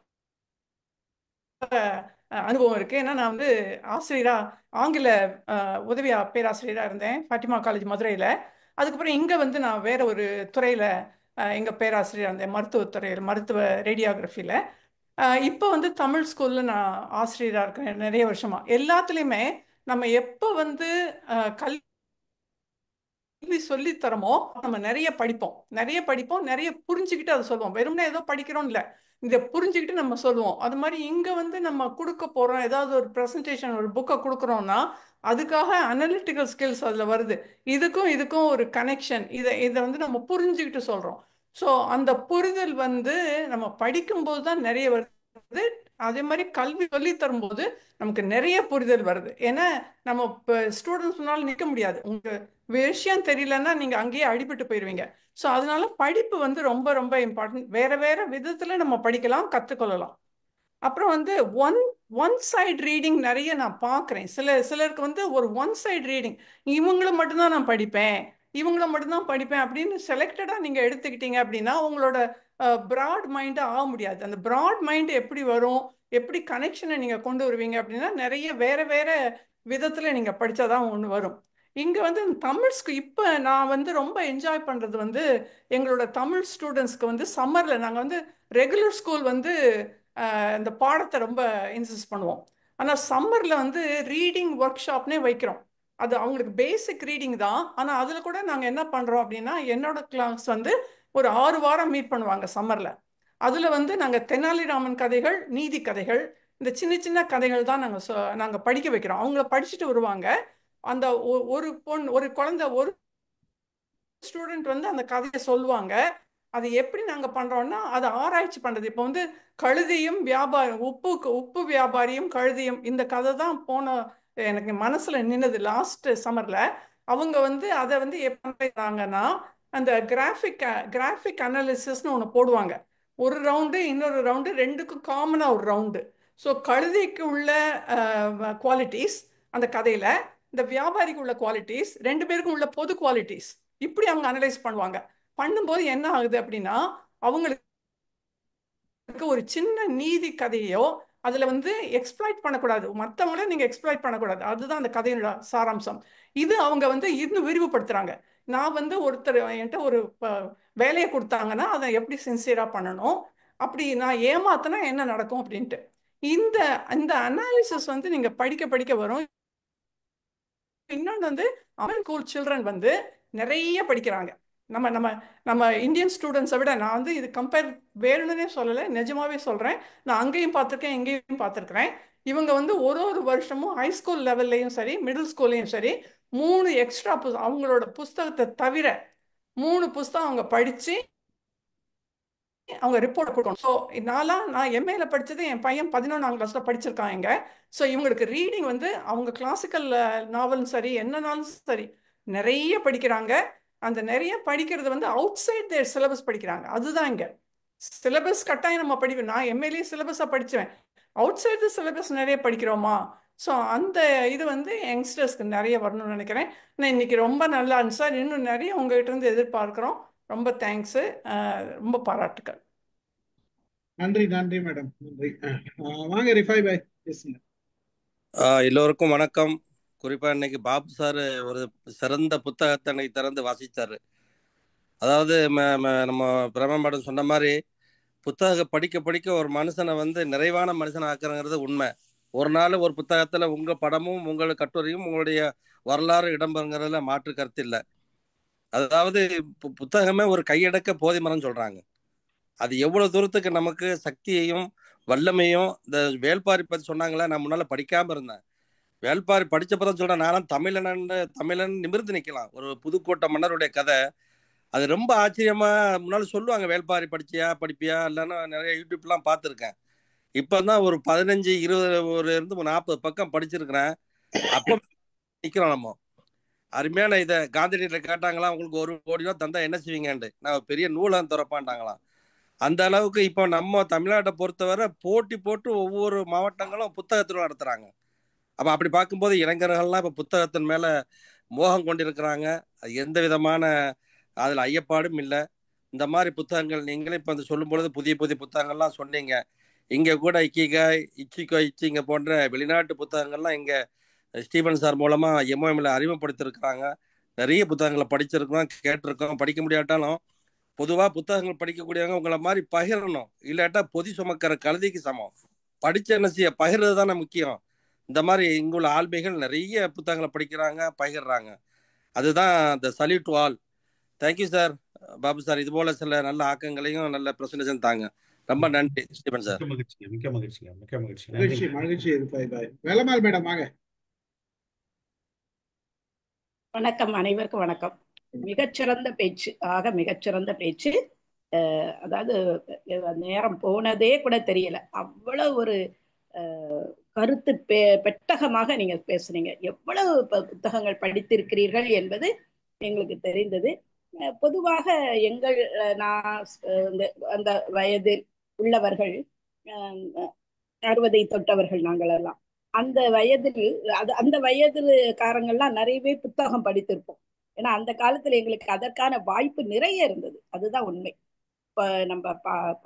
அனுபவம் இருக்கு. ஏன்னா நான் வந்து ஆசிரியரா, ஆங்கில உதவி பேராசிரியராக இருந்தேன் ஃபாத்திமா காலேஜ் மதுரையில். அதுக்கப்புறம் இங்கே வந்து நான் வேற ஒரு துறையில் எங்கள் பேராசிரியர் இருந்தேன், மருத்துவத்துறையில், மருத்துவ ரேடியோகிராஃபியில். இப்போ வந்து தமிழ் ஸ்கூலில் நான் ஆசிரியராக இருக்கேன் நிறைய வருஷமா. எல்லாத்துலேயுமே நம்ம எப்போ வந்து கல்வி சொல்லித்தரமோ நம்ம நிறைய படிப்போம், நிறைய புரிஞ்சுக்கிட்டு அதை சொல்லுவோம். வெறும்னா ஏதோ படிக்கிறோம் இல்லை, இதை புரிஞ்சுக்கிட்டு நம்ம சொல்லுவோம். அது மாதிரி இங்கே வந்து நம்ம கொடுக்க போகிறோம், ஏதாவது ஒரு ப்ரெசன்டேஷன் ஒரு புக்கை கொடுக்குறோம்னா அதுக்காக அனலிட்டிக்கல் ஸ்கில்ஸ் அதில் வருது. இதுக்கும் ஒரு கனெக்ஷன், இதை வந்து நம்ம புரிஞ்சுக்கிட்டு சொல்கிறோம். ஸோ அந்த புரிதல் வந்து நம்ம படிக்கும்போது தான் நிறைய வருது. அதே மாதிரி கல்வி சொல்லி தரும்போது நமக்கு நிறைய புரிதல் வருது. ஏன்னா நம்ம இப்போ ஸ்டூடெண்ட்ஸ் முன்னால் நிற்க முடியாது. உங்களுக்கு விஷயம் தெரியலன்னா நீங்கள் அங்கேயே அடிபட்டு போயிடுவீங்க. ஸோ அதனால படிப்பு வந்து ரொம்ப ரொம்ப இம்பார்ட்டன்ட். வேற வேற விதத்தில் நம்ம படிக்கலாம், கற்றுக்கொள்ளலாம். அப்புறம் வந்து ஒன் ஒன் சைடு ரீடிங் நிறைய நான் பார்க்குறேன். சிலருக்கு வந்து ஒரு ஒன் சைடு ரீடிங், இவங்களை மட்டும்தான் நான் படிப்பேன், இவங்கள மட்டும்தான் படிப்பேன் அப்படின்னு செலக்டடாக நீங்கள் எடுத்துக்கிட்டீங்க அப்படின்னா உங்களோட ப்ராட் மைண்டு ஆக முடியாது. அந்த ப்ராட் மைண்டு எப்படி வரும், எப்படி கனெக்ஷனை நீங்கள் கொண்டு வருவீங்க அப்படின்னா நிறைய வேற வேற விதத்தில் நீங்கள் படித்தாதான் ஒன்று வரும். இங்கே வந்து தமிழ்ஸ்க்கு இப்போ நான் வந்து ரொம்ப என்ஜாய் பண்ணுறது வந்து எங்களோட தமிழ் ஸ்டூடெண்ட்ஸ்க்கு வந்து சம்மரில் நாங்கள் வந்து ரெகுலர் ஸ்கூல் வந்து இந்த பாடத்தை ரொம்ப இன்சிஸ்ட் பண்ணுவோம். ஆனால் சம்மரில் வந்து ரீடிங் ஒர்க் ஷாப்னே வைக்கிறோம். அது அவங்களுக்கு பேசிக் ரீடிங் தான். ஆனால் அதில் கூட நாங்கள் என்ன பண்ணுறோம் அப்படின்னா, என்னோட கிளாஸ் வந்து ஒரு 6 வாரம் மீட் பண்ணுவாங்க சம்மரில். அதில் வந்து நாங்கள் தெனாலிராமன் கதைகள், நீதி கதைகள், இந்த சின்ன சின்ன கதைகள் தான் நாங்கள் படிக்க வைக்கிறோம். அவங்கள படிச்சுட்டு வருவாங்க. அந்த ஒரு குழந்தை, ஒரு ஸ்டூடெண்ட் வந்து அந்த கதையை சொல்லுவாங்க. அது எப்படி நாங்கள் பண்ணுறோம்னா அதை ஆராய்ச்சி பண்ணுறது. இப்போ வந்து கழுதையும் வியாபாரம், உப்பு வியாபாரியும் கழுதையும், இந்த கதை தான் எனக்கு மனசில் நின்னது லாஸ்ட் சம்மரில். அவங்க வந்து அதை வந்து எப்படி பண்ணுறாங்கன்னா, அந்த கிராஃபிக் அனாலிசிஸ்னு ஒன்று போடுவாங்க. ஒரு ரவுண்டு, இன்னொரு ரவுண்டு, ரெண்டுக்கும் காமனாக ஒரு ரவுண்டு. ஸோ கழுதைக்கு உள்ள குவாலிட்டிஸ் அந்த கதையில், இந்த வியாபாரிக்கு உள்ள குவாலிட்டிஸ், ரெண்டு பேருக்கும் உள்ள பொது குவாலிட்டிஸ், இப்படி அவங்க அனலைஸ் பண்ணுவாங்க. பண்ணும்போது என்ன ஆகுது அப்படின்னா, அவங்களுக்கு ஒரு சின்ன நீதி கதையோ அதுல வந்து எக்ஸ்ப்ளாய்ட் பண்ணக்கூடாது, மற்றவங்கள நீங்க எக்ஸ்ப்ளாய்ட் பண்ணக்கூடாது. அதுதான் அந்த கதையோட சாராம்சம். இது அவங்க வந்து இன்னும் விரிவுபடுத்துறாங்க. நான் வந்து ஒருத்தர் என்கிட்ட ஒரு வேலையை கொடுத்தாங்கன்னா அதை எப்படி சின்சியரா பண்ணணும், அப்படி நான் ஏமாத்தினா என்ன நடக்கும் அப்படின்ட்டு இந்த இந்த அனாலிசிஸ் வந்து நீங்க படிக்க படிக்க வரும். இன்னொன்று வந்து அமெரிக்கன் ஸ்கூல் சில்ட்ரன் வந்து நிறைய படிக்கிறாங்க. நம்ம நம்ம நம்ம இந்தியன் ஸ்டூடெண்ட்ஸை விட, நான் வந்து இது கம்பேர் வேணும்னே சொல்லலை, நிஜமாவே சொல்கிறேன். நான் அங்கேயும் பார்த்துருக்கேன், எங்கேயும் பார்த்துருக்குறேன். இவங்க வந்து ஒரு வருஷமும் ஹைஸ்கூல் லெவல்லையும் சரி, மிடில் ஸ்கூல்லையும் சரி, 3 எக்ஸ்ட்ரா அவங்களோட புஸ்தகத்தை தவிர 3 புஸ்தகம் அவங்க படித்து அவங்க ரிப்போர்ட் கொடுக்கணும். ஸோ நான் எம்ஏல படித்தது, என் பையன் 11ஆம் கிளாஸில் படிச்சிருக்கான் இங்கே. ஸோ இவங்களுக்கு ரீடிங் வந்து அவங்க கிளாசிக்கல் நாவலும் சரி, என்னன்னாலும் சரி, நிறைய படிக்கிறாங்க. அந்த நிறைய படிக்கிறது வந்து அவுட் சைட் தேர் சிலபஸ் படிக்கிறாங்க. அதுதான் இங்கே சிலபஸ் கட்டாயம் நம்ம படிப்போம். நான் எம்ஏலேயே சிலபஸாக படித்தேன். அவுட் சைட் த சிலபஸ் நிறைய படிக்கிறோமா? ஸோ அந்த இது வந்து யங்ஸ்டர்ஸ்க்கு நிறைய வரணும்னு நினைக்கிறேன். நான் இன்னைக்கு ரொம்ப நல்லா இருந்துச்சு சார். இன்னும் நிறைய உங்ககிட்ட இருந்து எதிர்பார்க்குறோம். ரொம்ப தேங்க்ஸு, ரொம்ப பாராட்டுக்கள். நன்றி நன்றி மேடம், நன்றி. வாங்க ரிஃபாய் பாய் பேசுங்க. எல்லோருக்கும் வணக்கம். குறிப்பாக இன்னைக்கு பாபு சார் ஒரு சிறந்த புத்தகத்தை இன்னைக்கு திறந்து வாசித்தார். அதாவது நம்ம பிரமா மேடம் சொன்ன மாதிரி புத்தகம் படிக்க படிக்க ஒரு மனுஷனை வந்து நிறைவான மனுஷனை ஆக்குறங்கிறது உண்மை. ஒரு நாள் ஒரு புத்தகத்தில் உங்கள் படமும் உங்கள் கட்டுரையும் உங்களுடைய வரலாறு இடம்பெறுங்கிறதுல மாற்று கருத்து இல்லை. அதாவது புத்தகமே ஒரு கையடக்க போதை மரம்னு சொல்கிறாங்க. அது எவ்வளோ தூரத்துக்கு நமக்கு சக்தியையும் வல்லமையும், இந்த வேள்பாரி பற்றி சொன்னாங்களே, நான் முன்னால் படிக்காமல் இருந்தேன். வேள்பாரி படித்தப்பதான் சொல்கிறேன், நானும் தமிழன் நிமிர்ந்து நிற்கலாம். ஒரு புதுக்கோட்டை மன்னருடைய கதை, அது ரொம்ப ஆச்சரியமாக முன்னால் சொல்லுவாங்க. வேள்பாரி படிப்பியா இல்லைன்னா நிறைய யூடியூப்லாம் பார்த்துருக்கேன். இப்போ தான் ஒரு 15, 20 40 பக்கம் படிச்சிருக்கிறேன். அப்போ நிற்கிறோம் நம்ம. அருமையான இதை காந்தியடியில் கேட்டாங்களாம், உங்களுக்கு 1 கோடி ரூபா தந்தா என்ன செய்வீங்கன்ட்டு. நான் பெரிய நூலாம் திறப்பான்ட்டாங்களாம். அந்த அளவுக்கு இப்போ நம்ம தமிழ்நாட்டை பொறுத்தவரை போட்டி போட்டு ஒவ்வொரு மாவட்டங்களும் புத்தகத்தில் நடத்துகிறாங்க. அப்போ அப்படி பார்க்கும்போது இளைஞர்கள்லாம் இப்போ புத்தகத்தின் மேலே மோகம் கொண்டிருக்கிறாங்க. அது எந்த விதமான அதில் ஐயப்பாடும் இல்லை. இந்த மாதிரி புத்தகங்கள் நீங்களே இப்போ வந்து சொல்லும் பொழுது புதிய புதிய புத்தகங்கள்லாம் சொன்னீங்க. இங்கே கூட இச்சிங்க போன்ற வெளிநாட்டு புத்தகங்கள்லாம் இங்கே ஸ்டீபன் சார் மூலமாக எம்ஓஎம்ல அறிமுகப்படுத்தியிருக்கிறாங்க. நிறைய புத்தகங்களை படிச்சிருக்கோம், கேட்டிருக்கோம். படிக்க முடியாட்டாலும் பொதுவாக புத்தகங்கள் படிக்கக்கூடியவங்க உங்களை மாதிரி பகிரணும். இல்லாட்டா பொதி சுமக்கிற கழுதைக்கு சமம். படிச்ச என்ன செய்ய, பகிர்றது தானே முக்கியம். இந்த மாதிரி இங்குள்ள ஆள்மைகள் நிறைய புத்தகங்களை படிக்கிறாங்க, பகிர்றாங்க. அதுதான் இந்த salute to all. Thank you sir, Babu sir. இது போல சில நல்ல ஆக்கங்களையும் நல்ல பிரசன்டேஷன் தாங்க. ரொம்ப நன்றி ஸ்டீபன் சார். மிக்க மகிழ்ச்சி. மகிழ்ச்சி ரிஃபாய் பாய். வேலம்மாள் மேடம் வாங்க. வணக்கம், அனைவருக்கும் வணக்கம். மிகச்சிறந்த பேச்சு, மிகச்சிறந்த பேச்சு. அதாவது நேரம் போனதே கூட தெரியல. அவ்வளவு ஒரு கருத்து பெட்டகமாக நீங்க பேசுறீங்க. எவ்வளவு புத்தகங்கள் படித்திருக்கிறீர்கள் என்பது எங்களுக்கு தெரிந்தது. பொதுவாக எங்கள் நான் அந்த வயதில் உள்ளவர்கள் 60 தொட்டவர்கள் நாங்கள் எல்லாம். அந்த வயதில் அந்த வயதுக்காரங்கள்லாம் நிறையவே புத்தகம் படித்திருப்போம். ஏன்னா அந்த காலத்துல எங்களுக்கு அதற்கான வாய்ப்பு நிறைய இருந்தது. அதுதான் உண்மை. இப்ப நம்ம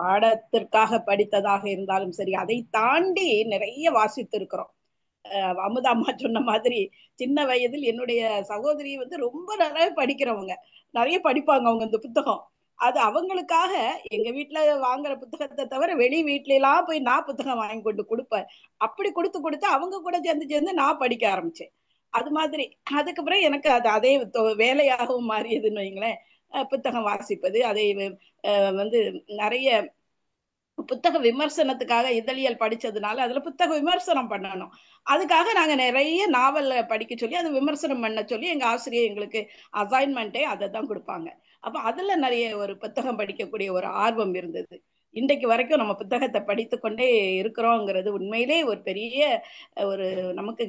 பாடத்திற்காக படித்ததாக இருந்தாலும் சரி, அதை தாண்டி நிறைய வாசித்து இருக்கிறோம். அமுதாம்மா சொன்ன மாதிரி சின்ன வயதில் என்னுடைய சகோதரி ரொம்ப நிறைய படிக்கிறவங்க, நிறைய படிப்பாங்க அவங்க இந்த புத்தகம். அது அவங்களுக்காக எங்க வீட்டுல வாங்குற புத்தகத்தை தவிர வெளி வீட்டுல எல்லாம் போய் நான் புத்தகம் வாங்கி கொண்டு கொடுப்பேன். அப்படி கொடுத்து அவங்க கூட சேர்ந்து நான் படிக்க ஆரம்பிச்சேன். அது மாதிரி அதுக்கப்புறம் எனக்கு அது அதே வேலையாகவும் மாறியதுன்னு வைங்களேன். புத்தகம் வாசிப்பது, அதை நிறைய புத்தக விமர்சனத்துக்காக இதழியல் படிச்சதுனால அதுல புத்தக விமர்சனம் பண்ணணும். அதுக்காக நாங்க நிறைய நாவல் படிக்க சொல்லி அதை விமர்சனம் பண்ண சொல்லி எங்க ஆசிரியர் எங்களுக்கு அசைன்மெண்ட்டே அதை தான் கொடுப்பாங்க. அப்ப அதுல நிறைய ஒரு புத்தகம் படிக்கக்கூடிய ஒரு ஆர்வம் இருந்தது. இன்றைக்கு வரைக்கும் நம்ம புத்தகத்தை படித்து கொண்டே இருக்கிறோங்கிறது உண்மையிலே ஒரு பெரிய ஒரு நமக்கு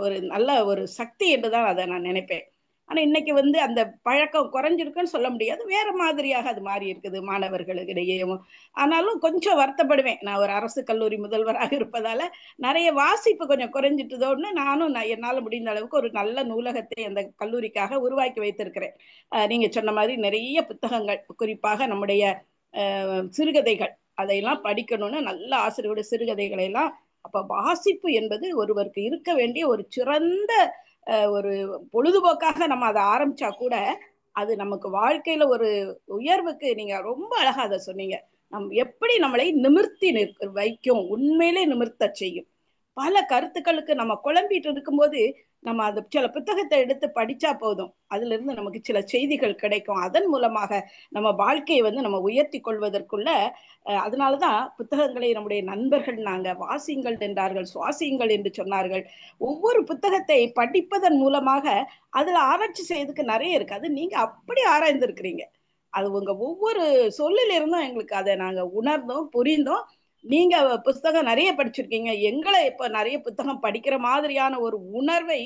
ஒரு நல்ல ஒரு சக்தி என்றுதான் அதை நான் நினைப்பேன். ஆனா இன்னைக்கு அந்த பழக்கம் குறைஞ்சிருக்குன்னு சொல்ல முடியாது, வேற மாதிரியாக அது மாறி இருக்குது மாணவர்களுக்கிடையேவும். ஆனாலும் கொஞ்சம் வருத்தப்படுவேன். நான் ஒரு அரசு கல்லூரி முதல்வராக இருப்பதால நிறைய வாசிப்பு கொஞ்சம் குறைஞ்சிட்டதோன்னு நானும் என்னால முடிந்த அளவுக்கு ஒரு நல்ல நூலகத்தை அந்த கல்லூரிக்காக உருவாக்கி வைத்திருக்கிறேன். நீங்க சொன்ன மாதிரி நிறைய புத்தகங்கள், குறிப்பாக நம்முடைய சிறுகதைகள், அதையெல்லாம் படிக்கணும்னு நல்ல ஆசிரியருடைய சிறுகதைகளை எல்லாம். அப்ப வாசிப்பு என்பது ஒருவருக்கு இருக்க வேண்டிய ஒரு சிறந்த ஒரு பொழுதுபோக்காக நம்ம அதை ஆரம்பிச்சா கூட அது நமக்கு வாழ்க்கையில ஒரு உயர்வுக்கு, நீங்க ரொம்ப அழகா அதை சொன்னீங்க, எப்படி நம்மளை நிமிர்த்தி வைக்கும், உண்மையிலே நிமிர்த்த செய்யும். பல கருத்துக்களுக்கு நம்ம குழம்பிட்டு இருக்கும்போது நம்ம அந்த சில புத்தகத்தை எடுத்து படிச்சா போதும், அதுல இருந்து நமக்கு சில செய்திகள் கிடைக்கும். அதன் மூலமாக நம்ம வாழ்க்கையை நம்ம உயர்த்தி கொள்வதற்குள்ள அதனாலதான் புத்தகங்களை நம்முடைய நண்பர்கள் நாங்க வாசியுங்கள் என்றார்கள், சுவாசியுங்கள் என்று சொன்னார்கள். ஒவ்வொரு புத்தகத்தை படிப்பதன் மூலமாக அதுல ஆராய்ச்சி செய்யறதுக்கு நிறைய இருக்கு. அது நீங்க அப்படி ஆராய்ந்திருக்கிறீங்க. அது உங்க ஒவ்வொரு சொல்லில இருந்தும் எங்களுக்கு அதை நாங்க உணர்ந்தோம், புரிந்தோம். நீங்க புத்தகம் நிறைய படிச்சிருக்கீங்க, எங்களை இப்ப நிறைய புத்தகம் படிக்கிற மாதிரியான ஒரு உணர்வை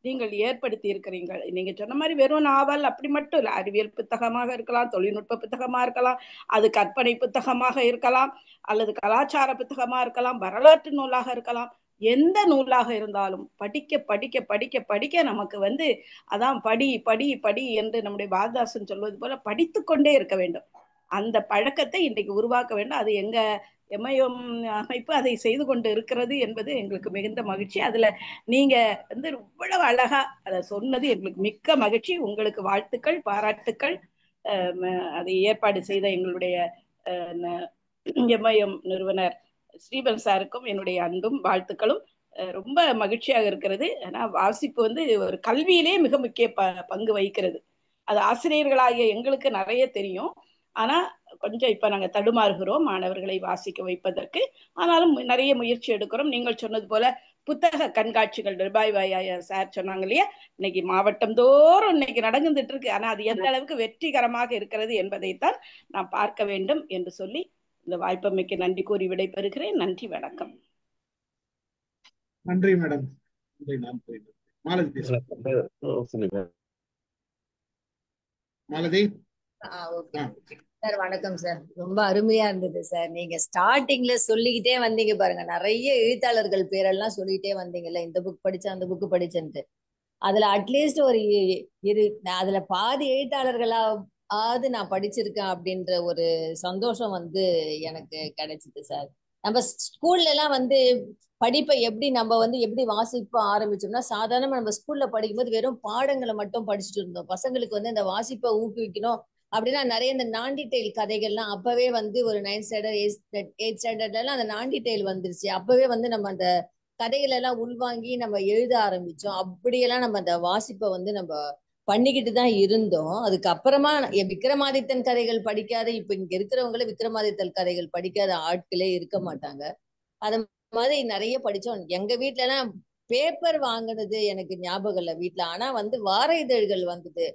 நீங்கள் ஏற்படுத்தி இருக்கிறீங்க. நீங்க சொன்ன மாதிரி வெறும் நாவல் அப்படி மட்டும் இல்ல, அறிவியல் புத்தகமாக இருக்கலாம், தொழில்நுட்ப புத்தகமா இருக்கலாம், அது கற்பனை புத்தகமாக இருக்கலாம், அல்லது கலாச்சார புத்தகமா இருக்கலாம், வரலாற்று நூலாக இருக்கலாம். எந்த நூலாக இருந்தாலும் படிக்க படிக்க படிக்க படிக்க நமக்கு அதான் படி படி படி என்று நம்முடைய பாரதாசன் சொல்வது போல படித்து கொண்டே இருக்க வேண்டும். அந்த பழக்கத்தை இன்றைக்கு உருவாக்க வேண்டும். அது எங்க எம்ஐஎம் அமைப்பு அதை செய்து கொண்டு இருக்கிறது என்பது எங்களுக்கு மிகுந்த மகிழ்ச்சி. அதுல நீங்க இவ்வளவு அழகா அதை சொன்னது எங்களுக்கு மிக்க மகிழ்ச்சி. உங்களுக்கு வாழ்த்துக்கள், பாராட்டுக்கள். அதை ஏற்பாடு செய்த எங்களுடைய எம்ஐஎம் நிறுவனர் ஸ்ரீபன் சாருக்கும் என்னுடைய அன்பும் வாழ்த்துக்களும். ரொம்ப மகிழ்ச்சியாக இருக்கிறது. ஆனா வாசிப்பு ஒரு கல்வியிலே மிக முக்கிய பங்கு வகிக்கிறது. அது ஆசிரியர்களாகிய எங்களுக்கு நிறைய தெரியும், ஆனா கொஞ்சம் இப்ப நாங்க தடுமாறுகிறோம் மாணவர்களை வாசிக்க வைப்பதற்கு. ஆனாலும் நிறைய முயற்சி எடுக்கிறோம். நீங்கள் சொன்னது போல புத்தக கண்காட்சிகள் நிர்பாய் சார் சொன்னாங்க இல்லையா, இன்னைக்கு மாவட்டம் தோறும் இன்னைக்கு நடந்துட்டு இருக்கு. ஆனா அது எந்த அளவுக்கு வெற்றிகரமாக இருக்கிறது என்பதைத்தான் நாம் பார்க்க வேண்டும் என்று சொல்லி இந்த வாய்ப்பமைக்கு நன்றி கூறி விடைபெறுகிறேன். நன்றி, வணக்கம். நன்றி மேடம். நன்றி. மாலதி மாலதி. சார் வணக்கம் சார், ரொம்ப அருமையா இருந்தது சார். நீங்க ஸ்டார்டிங்ல சொல்லிக்கிட்டே வந்தீங்க பாருங்க, நிறைய எழுத்தாளர்கள் பேரெல்லாம் சொல்லிக்கிட்டே வந்தீங்கல்ல, இந்த புக் படிச்சேன் அந்த புக் படிச்சேன்ட்டு. அதுல அட்லீஸ்ட் ஒரு அதுல பாதி எழுத்தாளர்களாவது நான் படிச்சிருக்கேன் அப்படின்ற ஒரு சந்தோஷம் எனக்கு கிடைச்சிது சார். நம்ம ஸ்கூல்ல எல்லாம் படிப்பை எப்படி நம்ம எப்படி வாசிப்ப ஆரம்பிச்சோம்னா, சாதாரணமா நம்ம ஸ்கூல்ல படிக்கும்போது வெறும் பாடங்களை மட்டும் படிச்சுட்டு இருந்தோம். பசங்களுக்கு இந்த வாசிப்பை ஊக்குவிக்கணும் அப்படின்னா நிறைய இந்த நாண்டி டெய்ல் கதைகள்லாம் அப்பவே ஒரு 9th ஸ்டாண்டர்ட் 8th ஸ்டாண்டர்ட்ல எல்லாம் அந்த நாண்டி டெய்ல் வந்துருச்சு. அப்பவே நம்ம அந்த கதைகள் எல்லாம் உள்வாங்கி நம்ம எழுத ஆரம்பிச்சோம். அப்படியெல்லாம் நம்ம அந்த வாசிப்பை நம்ம பண்ணிக்கிட்டு தான் இருந்தோம். அதுக்கப்புறமா விக்ரமாதித்தன் கதைகள் படிக்காத இப்ப இங்க இருக்கிறவங்கள விக்ரமாதித்தன் கதைகள் படிக்காத ஆட்களே இருக்க மாட்டாங்க. அது மாதிரி நிறைய படிச்சோம். எங்க வீட்டுல எல்லாம் பேப்பர் வாங்கினது எனக்கு ஞாபகம் இல்லை வீட்டுல, ஆனா வார இதழ்கள் வந்தது.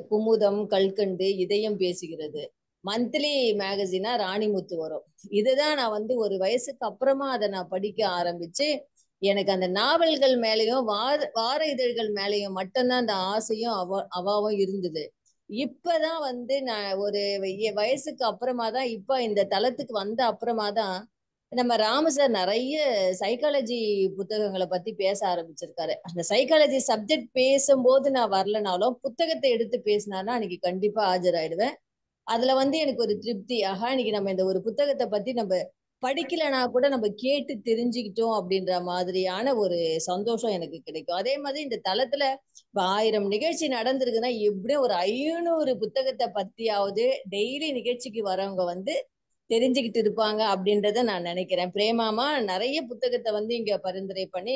குமுதம், கல்கண்டு, இதயம் பேசுகிறது, மந்த்லி மேகசினா ராணிமுத்து வரும். இதுதான் நான் வந்து ஒரு வயசுக்கு அப்புறமா அதை நான் படிக்க ஆரம்பிச்சு எனக்கு அந்த நாவல்கள் மேலேயும் வார இதழ்கள் மேலேயும் மட்டும்தான் அந்த ஆசையும் அவாவும் இருந்தது. இப்பதான் வந்து நான் ஒரு வயசுக்கு அப்புறமா தான் இப்ப இந்த தளத்துக்கு வந்த அப்புறமா தான் நம்ம ராமு சார் நிறைய சைக்காலஜி புத்தகங்களை பத்தி பேச ஆரம்பிச்சிருக்காரு. அந்த சைக்காலஜி சப்ஜெக்ட் பேசும்போது நான் வரலனாலும் புத்தகத்தை எடுத்து பேசினார்னா அன்னைக்கு கண்டிப்பா ஆஜராயிடுவேன். அதுல வந்து எனக்கு ஒரு திருப்தி, ஆஹா இன்னைக்கு நம்ம இந்த ஒரு புத்தகத்தை பத்தி நம்ம படிக்கலைன்னா கூட நம்ம கேட்டு தெரிஞ்சுக்கிட்டோம் அப்படின்ற மாதிரியான ஒரு சந்தோஷம் எனக்கு கிடைக்கும். அதே மாதிரி இந்த தளத்துல இப்ப 1000 நிகழ்ச்சி நடந்திருக்குன்னா எப்படியும் ஒரு 500 புத்தகத்தை பத்தியாவது டெய்லி நிகழ்ச்சிக்கு வரவங்க வந்து தெரிஞ்சுக்கிட்டு இருப்பாங்க அப்படின்றத நான் நினைக்கிறேன். பிரேமாமா நிறைய புத்தகத்தை வந்து இங்க பரிந்துரை பண்ணி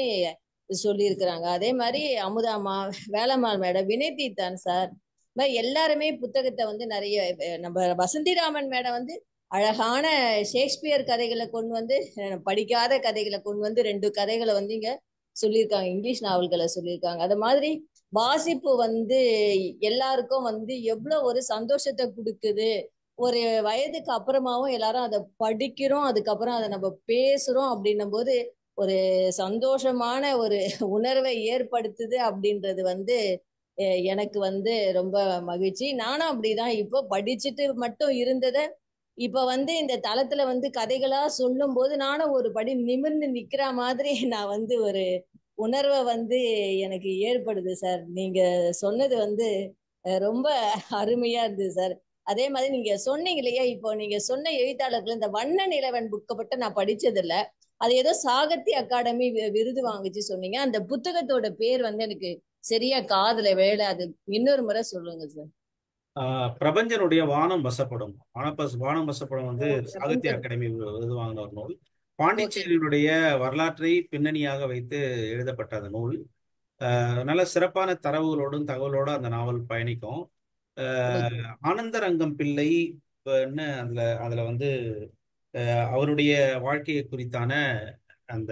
சொல்லியிருக்கிறாங்க. அதே மாதிரி அமுதாமா, வேலம்மாள் மேடம், வினய் தீத்தான் சார், எல்லாருமே புத்தகத்தை வந்து நிறைய நம்ம வசந்திராமன் மேடம் வந்து அழகான ஷேக்ஸ்பியர் கதைகளை கொண்டு வந்து படிக்காத கதைகளை கொண்டு வந்து 2 கதைகளை வந்து இங்க சொல்லியிருக்காங்க, இங்கிலீஷ் நாவல்களை சொல்லியிருக்காங்க. அது மாதிரி வாசிப்பு வந்து எல்லாருக்கும் வந்து எவ்வளவு ஒரு சந்தோஷத்தை கொடுக்குது. ஒரு வயதுக்கு அப்புறமாவும் எல்லாரும் அதை படிக்கிறோம், அதுக்கப்புறம் அதை நம்ம பேசுறோம் அப்படின்னும் போது ஒரு சந்தோஷமான ஒரு உணர்வை ஏற்படுத்துது அப்படின்றது வந்து எனக்கு வந்து ரொம்ப மகிழ்ச்சி. நானும் அப்படிதான் இப்போ படிச்சுட்டு மட்டும் இருந்ததை இப்ப வந்து இந்த தளத்துல வந்து கதைகளா சொல்லும் போது நானும் ஒரு படி நிமிர்ந்து நிக்கிற மாதிரி நான் வந்து ஒரு உணர்வை வந்து எனக்கு ஏற்படுது சார். நீங்க சொன்னது வந்து ரொம்ப அருமையா இருந்தது சார். அதே மாதிரி நீங்க சொன்னீங்க இல்லையா, இப்போ நீங்க சொன்ன எழுத்தாளர்கள் இந்த வண்ண நிலவன் புக்கை பட்ட நான் படிச்சது இல்ல, அது ஏதோ சாகித்ய அகாடமி விருது வாங்குச்சு சொன்னீங்க. அந்த புத்தகத்தோட பேர் வந்து எனக்கு சரியா காதுல வேலை, அது இன்னொரு முறை சொல்லுங்க சார். பிரபஞ்சனுடைய வானம் வசப்படும். வானம் வசப்படும் வந்து சாகித்ய பிரபஞ்சன். அகாடமி விருது வாங்கின ஒரு நூல். ஓகே. பாண்டிச்சேரியினுடைய வரலாற்றை பின்னணியாக வைத்து எழுதப்பட்ட அந்த நூல். நல்ல சிறப்பான தரவுகளோடும் தகவலோடும் அந்த நாவல் பயணிக்கும். ஓகே. ஆனந்தரங்கம் பிள்ளை அதுல வந்து அவருடைய வாழ்க்கையை குறித்தான அந்த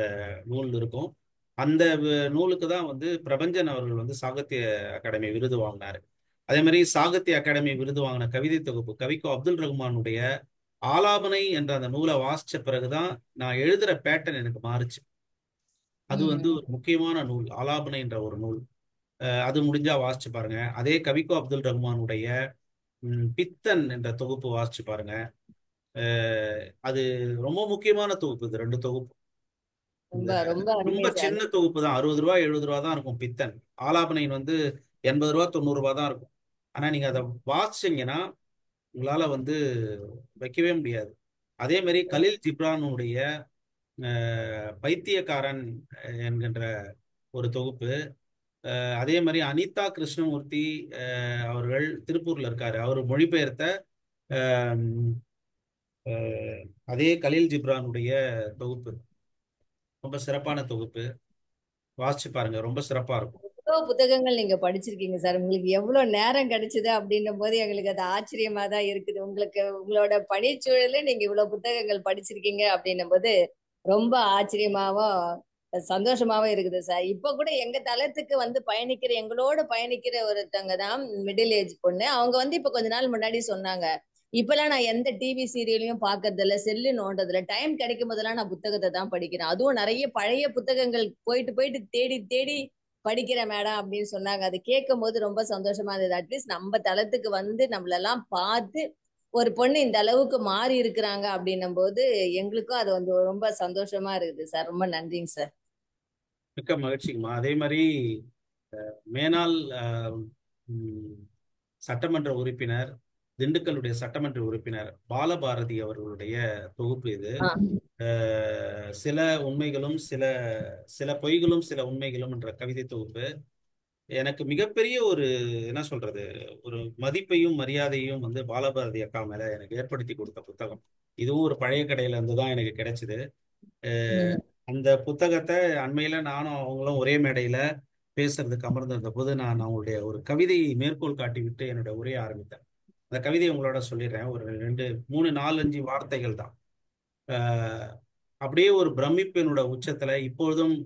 நூல் இருக்கும். அந்த நூலுக்கு தான் வந்து பிரபஞ்சன் அவர்கள் வந்து சாகித்ய அகாடமி விருது வாங்கினாரு. அதே மாதிரி சாகித்ய அகாடமி விருது வாங்கின கவிதை தொகுப்பு கவிக்கோ அப்துல் ரஹ்மானுடைய ஆலாபனை என்ற அந்த நூலை வாசிச்ச பிறகுதான் நான் எழுதுற பேட்டர்ன் எனக்கு மாறுச்சு. அது வந்து ஒரு முக்கியமான நூல், ஆலாபனை என்ற ஒரு நூல். அது முடிஞ்சா வாசிச்சு பாருங்க. அதே கவிக்கோ அப்துல் ரஹ்மானுடைய பித்தன் என்ற தொகுப்பு வாசிச்சு பாருங்க. அது ரொம்ப முக்கியமான தொகுப்பு. இது 2 தொகுப்பு. இந்த ரொம்ப ரொம்ப அருமை ரொம்ப சார். சின்ன தொகுப்பு தான், 60 ரூபாய் 70 ரூபா தான் இருக்கும் பித்தன். ஆலாபனைன் வந்து 80 ரூபா 90 ரூபா தான் இருக்கும். ஆனா நீங்க அதை வாசிச்சீங்கன்னா உங்களால வந்து வைக்கவே முடியாது. அதே மாதிரி கலீல் ஜிப்ரானுடைய பைத்தியக்காரன் என்கின்ற ஒரு தொகுப்பு. அதே மாதிரி அனிதா கிருஷ்ணமூர்த்தி அவர்கள் திருப்பூர்ல இருக்காரு, அவர் மொழிபெயர்த்த அதே கலீல் ஜிப்ரானுடைய தொகுப்பு ரொம்ப சிறப்பான தொகுப்பு. வாசிச்சு பாருங்க, ரொம்ப சிறப்பா இருக்கும். எவ்வளவு புத்தகங்கள் நீங்க படிச்சிருக்கீங்க சார். உங்களுக்கு எவ்வளவு நேரம் கிடைச்சது அப்படின்னும் போது எங்களுக்கு அது ஆச்சரியமா தான் இருக்குது. உங்களுக்கு உங்களோட பணிச்சூழல நீங்க இவ்வளவு புத்தகங்கள் படிச்சிருக்கீங்க அப்படின்னும் போது ரொம்ப ஆச்சரியமாவும் சந்தோஷமாவும் இருக்குது சார். இப்ப கூட எங்க தளத்துக்கு வந்து எங்களோட பயணிக்கிற ஒருத்தவங்க தான் மிடில் ஏஜ் பொண்ணு. அவங்க வந்து இப்ப கொஞ்ச நாள் முன்னாடி சொன்னாங்க, இப்பெல்லாம் நான் எந்த டிவி சீரியலையும் பாக்குறது இல்ல, செல்லு நோண்டதுல, டைம் கிடைக்கும் போதெல்லாம் நான் புத்தகத்தை தான் படிக்கிறேன். அதுவும் நிறைய பழைய புத்தகங்கள் போயிட்டு போயிட்டு தேடி தேடி படிக்கிறேன் மேடம் அப்படின்னு சொன்னாங்க. அது கேட்கும் போது ரொம்ப சந்தோஷமா இருந்தது. அட்லீஸ்ட் நம்ம தளத்துக்கு வந்து நம்மளெல்லாம் பார்த்து ஒரு பொண்ணு இந்த அளவுக்கு மாறி இருக்கிறாங்க அப்படின்னும் போது எங்களுக்கும் அது வந்து ரொம்ப சந்தோஷமா இருக்குது சார். ரொம்ப நன்றிங்க சார். மிக்க மகிழ்ச்சிங்கம்மா. அதே மாதிரி மேனாள் சட்டமன்ற உறுப்பினர், திண்டுக்கல்லுடைய சட்டமன்ற உறுப்பினர் பாலபாரதி அவர்களுடைய தொகுப்பு இது. சில உண்மைகளும் சில பொய்களும் சில உண்மைகளும் என்ற கவிதை தொகுப்பு எனக்கு மிகப்பெரிய ஒரு என்ன சொல்றது, ஒரு மதிப்பையும் மரியாதையும் வந்து பாலபாரதி அக்கா மேல எனக்கு ஏற்படுத்தி கொடுத்த புத்தகம். இதுவும் ஒரு பழைய கடையில இருந்து தான் எனக்கு கிடைச்சது. அந்த புத்தகத்தை அண்மையில நானும் அவங்களும் ஒரே மேடையில பேசுறதுக்கு அமர்ந்திருந்த போது நான் அவங்களுடைய ஒரு கவிதையை மேற்கோள் காட்டி விட்டு என்னோட உரையை ஆரம்பித்தேன். அந்த கவிதையை உங்களோட சொல்லிடுறேன். ஒரு 2 3 4 5 வார்த்தைகள் தான். அப்படியே ஒரு பிரமிப்பினோட உச்சத்துல இப்பொழுதும்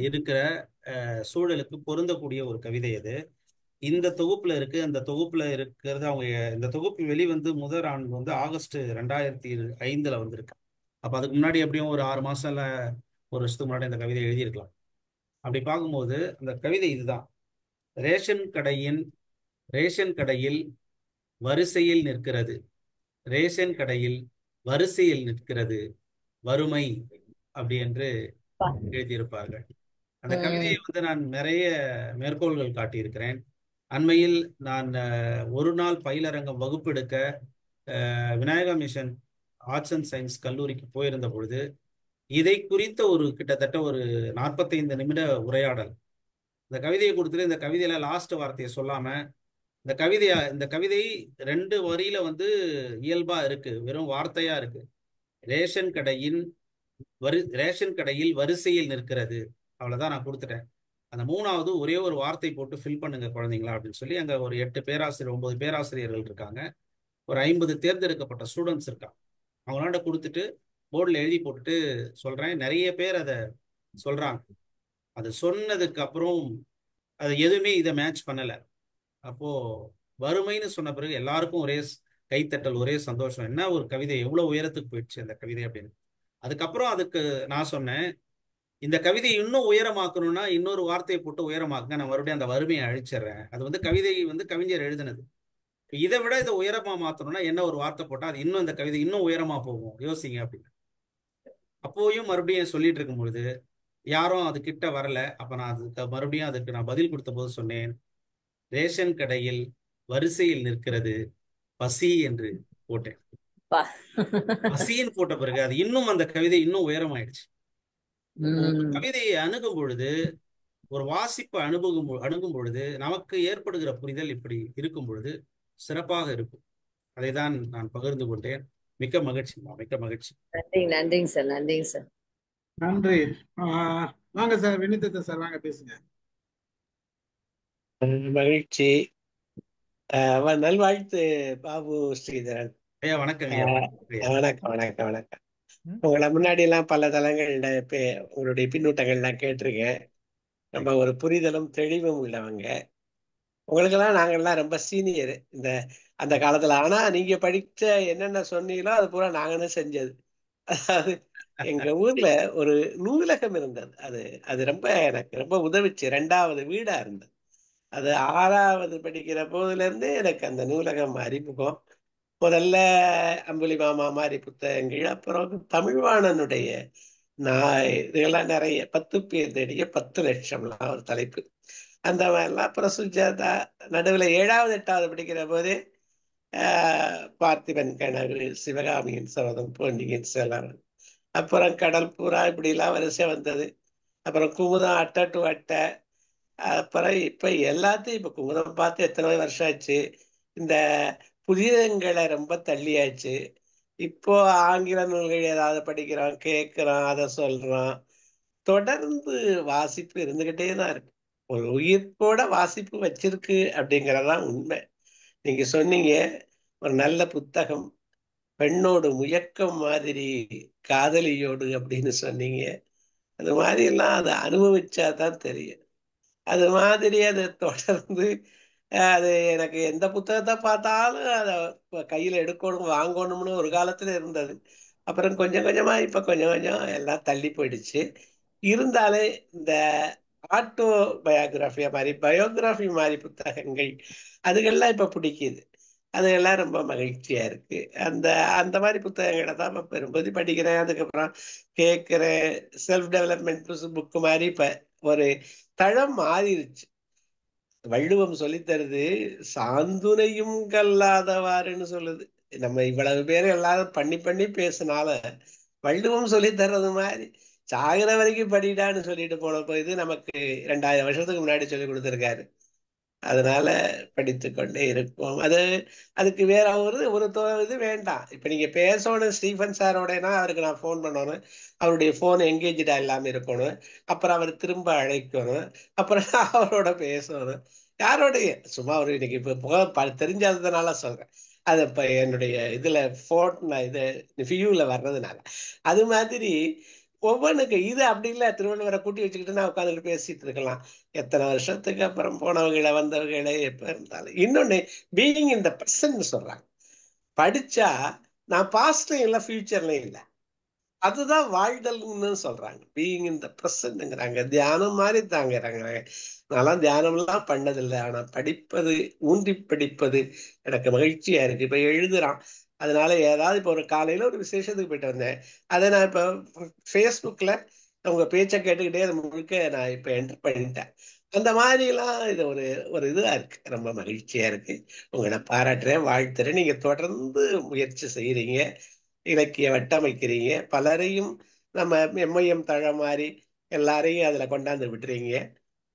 இருக்கிற சூழலுக்கு பொருந்தக்கூடிய ஒரு கவிதை அது. இந்த தொகுப்புல இருக்கு. அந்த தொகுப்புல இருக்கிறது அவங்க இந்த தொகுப்பு வெளிவந்து முதல் ஆண்டு வந்து ஆகஸ்ட் 2005 வந்திருக்கு. அப்ப அதுக்கு முன்னாடி எப்படியும் ஒரு 6 மாசம் இல்ல ஒரு வருஷத்துக்கு முன்னாடி இந்த கவிதை எழுதியிருக்கலாம். அப்படி பார்க்கும்போது அந்த கவிதை இதுதான். ரேஷன் கடையின் ரேஷன் கடையில் வரிசையில் நிற்கிறது. ரேஷன் கடையில் வரிசையில் நிற்கிறது வறுமை அப்படி என்று எழுதியிருப்பார்கள். அந்த கவிதையை வந்து நான் நிறைய மேற்கோள்கள் காட்டியிருக்கிறேன். அண்மையில் நான் ஒரு நாள் பயிலரங்கம் வகுப்பெடுக்க Vinayaka mission arts and science கல்லூரிக்கு போயிருந்த பொழுது இதை குறித்த ஒரு கிட்டத்தட்ட ஒரு 45 நிமிட உரையாடல். இந்த கவிதையை கொடுத்துட்டு இந்த கவிதையில லாஸ்ட் வார்த்தையை சொல்லாம இந்த கவிதை 2 வரியில வந்து இயல்பா இருக்கு, வெறும் வார்த்தையா இருக்கு. ரேஷன் கடையில் வரிசையில் நிற்கிறது, அவ்வளவுதான் நான் கொடுத்துட்டேன். அந்த 3வது ஒரே ஒரு வார்த்தை போட்டு ஃபில் பண்ணுங்க குழந்தைங்களா அப்படின்னு சொல்லி அங்க ஒரு 8 பேராசிரியர் 9 பேராசிரியர்கள் இருக்காங்க, ஒரு 50 தேர்ந்தெடுக்கப்பட்ட ஸ்டூடெண்ட்ஸ் இருக்காங்க. அவங்களாண்ட கொடுத்துட்டு போர்டில் எழுதி போட்டுட்டு சொல்றேன். நிறைய பேர் அதை சொல்றாங்க. அது சொன்னதுக்கு அப்புறம் அது எதுவுமே இதை மேட்ச் பண்ணல. அப்போ வறுமைன்னு சொன்ன பிறகு எல்லாருக்கும் ஒரே கைத்தட்டல், ஒரே சந்தோஷம். என்ன ஒரு கவிதை, எவ்வளவு உயரத்துக்கு போயிடுச்சு அந்த கவிதை அப்படின்னு. அதுக்கப்புறம் அதுக்கு நான் சொன்னேன், இந்த கவிதையை இன்னும் உயரமாக்கணும்னா இன்னொரு வார்த்தையை போட்டு உயரமாக்குங்க, நான் மறுபடியும் அந்த வறுமையை அழிச்சிடுறேன். அது வந்து கவிதை வந்து கவிஞர் எழுதினது. இதை விட இதை உயரமா மாத்தணும்னா என்ன ஒரு வார்த்தை போட்டா அது இன்னும் இந்த கவிதை இன்னும் உயரமா போகும், யோசிங்க அப்படின்னு. அப்போயும் மறுபடியும் சொல்லிட்டு இருக்கும் பொழுது யாரும் அது கிட்ட வரல. அப்ப நான் அதுக்கு மறுபடியும் அதுக்கு நான் பதில் கொடுத்த போது சொன்னேன், ரேஷன் கடையில் வரிசையில் நிற்கிறது பசி என்று போட்டேன். பசின்னு போட்ட பிறகு அது இன்னும் அந்த கவிதை இன்னும் உயரமாயிடுச்சு. கவிதையை அணுகும் பொழுது, ஒரு வாசிப்பை அணுகும் பொழுது நமக்கு ஏற்படுகிற புரிதல் இப்படி இருக்கும் பொழுது சிறப்பாக இருக்கும். அதை தான் நான் பகிர்ந்து கொண்டேன். மிக்க மகிழ்ச்சி, மிக்க மகிழ்ச்சி. நன்றிங்க சார், நன்றிங்க சார். நன்றி. வாங்க சார், வினிதா சார், வாங்க பேசுங்க. மகிழ்ச்சி. நல்வாழ்த்து பாபு ஸ்ரீதரன். ஐயா வணக்கம். வணக்கம் வணக்கம் வணக்கம். உங்களை முன்னாடி எல்லாம் பல தளங்கள்ல உங்களுடைய பின்னூட்டங்கள்லாம் கேட்டிருக்கேன். ரொம்ப ஒரு புரிதலும் தெளிவும் உள்ளவங்க. உங்களுக்கெல்லாம் நாங்கள்லாம் ரொம்ப சீனியர் அந்த காலத்துல. ஆனா நீங்க படிச்ச என்னென்ன சொன்னீங்களோ அது பூரா நாங்களும் செஞ்சது. அதாவது எங்க ஊர்ல ஒரு நூலகம் இருந்தது. அது ரொம்ப எனக்கு ரொம்ப உதவிச்சு. 2வது வீடா இருந்தது. அது 6வது படிக்கிற போதுல இருந்தே எனக்கு அந்த நூலகம் அறிமுகம். முதல்ல அம்புலி மாமா மாதிரி புத்தகங்கள், அப்புறம் தமிழ்வாணனுடைய இதெல்லாம் நிறைய 10 பேர் தேடிய 10 லட்சம்லாம் ஒரு தலைப்பு, அந்த மாதிரிலாம். அப்புறம் சுஜாதா, நடுவில் 7வது 8வது படிக்கிற போதே பார்த்திபன் கனவு, சிவகாமியின் சபதம், பொன்னியின் செல்வன், அப்புறம் கடல் புறா, இப்படிலாம் வரிசை வந்தது. அப்புறம் குமுதம் அட்டை டு அட்டை. அப்புறம் இப்ப எல்லாத்தையும் இப்ப குமுதம் பார்த்து எத்தனை வருஷம் ஆச்சு. இந்த புதியங்களை ரொம்ப தள்ளியாச்சு. இப்போ ஆங்கில நூல்கள் ஏதாவது படிக்கிறோம், கேட்கிறோம், அதை சொல்றோம். தொடர்ந்து வாசிப்பு இருந்துகிட்டே தான் இருக்கு. ஒரு உயிர்ப்போட வாசிப்பு வச்சிருக்கு அப்படிங்கறதான் உண்மை. நீங்க சொன்னீங்க ஒரு நல்ல புத்தகம் பெண்ணோடு முயக்கம் மாதிரி காதலியோடு அப்படின்னு சொன்னீங்க. அது மாதிரி எல்லாம் அதை அனுபவிச்சாதான் தெரியும். அது மாதிரி அதை தொடர்ந்து அது எனக்கு எந்த புத்தகத்தை பார்த்தாலும் அதை கையில எடுக்கணும், வாங்கணும்னு ஒரு காலத்துல இருந்தது. அப்புறம் கொஞ்சம் கொஞ்சமா இப்ப கொஞ்சம் கொஞ்சம் எல்லாம் தள்ளி போயிடுச்சு. இருந்தாலே இந்த ஆட்டோ பயோகிராஃபியா மாதிரி, பயோகிராஃபி மாதிரி புத்தகங்கள் அதுகள்லாம் இப்ப பிடிக்குது. அதுகெல்லாம் ரொம்ப மகிழ்ச்சியா இருக்கு. அந்த மாதிரி புத்தகங்களை தான் இப்ப பெரும்பதி படிக்கிறேன். அதுக்கப்புறம் கேட்கிறேன். செல்ஃப் டெவலப்மெண்ட் புக்கு மாதிரி இப்ப ஒரு தளம் மாறிடுச்சு. வள்ளுவம் சொல்லித்தருது, சாந்துணையும் கல்லாதவாறுன்னு சொல்லுது. நம்ம இவ்வளவு பேர் எல்லாரும் பண்ணி பண்ணி பேசினால வள்ளுவம் சொல்லி தர்றது மாதிரி சாகிற வரைக்கும் படிடான்னு சொல்லிட்டு போனப்போ இது நமக்கு 2000 வருஷத்துக்கு முன்னாடி சொல்லி கொடுத்துருக்காரு. அதனால படித்து கொண்டே இருப்போம். அதுக்கு வேற ஒரு இது வேண்டாம். இப்ப நீங்க பேசணும் ஸ்டீஃபன் சாரோடனா அவருக்கு நான் ஃபோன் பண்ணணும், அவருடைய போன் எங்கேஜா இல்லாம இருக்கணும், அப்புறம் அவர் திரும்ப அழைக்கணும், அப்புறம் அவரோட பேசணும். யாரோடைய சும்மா அவர் இன்னைக்கு இப்ப தெரிஞ்சதுனால சொல்றேன். அது இப்ப என்னுடைய இதுல போன் இது வியூல வர்றதுனால. அது மாதிரி ஒவ்வொன்றுக்கு இது அப்படி இல்லை. திருவள்ளுவரை கூட்டி வச்சுக்கிட்டு நான் உட்காந்துட்டு பேசிட்டு இருக்கலாம். எத்தனை வருஷத்துக்கு அப்புறம் போனவங்களை வந்தவங்களே எப்ப இருந்தாலும். இன்னொன்னு பீயிங் இந்த பிரசன்ட் சொல்றாங்க. படிச்சா நான் பாஸ்ட்லயும் இல்லை ஃபியூச்சர்லயும் இல்லை, அதுதான் வாழ்தல்னு சொல்றாங்க. பீயிங் இந்த பிரசன்ட்ங்கிறாங்க. தியானம் மாதிரி தாங்கிறாங்க. நான்லாம் தியானம் எல்லாம் பண்ணதில்லை, ஆனா படிப்பது, ஊன்றி படிப்பது எனக்கு மகிழ்ச்சியா இருக்கு. இப்ப எழுதுறான், அதனால ஏதாவது இப்போ ஒரு காலையில ஒரு விசேஷத்துக்கு போயிட்டு வந்தேன், அதை நான் இப்போ ஃபேஸ்புக்ல உங்க பேச்சை கேட்டுக்கிட்டே அது முழுக்க நான் இப்போ என்டர் பண்ணிட்டேன். அந்த மாதிரிலாம் இது ஒரு ஒரு இதா இருக்கு, ரொம்ப மகிழ்ச்சியா இருக்கு. உங்களை பாராட்டுறேன், வாழ்த்துறேன். நீங்க தொடர்ந்து முயற்சி செய்யறீங்க, இலக்கிய வட்டமைக்கிறீங்க, பலரையும் நம்ம எம்ஐஎம் தழ மாதிரி எல்லாரையும் அதுல கொண்டாந்து விட்டுறீங்க.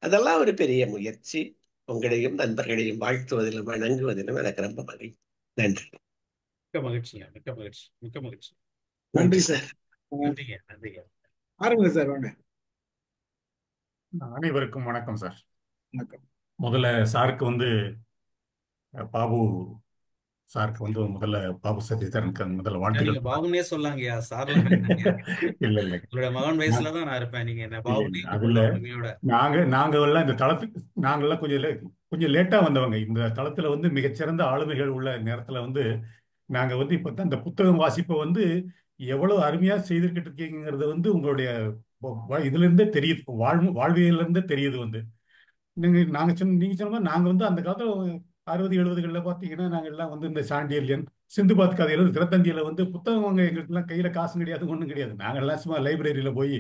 அதெல்லாம் ஒரு பெரிய முயற்சி. உங்களையும் நண்பர்களையும் வாழ்த்துவதிலும் வணங்குவதிலும் எனக்கு ரொம்ப மகிழ்ச்சி. நன்றி. மிக்க மகிழ்ச்சிங்க, மிக்க மகிழ்ச்சி, மிக்க மகிழ்ச்சி. நன்றி சார். நன்றிங்க, நன்றிங்க. ஆரம்பிங்க சார். வாங்க. அனைவருக்கும் வணக்கம் சார். வணக்கம். முதல்ல சாருக்கு வந்து பாபு சாருக்கு வந்து முதல்ல பாபு சத்யதரனுக்கு முதல்ல நீங்க வாழ்த்துக்கள். பாபுனே சொல்லாங்கய்யா, சார்லாம் வேண்டாங்கய்யா. இல்ல இல்ல உங்களுடைய மகன் வயசுல தான் நான் இருப்பேன், நீங்க என்ன இல்ல பாபுனே இல்ல அதுல கூப்பிடலாம் உரிமையோட. நாங்க எல்லாம் இந்த தளத்துக்கு நாங்கெல்லாம் கொஞ்சம் லேட்டா வந்தவங்க. இந்த தளத்துல வந்து மிகச்சிறந்த ஆளுமைகள் உள்ள நேரத்துல வந்து நாங்க வந்து இப்பதான் இந்த புத்தகம் வாசிப்பை வந்து எவ்வளவு அருமையா செய்திருக்கிட்டு இருக்கீங்கிறது வந்து உங்களுடைய இதுல இருந்தே தெரியுது, வாழ்வியல்ல இருந்தே தெரியுது. வந்து நீங்க சொன்ன மாதிரி நாங்க வந்து அந்த காலத்துல 60-70களில் பார்த்தீங்கன்னா நாங்கள் எல்லாம் வந்து இந்த சாண்டில்யன் சிந்துபாத் கதையில தினத்தந்தியில வந்து புத்தகம் வாங்க எங்களுக்கு எல்லாம் கையில காசு கிடையாது, ஒன்றும் கிடையாது. நாங்கள் எல்லாம் சும்மா லைப்ரரியில போய்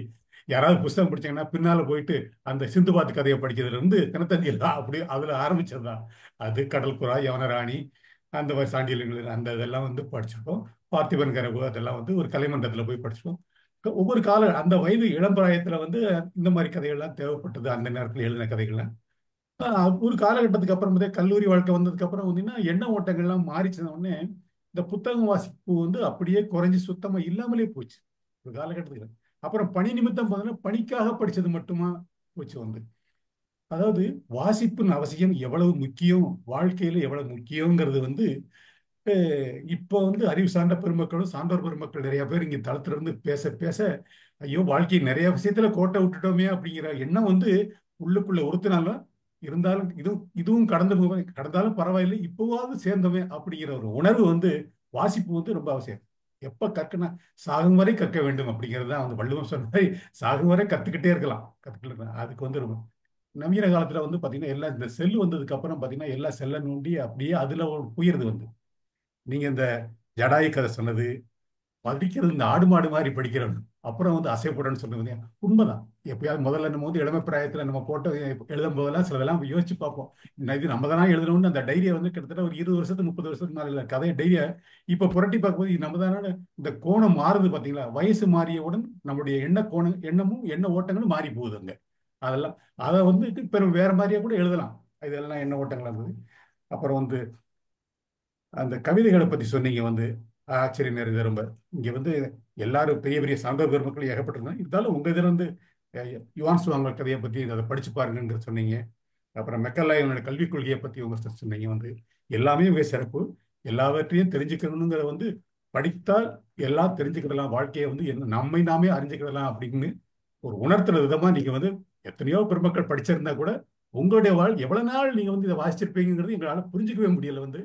யாராவது புத்தகம் படிச்சாங்கன்னா பின்னால போயிட்டு அந்த சிந்துபாத் கதையை படிக்கிறதுல இருந்து தினத்தந்தியில தான் அப்படி அதுல ஆரம்பிச்சதுதான். அது கடல்புறா, யவனராணி, அந்த மாதிரி சாண்டில்யங்கள் அந்த இதெல்லாம் வந்து படிச்சிருக்கோம். பார்த்திபன் கனவு அதெல்லாம் வந்து ஒரு கலைமன்றத்துல போய் படிச்சிருக்கோம். ஒவ்வொரு கால அந்த வயது இளம்பிராயத்துல வந்து இந்த மாதிரி கதைகள்லாம் தேவைப்பட்டது. அந்த நேரத்தில் எழுதின கதைகள்லாம் ஒரு காலகட்டத்துக்கு அப்புறம் கல்லூரி வாழ்க்கை வந்ததுக்கு அப்புறம் வந்தீங்கன்னா எண்ண ஓட்டங்கள்லாம் மாறிச்சின உடனே இந்த புத்தகம் வாசிப்பு வந்து அப்படியே குறைஞ்சி சுத்தமா இல்லாமலே போச்சு ஒரு காலகட்டத்துக்கு. அப்புறம் பணி நிமித்தம் பார்த்தீங்கன்னா பணிக்காக படிச்சது மட்டுமா போச்சு. வந்து அதாவது வாசிப்பின் அவசியம் எவ்வளவு முக்கியம், வாழ்க்கையில எவ்வளவு முக்கியங்கிறது வந்து இப்போ வந்து அறிவு சார்ந்த பெருமக்களும் சான்றோர் பெருமக்கள் நிறைய பேர் இங்க தளத்துல இருந்து பேச பேச ஐயோ வாழ்க்கை நிறைய விஷயத்துல கோட்டை விட்டுட்டோமே அப்படிங்கிற எண்ணம் வந்து உள்ளுக்குள்ள ஒருத்தினாலும் இருந்தாலும் இதுவும் கடந்தாலும் பரவாயில்லை, இப்போவாவது சேர்ந்தோமே அப்படிங்கிற ஒரு உணர்வு வந்து வாசிப்பு வந்து ரொம்ப அவசியம். எப்ப கற்கணும், சாகும் வரை கற்க வேண்டும் அப்படிங்கிறது தான் வந்து வள்ளுவம் சொன்ன மாதிரி சாகும் வரை கத்துக்கிட்டே இருக்கலாம். அதுக்கு வந்து ரொம்ப நவீன காலத்துல வந்து பாத்தீங்கன்னா எல்லாம் இந்த செல் வந்ததுக்கு அப்புறம் பாத்தீங்கன்னா எல்லாம் செல்ல நோண்டி அப்படியே அதுல புயறது வந்து நீங்க இந்த ஜடாயு கதை சொன்னது படிக்கிறது இந்த ஆடு மாடு மாதிரி படிக்கிறோம், அப்புறம் வந்து அசைப்படன்னு சொல்றது உண்மைதான். எப்பயாவது முதல்ல நம்ம வந்து இளமை பிராயத்துல நம்ம போட்டோ எழுதும் போதெல்லாம் சிலதெல்லாம் யோசிச்சு பார்ப்போம், இது நம்ம தானே எழுதணும்னு. அந்த டைரியை வந்து கிட்டத்தட்ட ஒரு 20 வருஷத்துக்கு 30 வருஷத்துக்கு மேல கதை டைரியை இப்ப புரட்டி பார்க்கும்போது நம்ம தானே இந்த கோணம் மாறுது பாத்தீங்களா. வயசு மாறியவுடன் நம்முடைய எண்ணமும் எண்ண ஓட்டங்களும் மாறி போகுதுங்க. அதெல்லாம் அதை வந்து இப்ப வேற மாதிரியா கூட எழுதலாம். இதெல்லாம் எண்ண ஓட்டங்கள் இருந்தது. அப்புறம் வந்து அந்த கவிதைகளை பத்தி சொன்னீங்க, வந்து ஆச்சரியம் நிறைந்த. ரொம்ப இங்க வந்து எல்லாரும் பெரிய பெரிய சான்றோர் பெருமக்கள் ஏகப்பட்டிருந்தாங்க. இருந்தாலும் உங்க இதுல வந்து யுவான் சுவாங்க கதையை பத்தி அதை படிச்சு பாருங்கன்னு சொன்னீங்க. அப்புறம் மெக்கல்லாயனோட கல்விக் கொள்கையை பத்தி உங்க சொன்னீங்க. வந்து எல்லாமே மிக சிறப்பு. எல்லாவற்றையும் தெரிஞ்சுக்கணுங்கிற வந்து படித்தால் எல்லாம் தெரிஞ்சுக்கிடலாம், வாழ்க்கையை வந்து என்ன நம்மை நாமே அறிஞ்சுக்கிடலாம் அப்படின்னு ஒரு உணர்த்துற விதமா நீங்க வந்து எத்தனையோ பெருமக்கள் படிச்சிருந்தா கூட உங்களுடைய எவ்வளவு நாள் நீங்க வந்து இதை வாசிச்சிருப்பீங்கிறது எங்களால புரிஞ்சுக்கவே முடியல. வந்து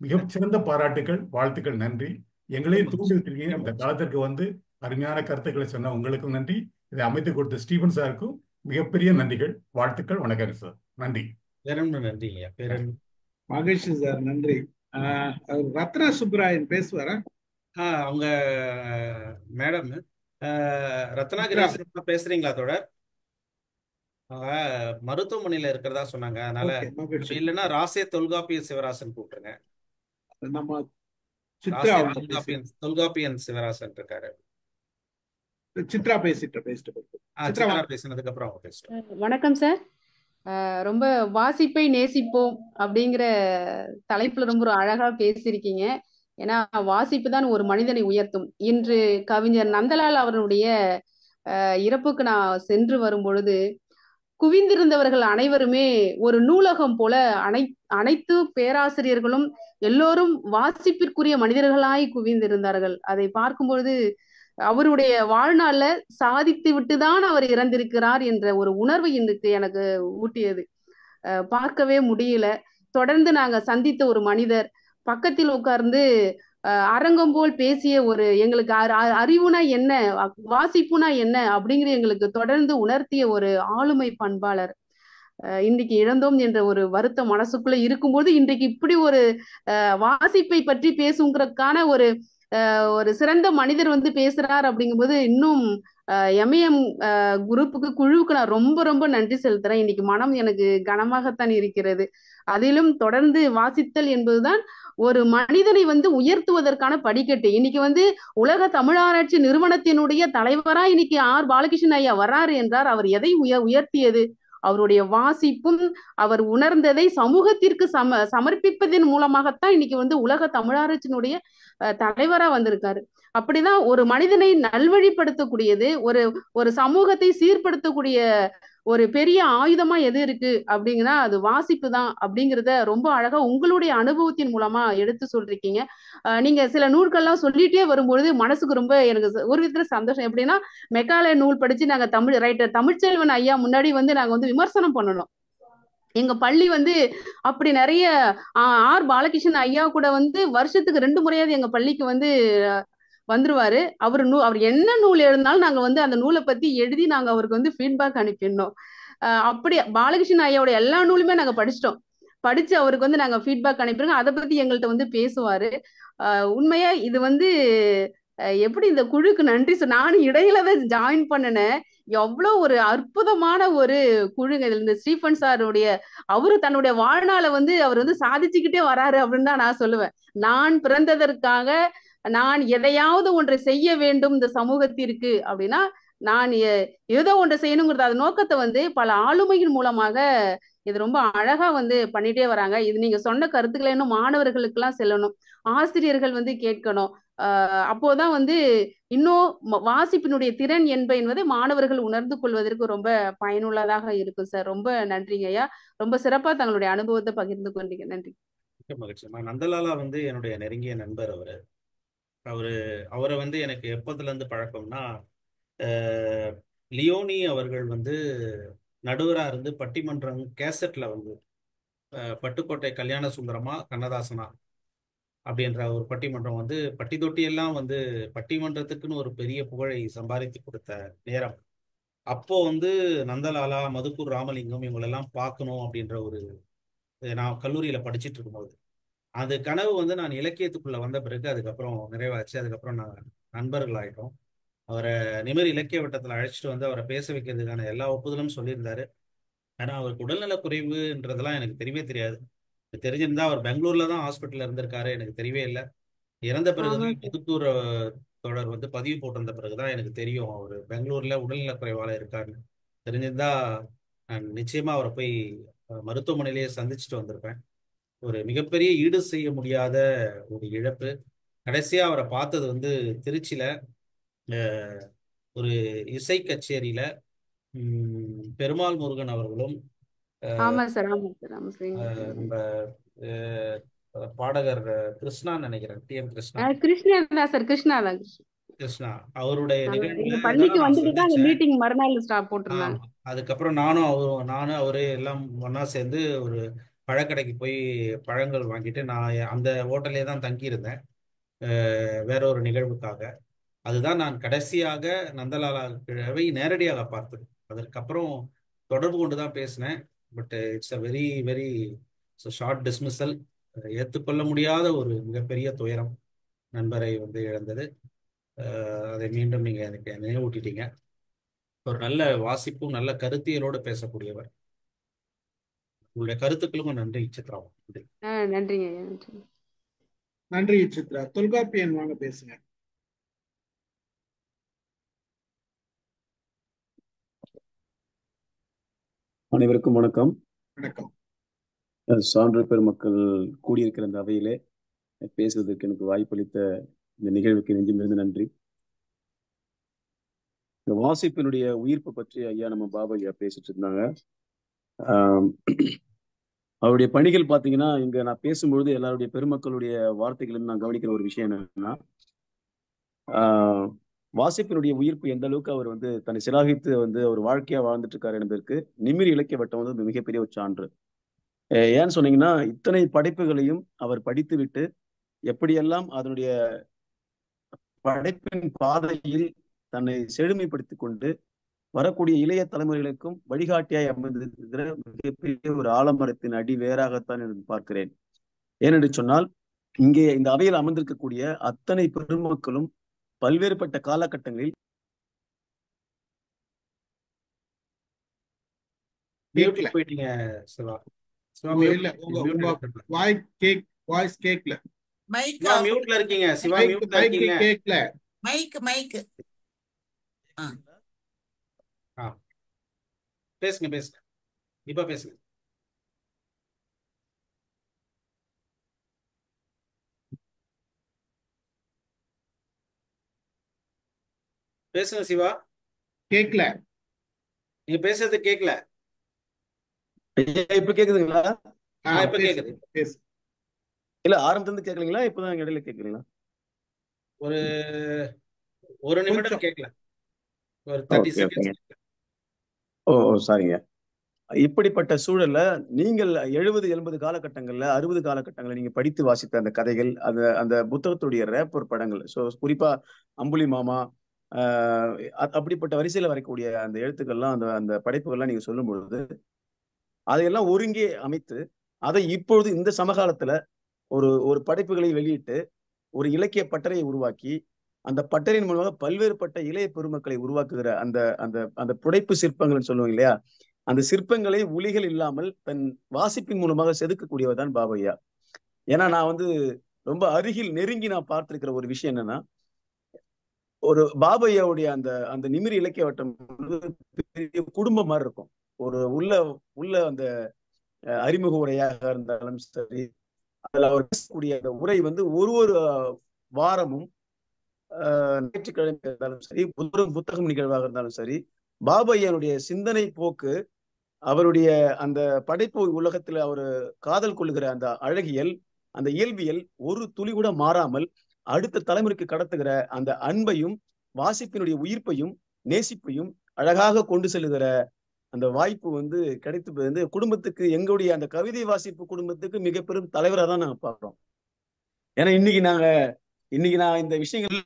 மிகச்சிறந்த பாராட்டுகள், வாழ்த்துக்கள், நன்றி. எங்களையும் தூண்டி வச்சிருக்கீங்க. இந்த காலத்திற்கு வந்து அருமையான கருத்துக்களை சொன்ன உங்களுக்கும் நன்றி. இதை அமைத்து கொடுத்த ஸ்டீபன் சாருக்கும் மிகப்பெரிய நன்றிகள், வாழ்த்துக்கள், வணக்கம் சார். நன்றி. நன்றிங்க. மகிழ்ச்சி சார், நன்றி. ரத்னா சுப்ராயன் பேசுவாரா? அவங்க மேடம் ரத்னா கிரீஷ் பேசுறீங்களா தோழர்? அவங்க மருத்துவமனையில இருக்கிறதா சொன்னாங்க, அதனால இல்லைன்னா ராசிய தொல்காப்பிய சிவராசன் கூப்பிட்டுருங்க. நம்ம தொல்காப்பியன் சிவராசன் இருக்காரு. சித்ரா பேசினதுக்கு அப்புறம் வணக்கம் சார். ரொம்ப வாசிப்பை நேசிப்போம் அப்படிங்கிற தலைப்புல ரொம்ப ஒரு அழகா பேசியிருக்கீங்க. ஏன்னா வாசிப்பு தான் ஒரு மனிதனை உயர்த்தும். இன்று கவிஞர் நந்தலால் அவருடைய இறப்புக்கு நான் சென்று வரும் பொழுது குவிந்திருந்தவர்கள் அனைவருமே ஒரு நூலகம் போல அனைத்து பேராசிரியர்களும் எல்லோரும் வாசிப்பிற்குரிய மனிதர்களாய் குவிந்திருந்தார்கள். அதை பார்க்கும் பொழுது அவருடைய வாழ்நாள்ல சாதித்து விட்டுதான் அவர் இறந்திருக்கிறார் என்ற ஒரு உணர்வு இன்றைக்கு எனக்கு ஊட்டியது. பார்க்கவே முடியல. தொடர்ந்து நாங்க சந்தித்த ஒரு மனிதர், பக்கத்தில் உட்கார்ந்து அரங்கம் போல் பேசிய ஒரு எங்களுக்கு அறிவுனா என்ன, வாசிப்புனா என்ன அப்படிங்கிற எங்களுக்கு தொடர்ந்து உணர்த்திய ஒரு ஆளுமை பண்பாளர் இன்னைக்கு இழந்தோம் என்ற ஒரு வருத்தம் மனசுக்குள்ள இருக்கும்போது, இன்றைக்கு இப்படி ஒரு வாசிப்பை பற்றி பேசுங்கிறதுக்கான ஒரு ஒரு சிறந்த மனிதர் வந்து பேசுறார் அப்படிங்கும்போது இன்னும் எம்ஏஎம் குழுவுக்கு நான் ரொம்ப ரொம்ப நன்றி செலுத்துறேன். இன்னைக்கு மனம் எனக்கு கனமாகத்தான் இருக்கிறது. அதிலும் தொடர்ந்து வாசித்தல் என்பதுதான் ஒரு மனிதனை வந்து உயர்த்துவதற்கான படிக்கட்டு. இன்னைக்கு வந்து உலக தமிழாராய்ச்சி நிறுவனத்தினுடைய தலைவரா இன்னைக்கு பாலகிருஷ்ணன் ஐயா வர்றாரு என்றார். அவர் எதை உயர்த்தியது? அவருடைய வாசிப்பும் அவர் உணர்ந்ததை சமூகத்திற்கு சமர்ப்பிப்பதன் மூலமாகத்தான் இன்னைக்கு வந்து உலக தமிழாராய்ச்சியினுடைய தலைவரா வந்திருக்காரு. அப்படிதான் ஒரு மனிதனை நல்வழிப்படுத்தக்கூடியது, ஒரு சமூகத்தை சீர்படுத்தக்கூடிய ஒரு பெரிய ஆயுதமா எது இருக்கு அப்படிங்கன்னா அது வாசிப்பு தான் அப்படிங்கிறத ரொம்ப அழகா உங்களுடைய அனுபவத்தின் மூலமா எடுத்து சொல்றீங்க. நீங்க சில நூல்கள்லாம் சொல்லிட்டே வரும்பொழுது மனசுக்கு ரொம்ப எனக்கு ஒரு விதத்துல சந்தோஷம். எப்படின்னா, மெக்காலே நூல் படிச்சு நாங்க தமிழ் ரைட்டர் தமிழ்ச்செல்வன் ஐயா முன்னாடி வந்து நாங்க வந்து விமர்சனம் பண்ணணும். எங்க பள்ளி வந்து அப்படி நிறைய பாலகிருஷ்ணன் ஐயா கூட வந்து வருஷத்துக்கு 2 முறையாவது எங்க பள்ளிக்கு வந்து வந்துருவாரு. அவர் என்ன நூல் எழுதினாலும் நாங்க வந்து அந்த நூலை பத்தி எழுதி நாங்க அவருக்கு வந்து ஃபீட்பேக் அனுப்பிடணும். அப்படி பாலகிருஷ்ணன் ஐயாவோட எல்லா நூலுமே நாங்க படிச்சு அவருக்கு வந்து நாங்க ஃபீட்பேக் அனுப்பிடுங்க. அதை பத்தி எங்கள்கிட்ட வந்து பேசுவாரு. உண்மையா இது வந்து எப்படி இந்த குழுக்கு நன்றி நானும் இடையில தான் ஜாயின் பண்ணினேன். எவ்வளவு ஒரு அற்புதமான ஒரு குழுங்க. இந்த ஸ்டீஃபன் சாருடைய அவரு தன்னுடைய வாழ்நாளை வந்து அவர் வந்து சாதிச்சுக்கிட்டே வராரு அப்படின்னு தான் நான் சொல்லுவேன். நான் பிறந்ததற்காக நான் எதையாவது ஒன்றை செய்ய வேண்டும் இந்த சமூகத்திற்கு அப்படின்னா நான் ஏதோ ஒன்றை செய்யணுங்கிறது அது நோக்கத்தை வந்து பல ஆளுமையின் மூலமாக இது ரொம்ப அழகா வந்து பண்ணிட்டே வராங்க. இது நீங்க சொன்ன கருத்துக்களை இன்னும் மாணவர்களுக்கு எல்லாம் செல்லணும், ஆசிரியர்கள் வந்து கேட்கணும். அப்போதான் வந்து இன்னும் வாசிப்பினுடைய திறன் என்பதை மாணவர்கள் உணர்ந்து கொள்வதற்கு ரொம்ப பயனுள்ளதாக இருக்கும் சார். ரொம்ப நன்றிங்க ஐயா. ரொம்ப சிறப்பா தங்களுடைய அனுபவத்தை பகிர்ந்து கொண்டீங்க. நன்றி. மகிழ்ச்சி. நந்தலாலா வந்து என்னுடைய நெருங்கிய நண்பர். அவரை வந்து எனக்கு எப்போதுல இருந்து பழக்கம்னா, லியோனி அவர்கள் வந்து நடுவரா இருந்து பட்டிமன்றம் கேசட்ல வந்து பட்டுக்கோட்டை கல்யாண சுந்தரமா கண்ணதாசனா அப்படின்ற ஒரு பட்டிமன்றம் வந்து பட்டி தொட்டியெல்லாம் வந்து பட்டிமன்றத்துக்குன்னு ஒரு பெரிய புகழை சம்பாதித்து கொடுத்த நேரம். அப்போ வந்து நந்தலாலா, மதுக்கூர் ராமலிங்கம் இவங்களெல்லாம் பார்க்கணும் அப்படின்ற ஒரு நான் கல்லூரியில படிச்சுட்டு இருக்கும்போது அது கனவு வந்து நான் இலக்கியத்துக்குள்ள வந்த பிறகு அதுக்கப்புறம் நிறைவாச்சு. அதுக்கப்புறம் நான் நண்பர்கள் ஆயிட்டோம். அவரை நிமிர் இலக்கிய வட்டத்தில் அழைச்சிட்டு வந்து அவரை பேச வைக்கிறதுக்கான எல்லா ஒப்புதலும் சொல்லியிருந்தாரு. ஆனா அவருக்கு உடல்நல குறைவுன்றதெல்லாம் எனக்கு தெரியவே தெரியாது. தெரிஞ்சிருந்தா அவர் பெங்களூர்ல தான் ஹாஸ்பிட்டல்ல இருந்திருக்காரு, எனக்கு தெரியவே இல்லை. இறந்த பிறகுதான் மதுக்கூர் தொடர் வந்து பதிவு போட்டிருந்த பிறகுதான் எனக்கு தெரியும் அவர் பெங்களூர்ல உடல்நல குறைவால இருக்காருன்னு. தெரிஞ்சிருந்தா நான் நிச்சயமா அவரை போய் மருத்துவமனையிலேயே சந்திச்சுட்டு வந்திருப்பேன். ஒரு மிகப்பெரிய ஈடு செய்ய முடியாத ஒரு இழப்பு. கடைசியா அவரை பார்த்தது வந்து திருச்சியில ஒரு இசை கச்சேரியில பெருமாள் முருகன் அவர்களும் நம்ம பாடகர் கிருஷ்ணா நினைக்கிறேன், TM கிருஷ்ணா அவருடைய நிகழ்வுல அதுக்கப்புறம் நானும் அவரு எல்லாம் ஒன்னா சேர்ந்து ஒரு பழக்கடைக்கு போய் பழங்கள் வாங்கிட்டு நான் அந்த ஹோட்டலே தான் தங்கியிருந்தேன் வேற ஒரு நிகழ்வுக்காக. அதுதான் நான் கடைசியாக நந்தலாலா கிழவை நேரடியாக பார்த்தது. அதற்கப்புறம் தொடர்பு கொண்டு தான் பேசினேன். But it's a very very short dismissal. ஏற்றுக்கொள்ள முடியாத ஒரு மிகப்பெரிய துயரம் நண்பரை வந்து இழந்தது. அதை மீண்டும் நீங்க எனக்கு நினைவூட்டிட்டீங்க. ஒரு நல்ல வாசிப்பும் நல்ல கருத்தியலோடு பேசக்கூடியவர். உங்களுடைய கருத்துக்களுக்கும் நன்றி சித்ரா. நன்றிங்க. நன்றி சித்ரா. தொல்காப்பியன் வாங்க பேசுங்க. அனைவருக்கும் வணக்கம். வணக்கம். சான்று பெருமக்கள் கூடியிருக்கிற இந்த அவையிலே பேசுவதற்கு எனக்கு வாய்ப்பளித்த இந்த நிகழ்வுக்கு நெஞ்சிலிருந்து நன்றி. இந்த வாசிப்பினுடைய உயிர்ப்பை பற்றி ஐயா நம்ம பாபா ஐயா பேசிட்டு இருந்தாங்க. அவருடைய பணிகள் பார்த்தீங்கன்னா, இங்க நான் பேசும்பொழுது எல்லாருடைய பெருமக்களுடைய வார்த்தைகளும் நான் கவனிக்கிற ஒரு விஷயம் என்னன்னா, வாசிப்பினுடைய உயிர்ப்பு எந்த அளவுக்கு அவர் வந்து தன்னை சிலாகித்து வந்து ஒரு வாழ்க்கையா வாழ்ந்துட்டு இருக்காரு என்பதற்கு நிமிர் இலக்கிய வட்டம் வந்து மிகப்பெரிய ஒரு சான்று. ஏன்னு சொன்னீங்கன்னா, இத்தனை படைப்புகளையும் அவர் படித்துவிட்டு எப்படியெல்லாம் அதனுடைய படைப்பின் பாதையில் தன்னை செழுமைப்படுத்திக் கொண்டு வரக்கூடிய இளைய தலைமுறைகளுக்கும் வழிகாட்டியாய் அமைந்திருக்கிற மிகப்பெரிய ஒரு ஆலமரத்தின் அடி வேறாகத்தான் என்று பார்க்கிறேன். ஏனென்று சொன்னால், இங்கே இந்த அவையில் அமர்ந்திருக்கக்கூடிய அத்தனை பெருமக்களும் பல்வேறுபட்ட காலகட்டங்களில் மியூட்ல கேட்கல. போயிட்டீங்க சிவா. சிவா இல்ல உங்க மியூட்ல உங்க இருக்கீங்க. வாய்ஸ் கேட்கல. மைக் சிவா ஆஃப் மியூட்ல இருக்கீங்க. சிவா மைக் மியூட்ல மைக் இருக்கீங்க. கேட்கல. மைக் ஆ ஆ பேசுங்க இப்ப பேசுங்க. பேசுங்க சிவா. கேட்கல. நீங்க பேசுறது கேட்கல. இப்ப கேக்குதுங்களா? இப்ப பேசு கேக்குது. பேசு. இல்ல ஆரம்பத்துல இருந்து கேட்கலீங்களா? இப்பதான் இடையில கேட்கறீங்களா? ஒரு ஒரு நிமிடம் கொஞ்சம் கேட்கல. ஒரு 30 ஓகே செகண்ட்ஸ். ஓகேங்க. ஓ சாரிங்க. இப்படிப்பட்ட சூழல்ல நீங்கள் 70 80 காலகட்டங்கள்ல 60 காலகட்டங்கள்ல நீங்க படித்து வாசித்த அந்த கதைகள், அந்த அந்த புத்தகத்துடைய ரேப்பர் படங்கள், ஸோ குறிப்பா அம்புலி மாமா, அப்படிப்பட்ட வரிசையில வரக்கூடிய அந்த எழுத்துக்கள்லாம், அந்த அந்த படைப்புகள்லாம் நீங்க சொல்லும் பொழுது அதையெல்லாம் ஒருங்கே அமைத்து அதை இப்பொழுது இந்த சமகாலத்துல ஒரு ஒரு படைப்புகளை வெளியிட்டு ஒரு இலக்கிய பட்டறையை உருவாக்கி அந்த பட்டறையின் மூலமாக பல்வேறுபட்ட இளைய பெருமக்களை உருவாக்குகிற அந்த அந்த அந்த புடைப்பு சிற்பங்கள் சொல்லுவாங்க இல்லையா, அந்த சிற்பங்களை உளிகள் இல்லாமல் தன் வாசிப்பின் மூலமாக செதுக்கக்கூடியவர் தான் பாபையா. ஏன்னா நான் வந்து ரொம்ப அருகில் நெருங்கி நான் பார்த்திருக்கிற ஒரு விஷயம் என்னன்னா, ஒரு பாபையாவுடைய அந்த அந்த நிமிர் இலக்கிய வட்டம் பெரிய குடும்பம் மாதிரி இருக்கும். ஒரு உள்ள உள்ள அந்த அறிமுக உரையாக இருந்தாலும் சரி, அதுல அவர் பேசக்கூடிய அந்த உரை வந்து ஒரு ஒரு வாரமும் ஞாயிற்றுக்கிழமை இருந்தாலும் சரி, புத்தகம் நிகழ்வாக இருந்தாலும் சரி, பாபையனுடைய சிந்தனை போக்கு, அவருடைய அந்த படைப்பு உலகத்துல அவர் காதல் கொள்ளுகிற அந்த அழகியல், அந்த இயல்பியல் ஒரு துளி கூட மாறாமல் அடுத்த தலைமுறைக்கு கடத்துகிற அந்த அன்பையும் வாசிப்பினுடைய உயிர்ப்பையும் நேசிப்பையும் அழகாக கொண்டு செல்லுகிற அந்த வாய்ப்பு வந்து கிடைத்து வந்து குடும்பத்துக்கு, எங்களுடைய அந்த கவிதை வாசிப்பு குடும்பத்துக்கு மிக பெரும் தலைவராக தான் நாங்க பார்க்கிறோம். ஏன்னா இன்னைக்கு நான் இந்த விஷயங்கள்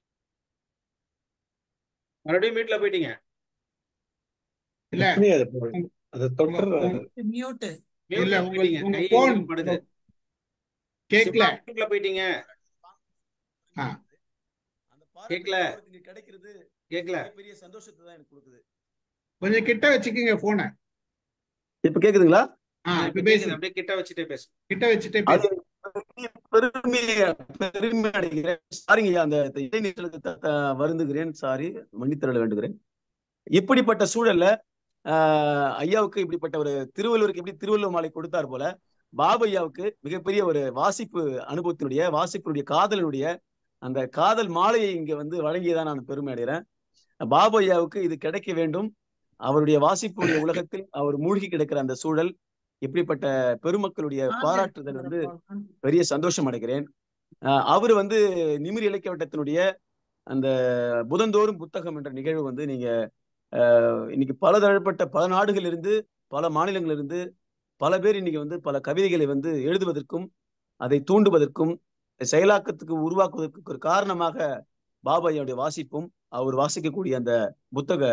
மறுபடியும் மீட்ல போயிட்டீங்க. இல்ல அது தொடர்ற மியூட் இல்ல மியூட்ல போயிட்டீங்க. உங்க கை போன் எங்கேயும் படுது. கேட்கல. சிவா மியூட்ல போயிட்டீங்க. ஆ, கேட்கல கிடைக்கிறது கேட்கல. பெரிய சந்தோஷத்தை தான் எனக்கு கொடுக்குது. கொஞ்சம் கிட்ட வச்சுக்கோங்க போனை. இப்ப கேக்குதுங்களா? இப்ப இப்ப கேக்குது. பேசுங்க. அப்படியே கிட்ட வச்சுட்டே பேசு. கிட்ட வச்சுட்டே அது பேசு. பெருமை அடைகிறேன். சாரிங்க, அந்த இடைநிற்றலுக்கு வருந்துகிறேன். சாரி, மன்னித்தருள வேண்டுகிறேன். இப்படிப்பட்ட சூழல்ல ஐயாவுக்கு இப்படிப்பட்ட ஒரு திருவள்ளுவருக்கு எப்படி திருவள்ளுவர் மாலை கொடுத்தார் போல, பாபையாவுக்கு மிகப்பெரிய ஒரு வாசிப்பு அனுபவத்தினுடைய வாசிப்பினுடைய காதலினுடைய அந்த காதல் மாலையை இங்க வந்து வழங்கியதான் நான் பெருமை அடைகிறேன். பாபையாவுக்கு இது கிடைக்க வேண்டும். அவருடைய வாசிப்புடைய உலகத்தில் அவர் மூழ்கி கிடக்கிற அந்த சூழல், இப்படிப்பட்ட பெருமக்களுடைய பாராட்டுதல் வந்து பெரிய சந்தோஷம் அடைகிறேன். அவர் வந்து நிமிர் இலக்கிய வட்டத்தினுடைய அந்த புதந்தோறும் புத்தகம் என்ற நிகழ்வு வந்து நீங்க இன்னைக்கு பல தரப்பட்ட பல நாடுகளிலிருந்து பல மாநிலங்களிலிருந்து பல பேர் இன்னைக்கு வந்து பல கவிதைகளை வந்து எழுதுவதற்கும் அதை தூண்டுவதற்கும் செயலாக்கத்துக்கு உருவாக்குவதற்கு ஒரு காரணமாக பாபாவுடைய வாசிப்பும் அவர் வாசிக்கக்கூடிய அந்த புத்தக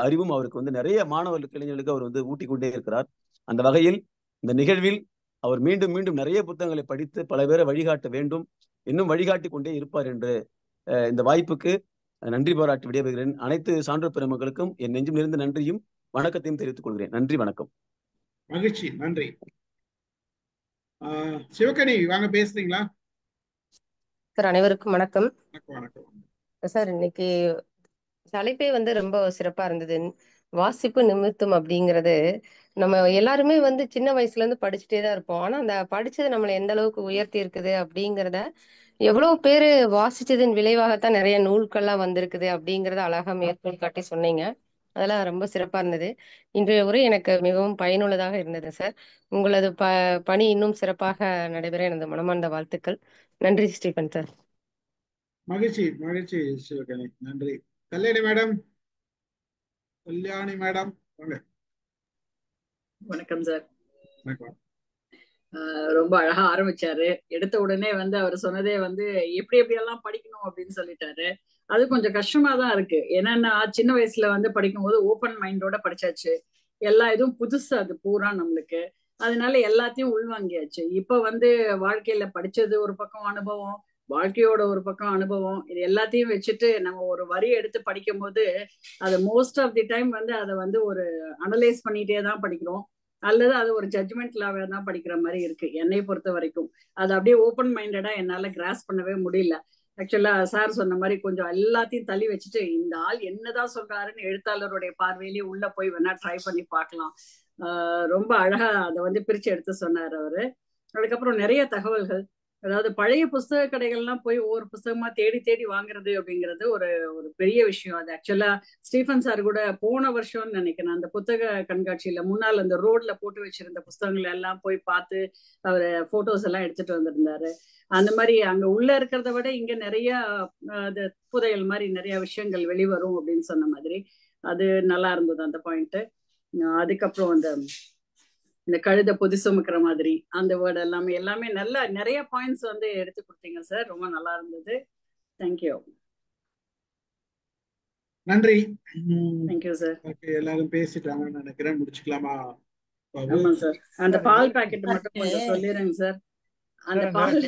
அறிவும் அவருக்கு வந்து நிறைய மாணவர்களுக்கு இளைஞர்களுக்கு அவர் வந்து ஊட்டி கொண்டே இருக்கிறார். அந்த வகையில் இந்த நிகழ்வில் அவர் மீண்டும் மீண்டும் நிறைய புத்தகங்களை படித்து பல பேரை வழிகாட்ட வேண்டும், இன்னும் வழிகாட்டி கொண்டே இருப்பார் என்று இந்த வாய்ப்புக்கு நன்றி பாராட்டி விடைபெறுகிறேன். அனைத்து சான்றோர் பெருமக்களுக்கும் என் நெஞ்சும் நிறைந்த நன்றியும் வணக்கத்தையும் தெரிவித்துக் கொள்கிறேன். நன்றி, வணக்கம். மகிழ்ச்சி, நன்றி. சிவகணி வாங்க, பேசுறீங்களா? சார் அனைவருக்கும் வணக்கம். வணக்கம். சார் இன்னைக்கு தலைப்பே வந்து ரொம்ப சிறப்பா இருந்தது. வாசிப்பு நிமித்தம் அப்படிங்கிறது நம்ம எல்லாருமே வந்து சின்ன வயசுல இருந்து படிச்சுட்டே தான் இருப்போம். ஆனா அந்த படிச்சது நம்மளை எந்த அளவுக்கு உயர்த்தி இருக்குது அப்படிங்கிறத எவ்வளவு பேரு வாசிச்சதின் விளைவாகத்தான் நிறைய நூல்கள்லாம் வந்திருக்குது அப்படிங்கறத அழகா மேற்கோள் காட்டி சொன்னீங்க. அதெல்லாம் ரொம்ப சிறப்பா இருந்தது. இன்றைய உரை எனக்கு மிகவும் பயனுள்ளதாக இருந்தது சார். உங்களது பணி இன்னும் சிறப்பாக நடைபெற எனது மனமார்ந்த வாழ்த்துக்கள். நன்றி ஸ்டீபன் சார். மகிழ்ச்சி மகிழ்ச்சி சிவகணி, நன்றி. கல்யாணி மேடம், கல்யாணி மேடம் வாங்க. வணக்கம் சார். வணக்கம். ரொம்ப அழகா ஆரம்பிச்சாரு. எடுத்த உடனே வந்து அவர் சொன்னதே வந்து எப்படி எப்படியெல்லாம் படிக்கணும் அப்படின்னு சொல்லிட்டாரு. அது கொஞ்சம் கஷ்டமா தான் இருக்கு. ஏன்னா சின்ன வயசுல வந்து படிக்கும்போது ஓப்பன் மைண்டோட படிச்சாச்சு. எல்லா இதுவும் புதுசு, அது பூரா நம்மளுக்கு. அதனால எல்லாத்தையும் உள்வாங்கியாச்சு. இப்ப வந்து வாழ்க்கையில படிச்சது ஒரு பக்கம் அனுபவம், வாழ்க்கையோட ஒரு பக்கம் அனுபவம், இது எல்லாத்தையும் வச்சுட்டு நம்ம ஒரு வரி எடுத்து படிக்கும் போது அதை மோஸ்ட் ஆஃப் தி டைம் வந்து அதை வந்து ஒரு அனலைஸ் பண்ணிட்டே தான் படிக்கிறோம், அல்லது அது ஒரு ஜட்ஜ்மெண்ட்லாவே தான் படிக்கிற மாதிரி இருக்கு என்னை பொறுத்த வரைக்கும். அது அப்படியே ஓப்பன் மைண்டடா என்னால கிராஸ் பண்ணவே முடியல. ஆக்சுவலா சார் சொன்ன மாதிரி கொஞ்சம் எல்லாத்தையும் தள்ளி வச்சுட்டு இந்த ஆள் என்னதான் சொல்றாருன்னு எழுத்தாளருடைய பார்வையிலேயே உள்ள போய் வேணா ட்ரை பண்ணி பார்க்கலாம். ரொம்ப அழகா அதை வந்து பிரிச்சு எடுத்து சொன்னார் அவரு. அதுக்கப்புறம் நிறைய தகவல்கள், அதாவது பழைய புஸ்தக கடைகள்லாம் போய் ஒவ்வொரு புஸ்தகமா தேடி தேடி வாங்குறது அப்படிங்கிறது ஒரு ஒரு பெரிய விஷயம். அது ஆக்சுவலா ஸ்டீஃபன் சார் கூட போன வருஷம்னு நினைக்கிறேன் அந்த புத்தக கண்காட்சியில முன்னால் அந்த ரோட்ல போட்டு வச்சிருந்த புஸ்தகங்கள் எல்லாம் போய் பார்த்து அவர் போட்டோஸ் எல்லாம் எடுத்துட்டு வந்திருந்தாரு. அந்த மாதிரி அங்க உள்ள இருக்கிறத விட இங்க நிறைய புதையல் மாதிரி நிறைய விஷயங்கள் வெளிவரும் அப்படின்னு சொன்ன மாதிரி அது நல்லா இருந்தது அந்த பாயிண்ட். அதுக்கப்புறம் இந்த கழுத பொதி சுமக்கிற மாதிரி அந்த வேர்டு எல்லாமே நல்லா நிறைய பாயிண்ட்ஸ் வந்து எடுத்து கொடுத்தீங்க சார். ரொம்ப நல்லா இருந்தது. தேங்க்யூ. நன்றி. Thank you sir. எல்லாரும் பேசிட்டாங்கன்னு நினைக்கிறேன். முடிச்சுக்கலாமா? ஆமா சார். அந்த பால் பாக்கெட் மட்டும் கொஞ்சம் சொல்லிடுங்க சார். அந்த பால்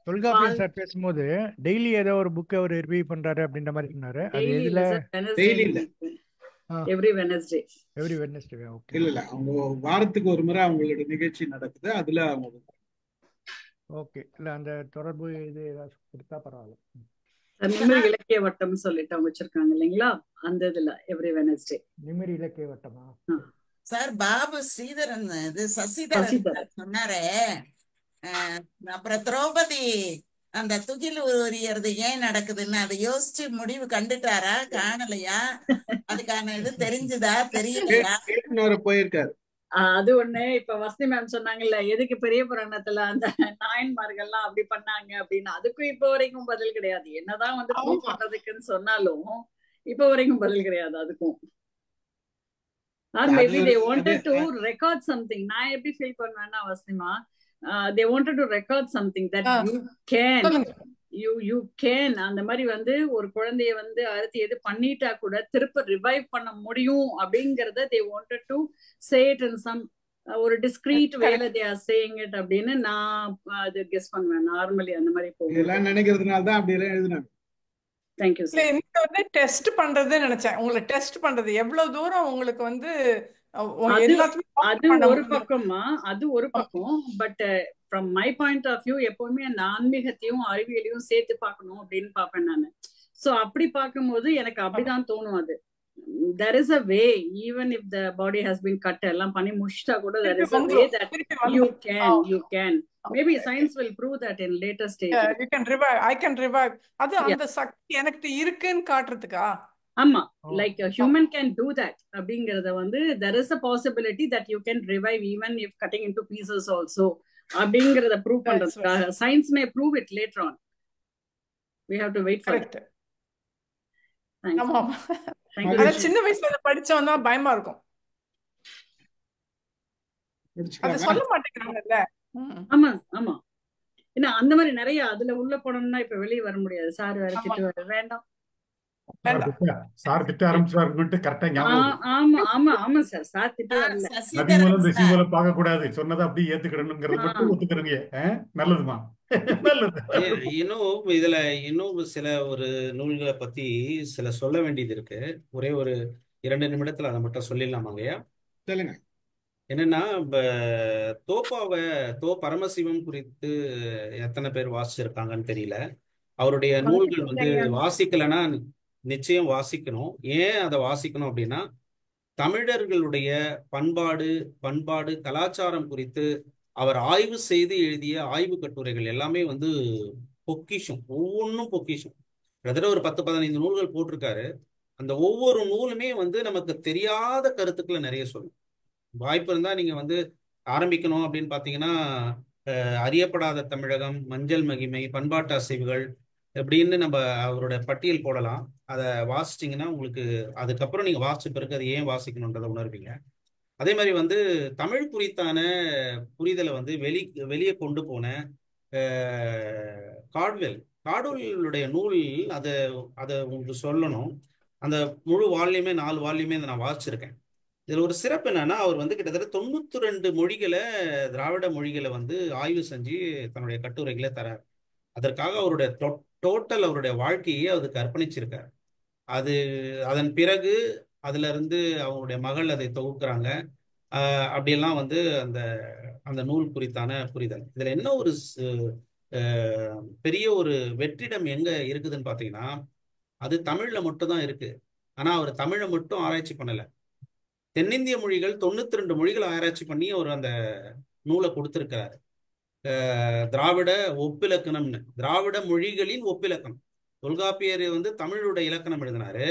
தொல்காப்பியன் சார் பேசும்போது டெய்லி ஏதோ ஒரு புக் அவர் ரிவ்யூ பண்றாரு அப்படின்ற மாதிரி சொன்னாரு. அது எதுல? டெய்லி இல்ல, every Wednesday. Every Wednesday. Okay. இல்ல அவங்க வாரத்துக்கு ஒரு முறை அவங்களோட நிகழ்ச்சி நடக்குது, அதுல அவங்க. ஓகே. இல்ல அந்த தொடர்பு இது ஏதாவது கொடுத்தா பரவாயில்ல. நிமிர் இலக்கிய வட்டம் சொல்லிட்டு அவங்க வச்சிருக்காங்க இல்லைங்களா, அந்த இதுல எவ்ரி வெட்னஸ்டே. நிமிர் இலக்கிய வட்டமா சார்? பாபு ஸ்ரீதரன் இது சசிதரன் சொன்னாரே. அப்புறம் திரௌபதி அந்த துகில் உரியறது ஏன் நடக்குதுன்னு அதை யோசிச்சு முடிவு கண்டுட்டாரா, காணலையா? அதுக்கான இது தெரிஞ்சுதா, தெரியலையா? போயிருக்காரு. அது ஒண்ணு. இப்ப வசதி மேம் சொன்னாங்கல்ல, எதுக்கு பெரிய புராணத்துல அந்த நாயன்மார்கள்லாம் அப்படி பண்ணாங்க அப்படின்னு, அதுக்கும் இப்ப வரைக்கும் பதில் கிடையாது. என்னதான் வந்து ப்ரூவ் பண்றதுக்குன்னு சொன்னாலும் இப்ப வரைக்கும் பதில் கிடையாது அதுக்கும். Maybe they wanted to record something. நான் எப்படி ஃபீல் பண்ணுவேன்னா வசதிமா, they wanted to record something that you can அந்த மாதிரி வந்து ஒரு குழந்தைய வந்து அறுத்து எது பண்ணிட்டா கூட திருப்ப ரிவைவ் பண்ண முடியும் அப்படிங்கறத they wanted to say it in some ஒரு discreet வேல they are saying it அப்படின்னு நான் அது கெஸ் பண்ணுவேன். நார்மலி அந்த மாதிரி போகும். எல்லாம் நினைக்கிறதுனால தான் அப்படி எல்லாம் எழுதுனாங்க. Thank you sir. நீங்க வந்து டெஸ்ட் பண்றது நினைச்சேன். உங்களை டெஸ்ட் பண்றது எவ்வளவு தூரம் உங்களுக்கு வந்து அது ஒரு பக்கமா, அது ஒரு பக்கம். But from my point of view எப்பவுமே அந்த ஆன்மீகத்தையும் அறிவியலையும் சேர்த்து பார்க்கணும் அப்படின்னு பார்ப்பேன் நான். சோ அப்படி பார்க்கும்போது எனக்கு அப்படிதான் தோணும். அது there is a way, even if the body has been cut எல்லாம் பண்ணி முடிச்சிட்டா கூட there is a way that you can maybe science will prove that in later stage. You can revive. I can revive. அது அந்த சக்தி எனக்கு இருக்குன்னு காட்டுறதுக்கா? ஆமா, like a human can do that அப்படிங்கறத வந்து there is a possibility that you can revive even if cutting into pieces also அப்படிங்கறத ப்ரூவ் பண்றதுக்காக science may prove it later on. We have to wait for it. ஆமா. சின்ன வயசுல படிச்சோம்னா பயமா இருக்கும். அது சொல்ல மாட்டேங்கிறாங்கல்ல. ஆமா ஆமா. ஏன்னா அந்த மாதிரி நிறைய அதுல உள்ள போனோம்னா இப்ப வெளியே வர முடியாது. சார் வேற திட்டு வேண்டாம். சார் திட்ட ஆரம்பிச்சாருன்னு கரெக்டா ஞாபகம். ஆமா ஆமா ஆமா சார். சார் திட்ட வரல. பார்க்க கூடாது, சொன்னதை அப்படியே ஏத்துக்கிடணுங்கிறது மட்டும் ஒத்துக்கிறீங்க. நல்லதுமா, நல்லது. இன்னும் இதுல இன்னும் சில ஒரு நூல்களை பத்தி சில சொல்ல வேண்டியது இருக்கு. ஒரே ஒரு 2 நிமிடத்துல அதை மட்டும் சொல்லிடலாமாங்கய்யா? சொல்லுங்க. என்னன்னா, தோ பரமசிவம் குறித்து எத்தனை பேர் வாசிச்சிருக்காங்கன்னு தெரியல. அவருடைய நூல்கள் வந்து வாசிக்கலைன்னா நிச்சயம் வாசிக்கணும். ஏன் அதை வாசிக்கணும் அப்படின்னா, தமிழர்களுடைய பண்பாடு கலாச்சாரம் குறித்து அவர் ஆய்வு செய்து எழுதிய ஆய்வு கட்டுரைகள் எல்லாமே வந்து பொக்கிஷம். ஒவ்வொன்றும் பொக்கிஷம். கிட்டத்தட்ட ஒரு 10-15 நூல்கள் போட்டிருக்காரு. அந்த ஒவ்வொரு நூலுமே வந்து நமக்கு தெரியாத கருத்துக்களை நிறைய சொல்லும். வாய்ப்பு இருந்தா நீங்க வந்து ஆரம்பிக்கணும் அப்படின்னு பாத்தீங்கன்னா, அறியப்படாத தமிழகம், மஞ்சள் மகிமை, பண்பாட்டு அசைவுகள், எப்படின்னு நம்ம அவரோட பட்டியல் போடலாம். அதை வாசிச்சிங்கன்னா உங்களுக்கு அதுக்கப்புறம் நீங்கள் வாசிச்ச பிறகு அது ஏன் வாசிக்கணுன்றதை உணர்வீங்க. அதே மாதிரி வந்து தமிழ் குறித்தான புரிதலை வந்து வெளியே கொண்டு போன காட்வெல் காட்வெல்லுடைய நூல் அதை அதை உங்களுக்கு சொல்லணும். அந்த முழு வால்யூமே 4 வால்யூமே நான் வாசிச்சிருக்கேன். இதில் ஒரு சிறப்பு என்னன்னா, அவர் வந்து கிட்டத்தட்ட 92 மொழிகளை, திராவிட மொழிகளை வந்து ஆய்வு செஞ்சு தன்னுடைய கட்டுரைகளை தரார். அதற்காக அவருடைய டோட்டல் அவருடைய வாழ்க்கையே அதுக்கு அர்ப்பணிச்சிருக்கார். அதன் பிறகு அதுல இருந்து அவங்களுடைய மகள் அதை தொகுக்கிறாங்க. அப்படியெல்லாம் வந்து அந்த அந்த நூல் குறித்தான புரிதல். இதுல என்ன ஒரு பெரிய ஒரு வெற்றிடம் எங்க இருக்குதுன்னு பாத்தீங்கன்னா, அது தமிழ்ல மட்டும் தான் இருக்கு. ஆனா அவர் தமிழை மட்டும் ஆராய்ச்சி பண்ணல. தென்னிந்திய மொழிகள் 92 மொழிகள் ஆராய்ச்சி பண்ணி அவர் அந்த நூலை கொடுத்திருக்கிறார். திராவிட ஒப்பிலக்கணம்னு, திராவிட மொழிகளின் ஒப்பிலக்கணம். தொல்காப்பியர் வந்து தமிழோட இலக்கணம் எழுதினாரு.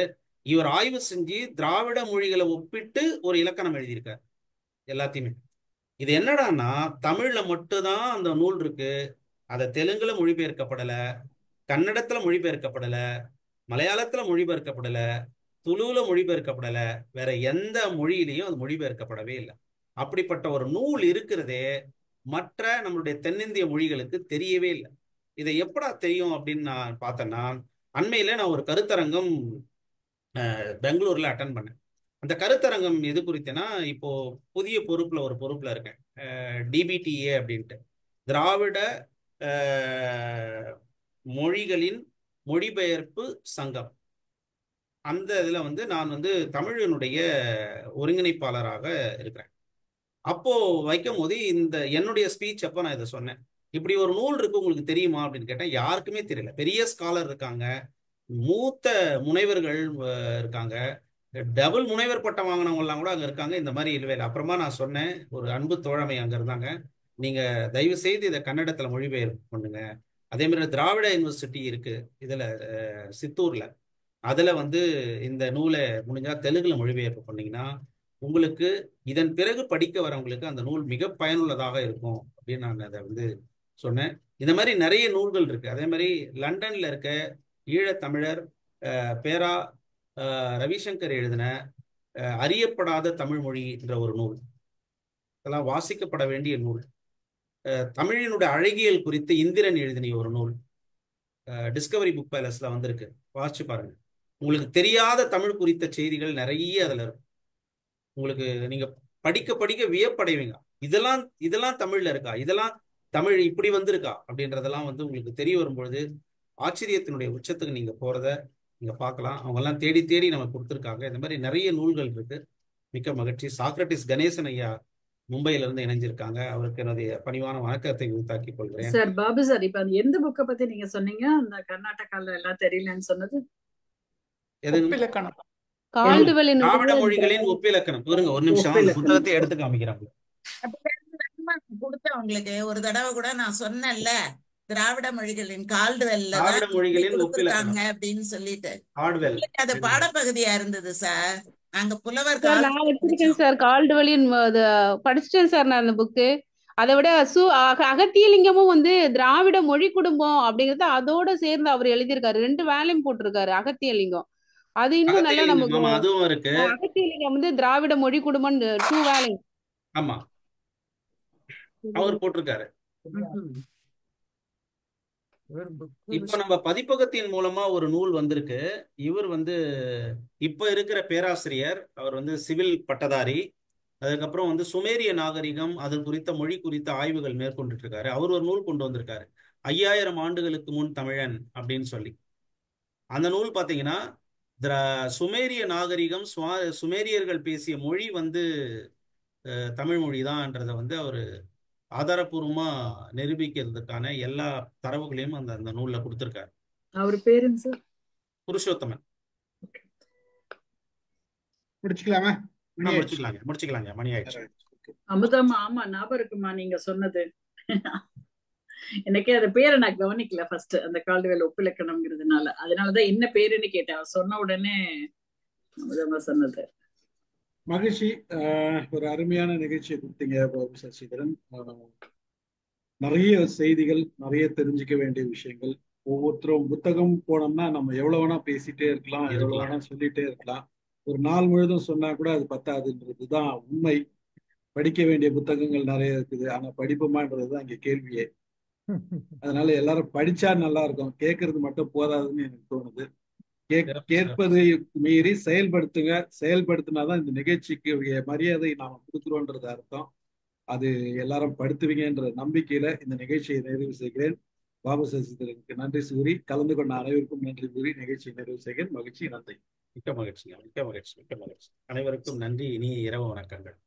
இவர் ஆய்வு செஞ்சு திராவிட மொழிகளை ஒப்பிட்டு ஒரு இலக்கணம் எழுதியிருக்கார் எல்லாத்தையுமே. இது என்னடான்னா, தமிழ்ல மட்டும்தான் அந்த நூல் இருக்கு. அதை தெலுங்குல மொழிபெயர்க்கப்படல, கன்னடத்துல மொழிபெயர்க்கப்படல, மலையாளத்துல மொழிபெயர்க்கப்படல, துளுல மொழிபெயர்க்கப்படல, வேற எந்த மொழியிலையும் அது மொழிபெயர்க்கப்படவே இல்லை. அப்படிப்பட்ட ஒரு நூல் இருக்கிறதே மற்ற நம்மளுடைய தென்னிந்திய மொழிகளுக்கு தெரியவே இல்லை. இதை எப்படா தெரியும் அப்படின்னு நான் பார்த்தேன்னா, அண்மையில நான் ஒரு கருத்தரங்கம் பெங்களூர்ல அட்டன் பண்ணேன். அந்த கருத்தரங்கம் எது குறித்தனா, இப்போ புதிய ஒரு பொறுப்புல இருக்கேன், டிபிடிஏ அப்படின்ட்டு, திராவிட மொழிகளின் மொழிபெயர்ப்பு சங்கம். அந்த இதுல வந்து நான் வந்து தமிழினுடைய ஒருங்கிணைப்பாளராக இருக்கிறேன். அப்போ வைக்கும் போது என்னுடைய ஸ்பீச் அப்போ நான் இதை சொன்னேன். இப்படி ஒரு நூல் இருக்கு, உங்களுக்கு தெரியுமா அப்படின்னு கேட்டேன். யாருக்குமே தெரியல. பெரிய ஸ்காலர் இருக்காங்க, மூத்த முனைவர்கள் இருக்காங்க, டபுள் முனைவர் பட்டம் வாங்கினவங்க எல்லாம் கூட அங்க இருக்காங்க. இந்த மாதிரி இல்லவே இல்லை. அப்புறமா நான் சொன்னேன், ஒரு அன்பு தோழமை அங்க இருந்தாங்க, நீங்க தயவு செய்து இதை கன்னடத்துல மொழிபெயர்ப்பு பண்ணுங்க. அதே மாதிரி திராவிட யூனிவர்சிட்டி இருக்கு இதுல சித்தூர்ல, அதுல வந்து இந்த நூலை முடிஞ்சா தெலுங்குல மொழிபெயர்ப்பு பண்ணீங்கன்னா உங்களுக்கு இதன் பிறகு படிக்க வரவங்களுக்கு அந்த நூல் மிக பயனுள்ளதாக இருக்கும் அப்படின்னு நான் அதை வந்து சொன்னேன். இந்த மாதிரி நிறைய நூல்கள் இருக்கு. அதே மாதிரி லண்டன்ல இருக்க ஈழத்தமிழர் பேரா ரவிசங்கர் எழுதின அறியப்படாத தமிழ் மொழி என்ற ஒரு நூல், அதெல்லாம் வாசிக்கப்பட வேண்டிய நூல். தமிழினுடைய அழகியல் குறித்து இந்திரன் எழுதின ஒரு நூல் டிஸ்கவரி புக் பேலஸ்ல வந்திருக்கு, வாசிச்சு பாருங்க. உங்களுக்கு தெரியாத தமிழ் குறித்த செய்திகள் நிறைய அதுல இருக்கும். உங்களுக்கு நீங்க படிக்க படிக்க வியப்படைவீங்க. இதெல்லாம் தமிழ்ல இருக்கா, இதெல்லாம் தமிழ் இப்படி வந்திருக்கா அப்படின்றதெல்லாம் வந்து உங்களுக்கு தெரிய வரும்பொழுது ஆச்சரியத்தினுடைய உச்சத்துக்கு நீங்க போறத நீங்க பார்க்கலாம். அவங்க எல்லாம் தேடி தேடி நம்ம கொடுத்துருக்காங்க. இந்த மாதிரி நிறைய நூல்கள் இருக்கு. மிக்க மகிழ்ச்சி. சாக்ரட்டிஸ் கணேசன் ஐயா மும்பையில இருந்து இணைஞ்சிருக்காங்க. அவருக்கு என்னுடைய பணிவான வணக்கத்தை உரித்தாக்கிக் கொள்கிறேன். சார் பாபு சார், இப்ப அது எந்த புக்கை பத்தி நீங்க சொன்னீங்க? அந்த கர்நாடகால எல்லாம் தெரியலன்னு சொன்னது ஒப்பிலக்கணம். திராவிட மொழிகளின் ஒப்பிலக்கணம். இருங்க ஒரு நிமிஷம், அந்த புத்தகத்தை எடுத்து காமிக்கிறாங்க. கொடுத்த உங்களுக்கு ஒரு தடவை கூட நான் சொன்னேன்ல, திராவிட மொழிகளின் கால்டுவெல்ல திராவிட மொழிகளின் ஒப்பிலக்கணம் அப்படின்னு சொல்லிட்டு. கால்டுவெல் அது பாடப்பகுதியா இருந்தது சார். அங்க புலவர் சார் நான் வச்சிருக்கேன் சார், கால்டுவெலின் படிச்சிட்டேன் சார் நான் அந்த புக்கு. அதை விட அகத்தியலிங்கமும் வந்து திராவிட மொழி குடும்பம் அப்படிங்கறது அதோட சேர்ந்து அவர் எழுதியிருக்காரு. 2 வேலையும் போட்டிருக்காரு அகத்தியலிங்கம். அது இன்னும் நல்லா நமக்கு அதுவும் இருக்கு. அகத்தியலிங்கம் வந்து திராவிட மொழி குடும்பம் 2 வேலை. ஆமா, அவர் போட்டிருக்காரு. இப்ப நம்ம பதிப்பகத்தின் மூலமா ஒரு நூல் வந்திருக்கு. இவர் வந்து இப்ப இருக்கிற பேராசிரியர், அவர் வந்து சிவில் பட்டதாரி. அதுக்கப்புறம் வந்து சுமேரிய நாகரிகம், அது குறித்த மொழி குறித்த ஆய்வுகள் மேற்கொண்டுட்டு இருக்காரு. அவர் ஒரு நூல் கொண்டு வந்திருக்காரு, 5000 ஆண்டுகளுக்கு முன் தமிழன் அப்படின்னு சொல்லி. அந்த நூல் பாத்தீங்கன்னா சுமேரிய நாகரிகம், சுமேரியர்கள் பேசிய மொழி வந்து தமிழ் மொழி தான்ன்றதை வந்து அவர் ஆதாரபூர்வமா நிரூபிக்கிறதுக்கான எல்லா தரவுகளையும் அந்த நூல்ல கொடுத்திருக்காரு. அவர் பேருங்க சார்? புருஷோத்தமன். முடிச்சுக்கலாமா? முடிச்சுக்கலாங்க, மணி ஆயிடுச்சு. அமுதமா, ஆமா ஞாபகம் இருக்குமா நீங்க சொன்னது? எனக்கே அந்த பேரை நான் கவனிக்கல ஃபர்ஸ்ட், அந்த கால்டுவெல் ஒப்பிலக்கணம்ங்கிறதுனால. அதனாலதான் என்ன பேருன்னு கேட்டேன். சொன்ன உடனே அமுதமா சொன்னது. மகிழ்ச்சி. ஒரு அருமையான நிகழ்ச்சியை கொடுத்தீங்க பாபு சசிதரன். நிறைய செய்திகள், நிறைய தெரிஞ்சுக்க வேண்டிய விஷயங்கள், ஒவ்வொருத்தரும் புத்தகம் போனோம்னா நம்ம எவ்வளவு வேணா பேசிட்டே இருக்கலாம், எவ்வளவு வேணா சொல்லிட்டே இருக்கலாம். ஒரு நாள் முழுதும் சொன்னா கூட அது பத்தாதுன்றதுதான் உண்மை. படிக்க வேண்டிய புத்தகங்கள் நிறைய இருக்குது, ஆனா படிப்புமான்றதுதான் இங்க கேள்வியே. அதனால எல்லாரும் படிச்சா நல்லா இருக்கும், கேட்கறது மட்டும் போதாதுன்னு எனக்கு தோணுது. கேட்பதை மீறி செயல்படுத்துங்க, செயல்படுத்தினாதான் இந்த நிகழ்ச்சிக்கு மரியாதை நாம கொடுக்குறோன்றது அர்த்தம். அது எல்லாரும் படுத்துவீங்கன்ற நம்பிக்கையில இந்த நிகழ்ச்சியை நிறைவு செய்கிறேன். பாபு சசிதரனுக்கு நன்றி கூறி, கலந்து கொண்ட அனைவருக்கும் நன்றி கூறி நிகழ்ச்சியை நிறைவு செய்கிறேன். மகிழ்ச்சி, நன்றி. மிக்க மகிழ்ச்சி, மிக்க மகிழ்ச்சி, மிக்க மகிழ்ச்சி. அனைவருக்கும் நன்றி. இனிய இரவு வணக்கங்கள்.